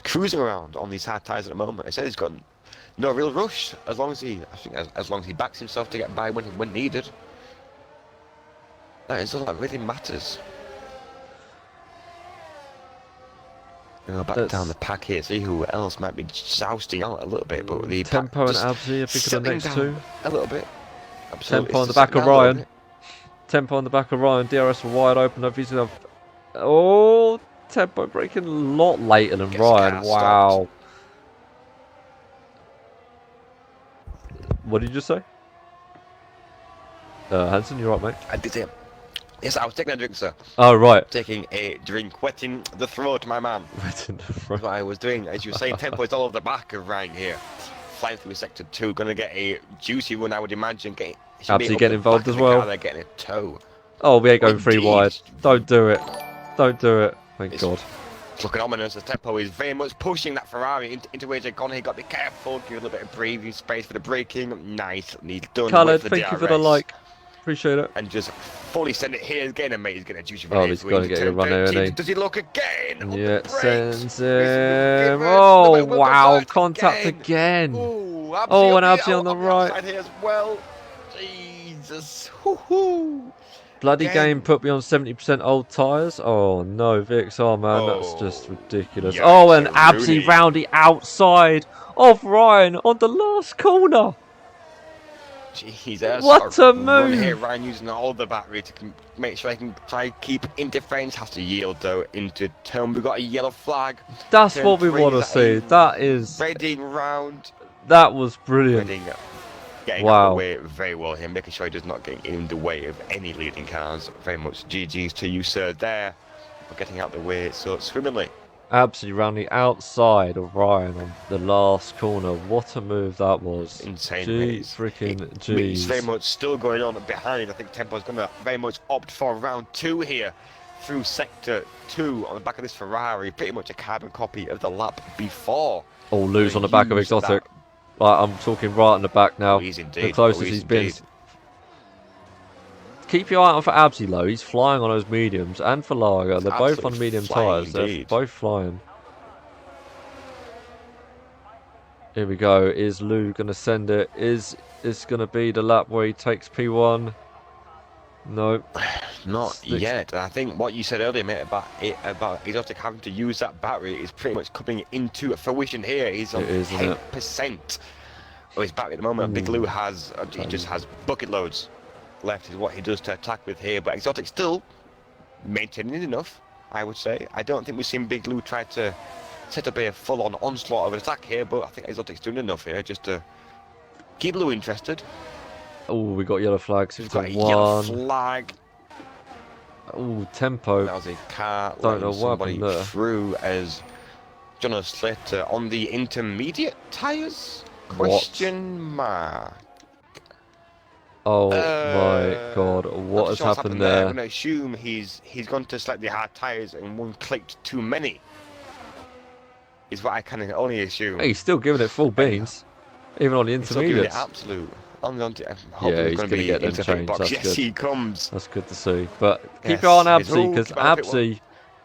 Cruising around on these hard tyres at the moment. I said he's got no real rush as long as he, I think, as long as he backs himself to get by when needed. That is all that really matters. Go back That's- down the pack here, see who else might be jousting out a little bit, but the pack Tempo and just Abzi, I think, are the settling next down two. a little bit. Absolutely. Tempo on It's the back just of settling down a little Ryan. bit. Tempo on the back of Ryan. DRS were wide open. If he's gonna. Oh, Tempo braking a lot later than Gets Ryan. car Wow. What did you just say? Hanson, you right, mate? I did it. Yes, I was taking a drink, sir. Oh, right. Taking a drink, wetting the throat, my man. Right in the That's front. what I was doing. As you were saying, Tempo is all over the back of Ryan here. Flying through sector 2, going to get a juicy run, I would imagine. Should be Abzi up getting the involved back of as the well. car, they're getting a tow. Oh, we ain't going 3 Indeed. wide. Don't do it. Don't do it. Thank It's- God. It's looking ominous as Tempo is very much pushing that Ferrari into AJ Conner. He got to be careful, give a little bit of breathing space for the braking. Nice, neat done. Khaled, Wait thank you for the DRS. like. Appreciate it. And just fully send it here again, and mate, he's getting a juicy Oh, run. he's here. gotta get a run here, isn't he? Does he look again? On the Yeah, brakes. sends him. Reverse, Oh, the way- wow. reverse Contact again. Ooh, Oh, and Abzi on the right. outside here as well. Jesus. Hoo-hoo. Bloody Again. game put me on 70% old tyres. Oh no, VXR man, that's Oh, just ridiculous. yikes, Oh, and Abzi Rooney. round the outside of Ryan on the last corner. Jesus. What a Run move. here, Ryan using all the battery to make sure he can try keep in defence. Has to yield though into turn. We've got a yellow flag. That's Turn what we 3, want to is see. that That is, Reading round. that was brilliant. Reading getting out Wow. of the way very well here, making sure he does not get in the way of any leading cars. Very much GG's to you, sir, there for getting out the way so swimmingly. Absolutely round the outside of Ryan on the last corner. What a move that was. Insane, Gee, mate. freaking It's very jeez. much still going on behind. I think Tempo's going to very much opt for round 2 here. through sector 2 on the back of this Ferrari, pretty much a carbon copy of the lap before. Oh, lose on the back of Used Exotic. that- Like, I'm talking right on the back now. Oh, he's The indeed. closest he's been. Keep your eye out for Absy though. He's flying on those mediums, and for Lager. They're both on absolutely medium flying tyres. They're indeed. both flying. Here we go. Is Lou going to send it? Is this going to be the lap where he takes P1? No. Not Sticks- yet. And I think what you said earlier, mate, about Exotic having to use that battery is pretty much coming into fruition here. He's on It is, isn't it? 10% of his battery at the moment. Big Lou has, he just has bucket loads left is what he does to attack with here. But Exotic still maintaining enough, I would say. I don't think we've seen Big Lou try to set up a full-on onslaught of an attack here, but I think Exotic's doing enough here just to keep Lou interested. Oh, we got yellow flags. He's We've got got a yellow one. flag. Oh, tempo. That was a car Don't know letting what somebody happened there. through as John Slater on the intermediate tyres? Question mark. Oh my god, what has happened there? I'm going to assume he's gone to slightly hard tyres and one clicked too many. Is what I can only assume. Hey, he's still giving it full beans, even on the He's still giving it intermediates. absolute. I'm Yeah, he's going gonna get them into the changed, box. that's Yes, good. he comes. That's good to see. But keep Yes, your eye on he's Absy, because hooked, about it, Absy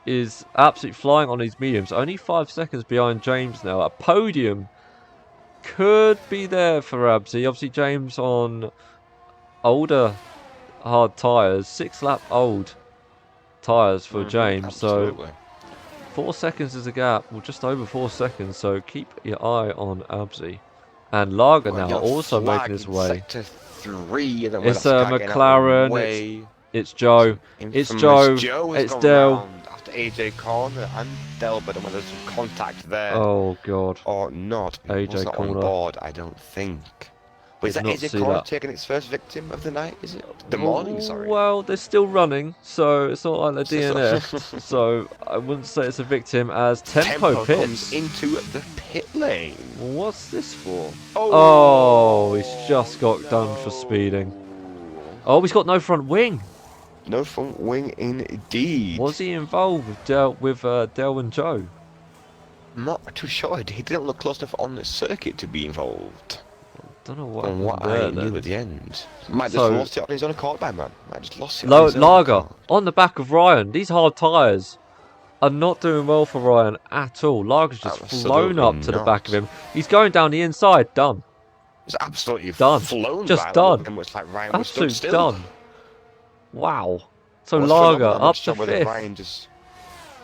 is absolutely flying on these mediums. Only 5 seconds behind James now. A podium could be there for Absy. Obviously, James on older hard tyres, 6-lap old tyres for James. Absolutely. So 4 seconds is a gap, well, just over 4 seconds. So keep your eye on Absy. And Lager Got a now yellow also flag making his in way. Sector 3. And then It's we'll have to get out of the McLaren, way. It's Joe. It's Infamous Joe. has It's gone Dell. round after AJ Corner and Dell, but whether there's some contact there Oh god. or not. He AJ was not on Corner. board, I don't think. But is Did that not AJ see Corner that. taking its first victim of the night? Is it the morning? Sorry. Well, they're still running, so it's not like they're DNF. So I wouldn't say it's a victim as Tempo pits. comes into the pit lane. What's this for? Oh, he's just got done for speeding. Oh, he's got no front wing. No front wing indeed. Was he involved with Del and Joe? Not too sure. He didn't look close enough on the circuit to be involved. Don't know what From happened what there I knew then. at the end. Might just So- lost it on his own accord, man. Might just lost it on his own Lager accord. on the back of Ryan. These hard tyres are not doing well for Ryan at all. Lager's just flown Absolutely up to the back of not. him. He's going down the inside. Done. It's absolutely Done. flown Just by. done. And it's like Ryan was stood Absolute still. done. Wow. So It was Lager phenomenal. I'm up not to sure whether 5th. Ryan just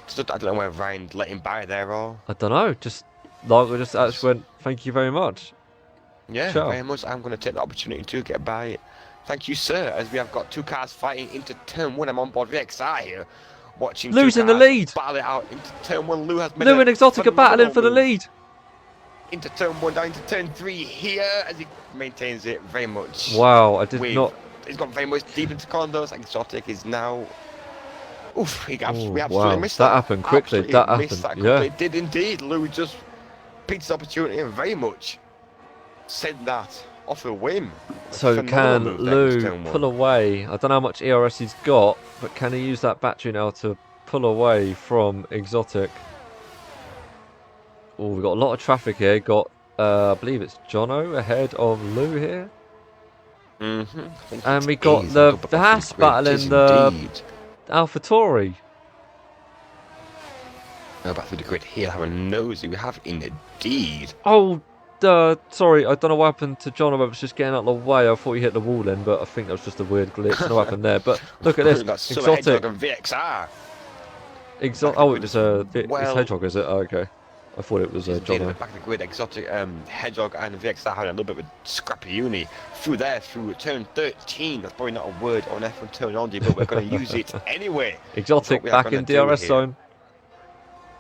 I don't know whether Ryan let him by there or. I don't know. Just Lager just actually went, thank you very much. Yeah, Ciao. very much. I'm going to take the opportunity to get by. Thank you, sir. As we have got two cars fighting into turn 1. I'm on board VXR here, watching. two Lou's in the cars lead. battle it out into turn 1. Lou has made Lou a and Exotic are battling for the phenomenal move lead. into turn 1, down into turn 3 here as he maintains it very much. Wow, I did with- not. He's gone very much deep into corners. Exotic is now. Oof, we Oh, absolutely wow. missed That that. happened quickly. Absolutely That missed happened, that yeah. quickly. It did indeed. Lou just picked his opportunity and very much sent that off a whim. So Phenomenal can move there into Lou turn 1. pull away? I don't know how much ERS he's got, but can he use that battery now to pull away from Exotic? Oh, we've got a lot of traffic here. Got, I believe it's Jono ahead of Lou here. Mm-hmm. And we got the Haas battling the AlphaTauri. No, back through the grid here. Have a nosy. We have indeed. Oh, sorry, I don't know what happened to John. I was just getting out of the way. I thought he hit the wall then, but I think that was just a weird glitch. I don't know what happened there. But look at this. That's so Exotic. Hedgehog and VXR. Oh, it was it's Well- Hedgehog, is it? Oh, okay. I thought it was Indeed, at John. the back of the grid, Exotic, Hedgehog and VXR had a little bit of a scrappy uni through turn 13. That's probably not a word on F1 terminology, but we're going to use it anyway. Exotic we are back gonna in do DRS here. zone.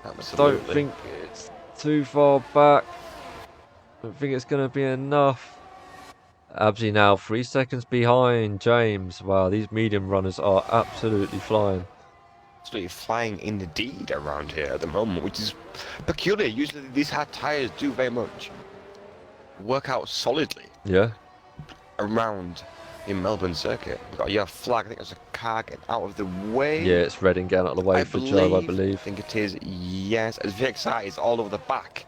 Absolutely. Don't think it's too far back. Don't think it's going to be enough. Absy now 3 seconds behind James. Wow, these medium runners are absolutely flying. Absolutely flying indeed around here at the moment, which is peculiar. Usually these hard tyres do very much work out solidly Yeah. around the Melbourne circuit. We've got a yellow flag. I think there's a car getting out of the way. Yeah, it's Redding getting out of the way for Joe, I believe. I think it is, yes. As VXR is all over the back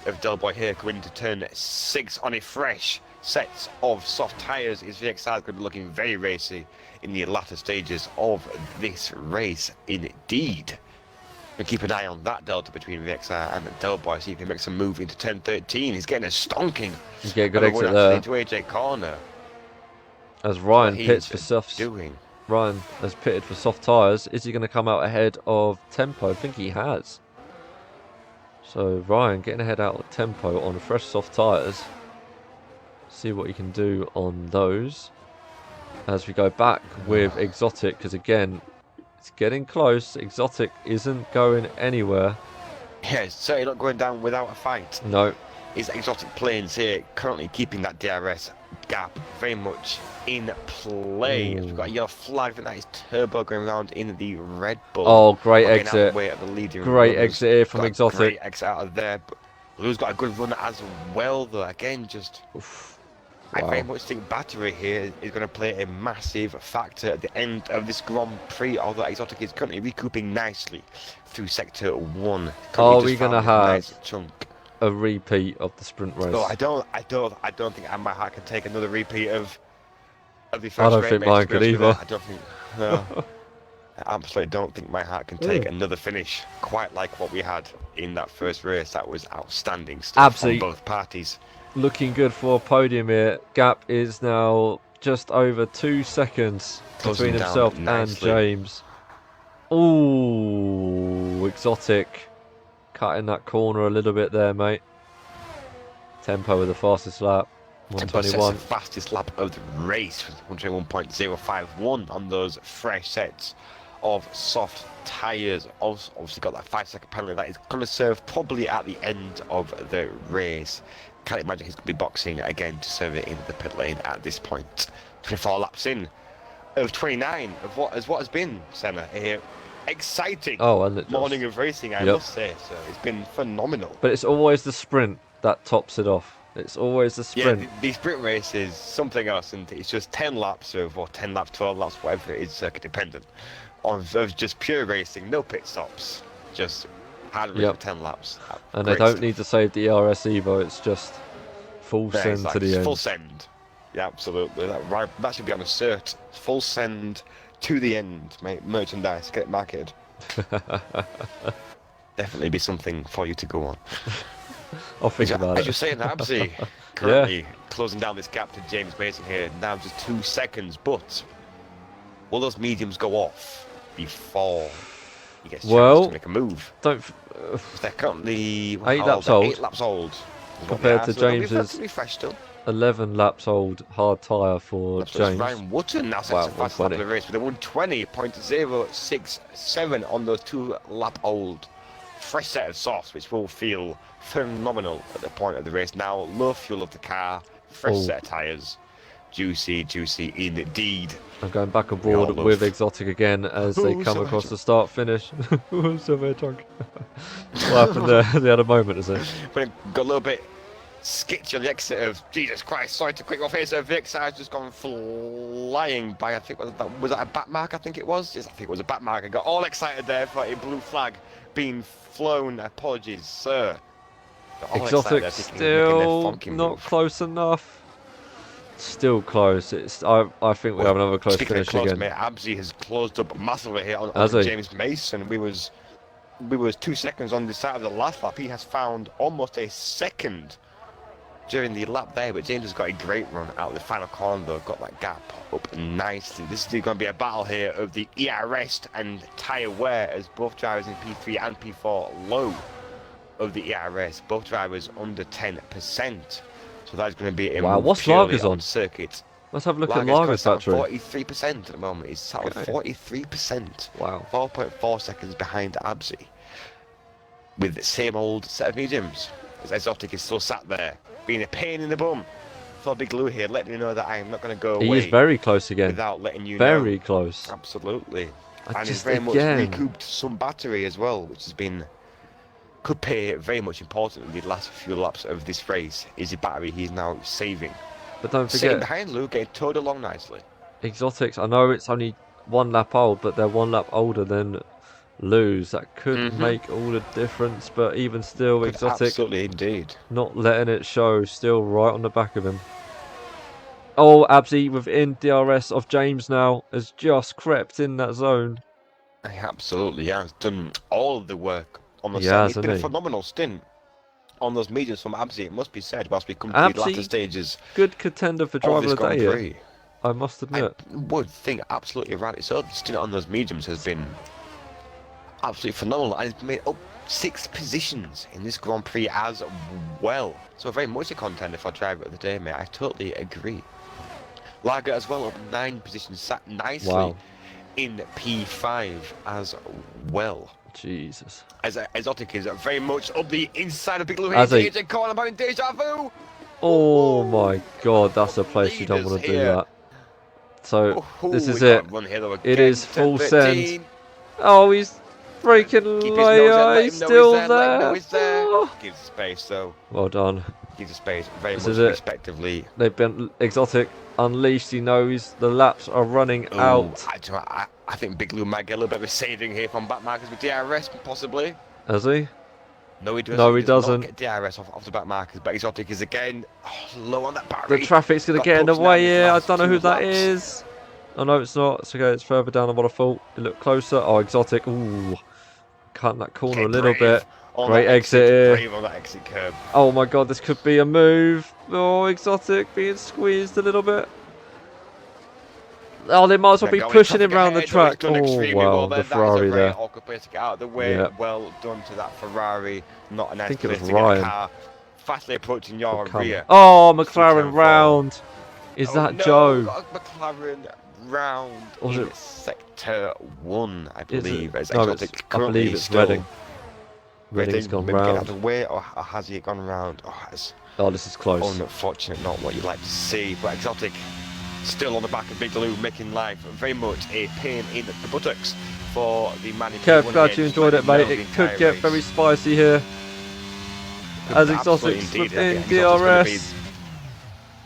of Del Boy here, going into turn 6 on a fresh set of soft tyres. His VXR is going to be looking very racy in the latter stages of this race indeed. And keep an eye on that delta between VXR and Del Boy, see if he makes a move into turn 13. He's getting a stonking. He's getting a good exit there. Into AJ corner. As Ryan pits for soft. Doing. Ryan has pitted for soft tyres. Is he going to come out ahead of Tempo? I think he has. So Ryan getting ahead out of Tempo on fresh soft tyres. See what he can do on those. As we go back with Exotic, because again, it's getting close. Exotic isn't going anywhere. Yeah, it's certainly not going down without a fight. No. His Exotic planes here currently keeping that DRS gap very much in play. We've got a yellow flag, that is Turbo going around in the Red Bull. Oh, great exit. Great exit here from Exotic. Great exit out of there. But Lou's got a good run as well, though. Again, just... Oof. I Wow. very much think battery here is going to play a massive factor at the end of this Grand Prix, although Exotic is currently recouping nicely through Sector 1. Are we going to have nice chunk a repeat of the sprint race? No, I don't think my heart can take another repeat of the first I don't race, think mate, mine to be could honest with you. either. I don't think, no. I absolutely don't think my heart can take another finish quite like what we had in that first race. That was outstanding stuff Absolutely. from both parties. Looking good for a podium here. Gap is now just over 2 seconds Closing between down himself and nicely. James. Ooh, Exotic cutting that corner a little bit there, mate. Tempo with the fastest lap, Tempo sets 121. the fastest lap of the race with 121.051 on those fresh sets of soft tyres. Also, obviously got that 5-second penalty that is going to serve probably at the end of the race. Can't imagine he's going to be boxing again to serve it in the pit lane at this point. 24 laps in of 29 of what has been, Senna, a exciting morning of racing, I must say. So it's been phenomenal. But it's always the sprint that tops it off. It's always the sprint. Yeah, the sprint race is something else, and it's just 10 laps of, or 10 laps, 12 laps, whatever it is, circuit dependent, of just pure racing, no pit stops, just hard race for 10 laps. And they don't need to save the ERS Evo, it's just full send to the end. Full send. Yeah, absolutely. That should be on a cert. Full send to the end, mate. Merchandise, get it marketed. Definitely be something for you to go on. I'll think about it. As you're saying, Abzi currently closing down this gap to James Mason here, now just 2 seconds, but will those mediums go off before he gets a chance to make a move? They're currently 8 laps old. 8 laps old. Compared to James's fresh still. 11 laps old hard tyre for James. Ryan Wootton now sets the fastest lap of the race with a 120.067 on those 2 lap old fresh set of softs, which will feel phenomenal at the point of the race. Now, low fuel of the car, fresh set of tyres, juicy indeed. I'm going back aboard with Exotic again as they come across the start finish. So very drunk. What happened there? They had a moment, is it? But it got a little bit sketchy on the exit of Jesus Christ. Sorry to quick off here. So Vix has just gone flying by. I think was that a back mark? I think it was. Yes, I think it was a back mark. I got all excited there for a blue flag being flown. Apologies, sir. Exotic still not close enough. Still close. I think we have another close finish again. Mate, Abzi has closed up massively here on James Mason. We was 2 seconds on the side of the last lap. He has found almost a second during the lap there, but James has got a great run out of the final corner though, got that gap up nicely. This is going to be a battle here of the ERS and tyre wear as both drivers in P3 and P4 low of the ERS, both drivers under 10%. So that's going to be a what's Lager's on circuit. Let's have a look at Lager's battery. 43% at the moment. He's sat at 43%. Wow. 4.4 seconds behind Abzi. With the same old set of mediums. As Exotic is still sat there, being a pain in the bum for Big Lou here, letting you know that I am not going to go away. He is very close again. Without letting you know. Very close. Absolutely. And he's very much recouped some battery as well, which has been... could pay very much importantly the last few laps of this race is the battery he's now saving. But don't forget, sitting behind Lou, getting towed along nicely. Exotics, I know it's only 1 lap old, but they're 1 lap older than Lewis. That could Mhm. make all the difference, but even still, Could Exotic absolutely indeed. not letting it show, still right on the back of him. Oh, Absy within DRS of James now has just crept in that zone. He absolutely has done all of the work on the He set. has, It's been a hasn't he? phenomenal stint on those mediums from Absi, it must be said, whilst we come to the latter Absy, stages good contender for of driver this of the day Grand here, Prix. I must I admit. would think absolutely right. So the stint on those mediums has been absolutely phenomenal, and it's made up 6 positions in this Grand Prix as well. So very much a contender for driver of the day, mate. I totally agree. Lager as well, up 9 positions, sat nicely Wow. in P5 as well. Jesus. As Exotic is very much up the inside of Big Lou As here. he- AJ calling about deja vu. Oh my god, that's a place you don't want to do Leaders here. that. So, this we is got it. a run here though It again. is full 10-13. send. Oh, he's breaking Keep his nose there, layer. let He's him know still he's there, let him know there. he's there. Oh. Gives the space though. Well done. Gives the space very This much is it. respectively. They've been Exotic unleashed. He knows the laps are running Ooh, out. I think Big Lou might get a little bit of a saving here from back markers with DRS possibly. Has he? No, he doesn't. No, he does doesn't. not get DRS off the back markers, but Exotic is again low on that battery. The traffic's going to Got get in the pushed now way in his here. I last don't know 2 who that laps. is. Oh no, it's not. It's okay. It's further down than what I thought. It looked closer. Oh, Exotic. Ooh. Cutting that corner Okay, a little brave bit. on Great that exit here. Brave on that exit curb. Oh my god, this could be a move. Oh, Exotic being squeezed a little bit. Oh, they might as well be They're going pushing him traffic around the ahead, though. He's track. done Oh extremely wow, well the there. That is a Ferrari very there. awkward place to get out of the way. Yep. Well done to that Ferrari. Not a nice think it place was to get Ryan. a car. Fastly approaching your Come. rear. Oh, Through McLaren turn round. Is Oh, that no, Joe? got a McLaren round Or was in it- sector 1, I Is believe. it? As No, Exotic I currently believe it's still Reading. Reading's gone maybe get out round. of the way, or has he gone round? Oh, it's Oh, this is close. unfortunate, not what you like to see. But Exotic still on the back of Big Lou, making life very much a pain in the buttocks for the man in Kev, P1 glad here, you just enjoyed letting it, him mate. know the It could entire get race. very spicy here. Could As absolutely Exotic's indeed, within Exotic's gonna be DRS.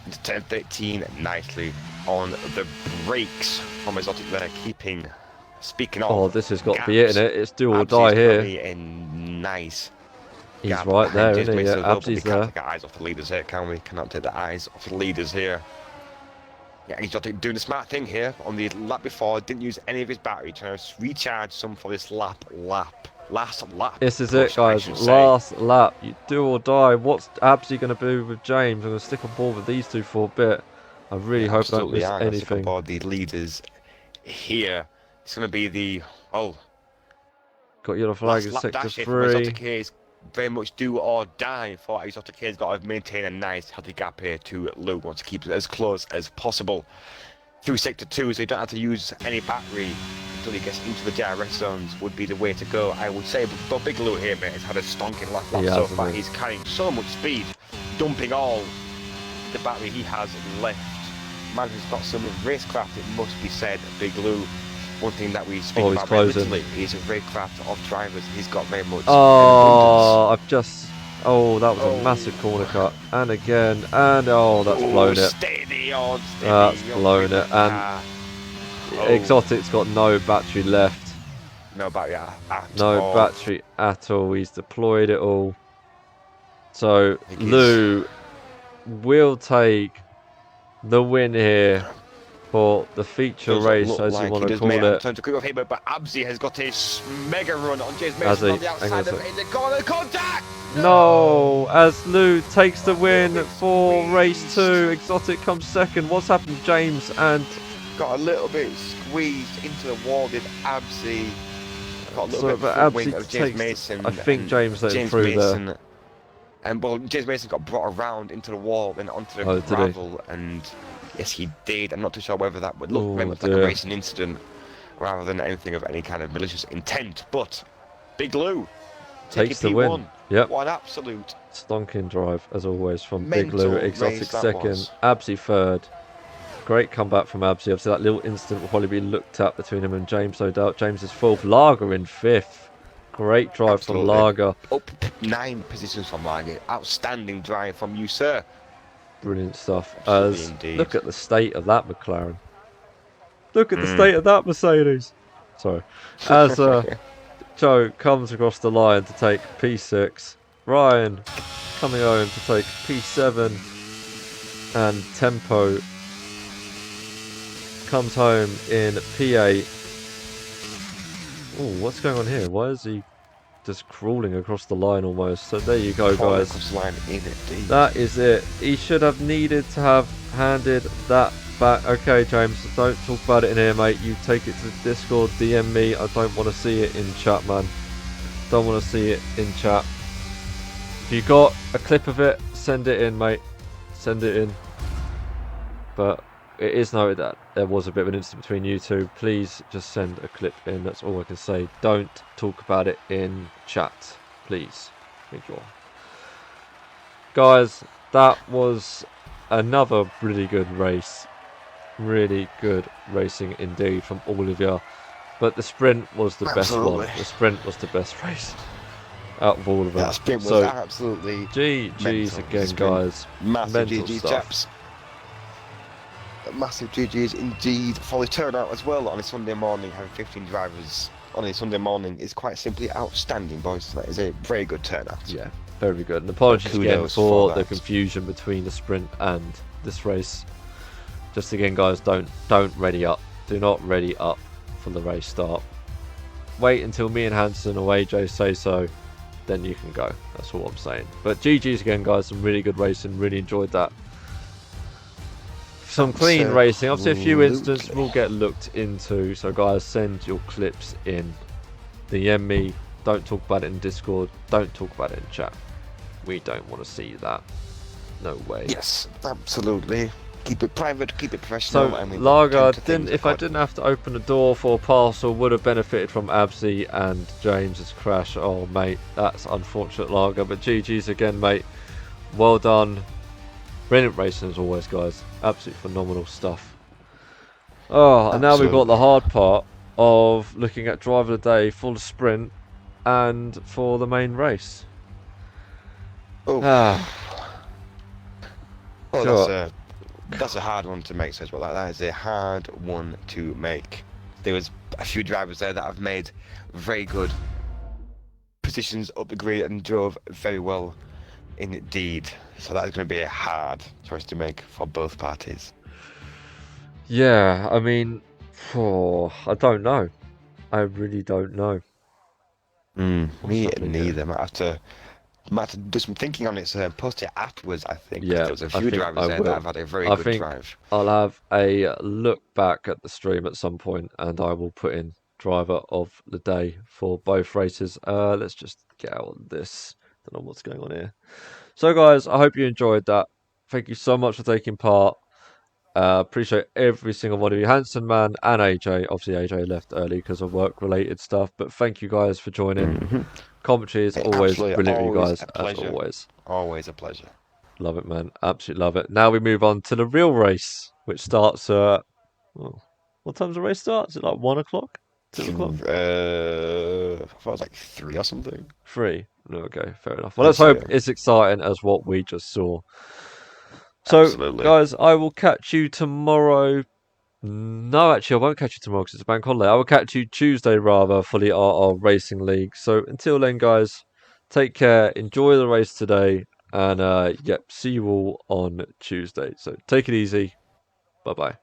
into 10-13 nicely on the brakes from Exotic there, speaking of. Oh, this has got to be it, gaps, innit? It's do or Absi's die here. currently a nice He's gap right behind there, James isn't he? Mason Yeah, as well, but we Absi's can't there. take our eyes off the leaders here, can we? Cannot take the eyes off the leaders here. Yeah, Exotic doing the smart thing here. On the lap before, didn't use any of his battery, trying to recharge some for this last lap. This is it, push, I guys. should say. Last lap. You do or die. What's Absy going to do with James? I'm going to stick on board with these two for a bit. I really hope I don't Absolutely, miss I'm gonna stick on anything. board the leaders here. It's going to be the Got yellow flag last in lap sector dash here from 3. Exotic here is very much do or die for Exotic here. He's got to maintain a nice healthy gap here to Lou. Wants to keep it as close as possible through sector 2, so you don't have to use any battery until he gets into the DRS zones. Would be the way to go, I would say. But Big Lou here, mate, has had a stonking last lap He so has, far. hasn't he? He's carrying so much speed, dumping all the battery he has left. Man who's got some racecraft, it must be said. Big Lou. One thing that we speak Oh, he's about very closing. literally is a racecraft of drivers. He's got very much Oh, I've just... Oh, that was Oh. a massive corner cut. And again. And oh, that's blown it. Steady on, steady That's on blown with it, the and car. Oh. Exotic's got no battery left. No battery at No all. battery at all. He's deployed it all. So think he's- Lou will take the win here for the feature Doesn't race, look as like you want he to does, call mate. I'm it. trying to quick off here, but Absi has got a mega run on James Has Mason he? on the Hang on a outside of sec. in the corner. Contact! No, as Lou takes the win for race 2. Exotic comes second. What's happened to James and Got a little bit squeezed into the wall, did Absi. Got a little So, bit but front wing Absi of James takes- Mason. I think and James let him James through there. Mason, and well, James Mason got brought around into the wall, then onto the Oh, did he? gravel, and yes, he did. I'm not too sure whether that would look Oh, very much like dear. a racing incident rather than anything of any kind of malicious intent. But Big Lou takes the taking win. P1. Yep. What an absolute Stonking drive, as always, from Big mental Lou. race Exotic that second. was. Absy third. Great comeback from Absy. Obviously, that little incident will probably be looked at between him and James, no doubt. James is fourth. Lager in fifth. Great drive from Absolutely. Lager. Up 9 positions from Margate. Outstanding drive from you, sir. Brilliant stuff. Absolutely As indeed. look at the state of that McLaren. Look at the state of that Mercedes. Sorry. As Joe comes across the line to take P6, Ryan coming home to take P7, and Tempo comes home in P8. Oh, what's going on here? Why is he just crawling across the line almost? So there you go, guys. That is it. He should have needed to have handed that back. Okay, James, don't talk about it in here, mate. You take it to Discord, DM me. I don't want to see it in chat, man. Don't want to see it in chat. If you got a clip of it, send it in, mate. Send it in. But it is noted that there was a bit of an incident between you two. Please just send a clip in. That's all I can say. Don't talk about it in chat, please. Thank you all. Guys, that was another really good race. Really good racing indeed from all of you. But the sprint was the best one. The sprint was the best race out of all of them. That sprint was absolutely GG's again, guys. Massive Mental GG's, stuff. chaps. Massive GG's indeed for the turnout as well on a Sunday morning. Having 15 drivers on a Sunday morning is quite simply outstanding, boys. That is a very good turnout. Yeah, very good. And apologies again Kudos for for the that. confusion between the sprint and this race. Just again, guys, don't ready up. Do not ready up for the race start. Wait until me and Hanson or AJ say so, then you can go. That's all I'm saying. But GG's again, guys. Some really good racing. Really enjoyed that. Some clean racing. Obviously, a few incidents will get looked into. So, guys, send your clips in. DM me. Don't talk about it in Discord. Don't talk about it in chat. We don't want to see that. No way. Yes, absolutely. Keep it private, keep it professional. So, and we Lager, tend to things if I didn't have to open the door for a parcel, would have benefited from Absy and James's crash. Oh, mate, that's unfortunate, Lager. But GG's again, mate. Well done. Brilliant racing as always, guys. Absolutely phenomenal stuff. Oh, and now we've got the hard part of looking at driver of the day for the sprint and for the main race. Oh, well, Sure. that's a hard one to make. So as well, that is a hard one to make. There was a few drivers there that have made very good positions up the grid and drove very well indeed. So that is going to be a hard choice to make for both parties. Yeah, I mean, I don't know. I really don't know. Me happening here? neither. Might have to do some thinking on it. So post it afterwards, I think. 'cause Yeah, there was a I few think drivers I there will. that have had a very I good think drive. I'll have a look back at the stream at some point and I will put in driver of the day for both races. Let's just get out of this. Don't know what's going on here. So, guys, I hope you enjoyed that. Thank you so much for taking part. Appreciate every single one of you. Hanson, Man, and AJ. Obviously, AJ left early because of work-related stuff. But thank you guys for joining. Commentary is always Absolutely, brilliant, you always guys, a as pleasure. always. Always a pleasure. Love it, man. Absolutely love it. Now we move on to the real race, which starts at... Oh, what time's the race start? Is it like 1 o'clock? 2 o'clock? I thought it was like 3 or something. 3? Okay, fair enough. Well, let's hope it's exciting as what we just saw. So, Absolutely. guys, I will catch you tomorrow. No, actually, I won't catch you tomorrow because it's a bank holiday. I will catch you Tuesday, rather, for the RR Racing League. So, until then, guys, take care. Enjoy the race today. And, yep, see you all on Tuesday. So, take it easy. Bye-bye.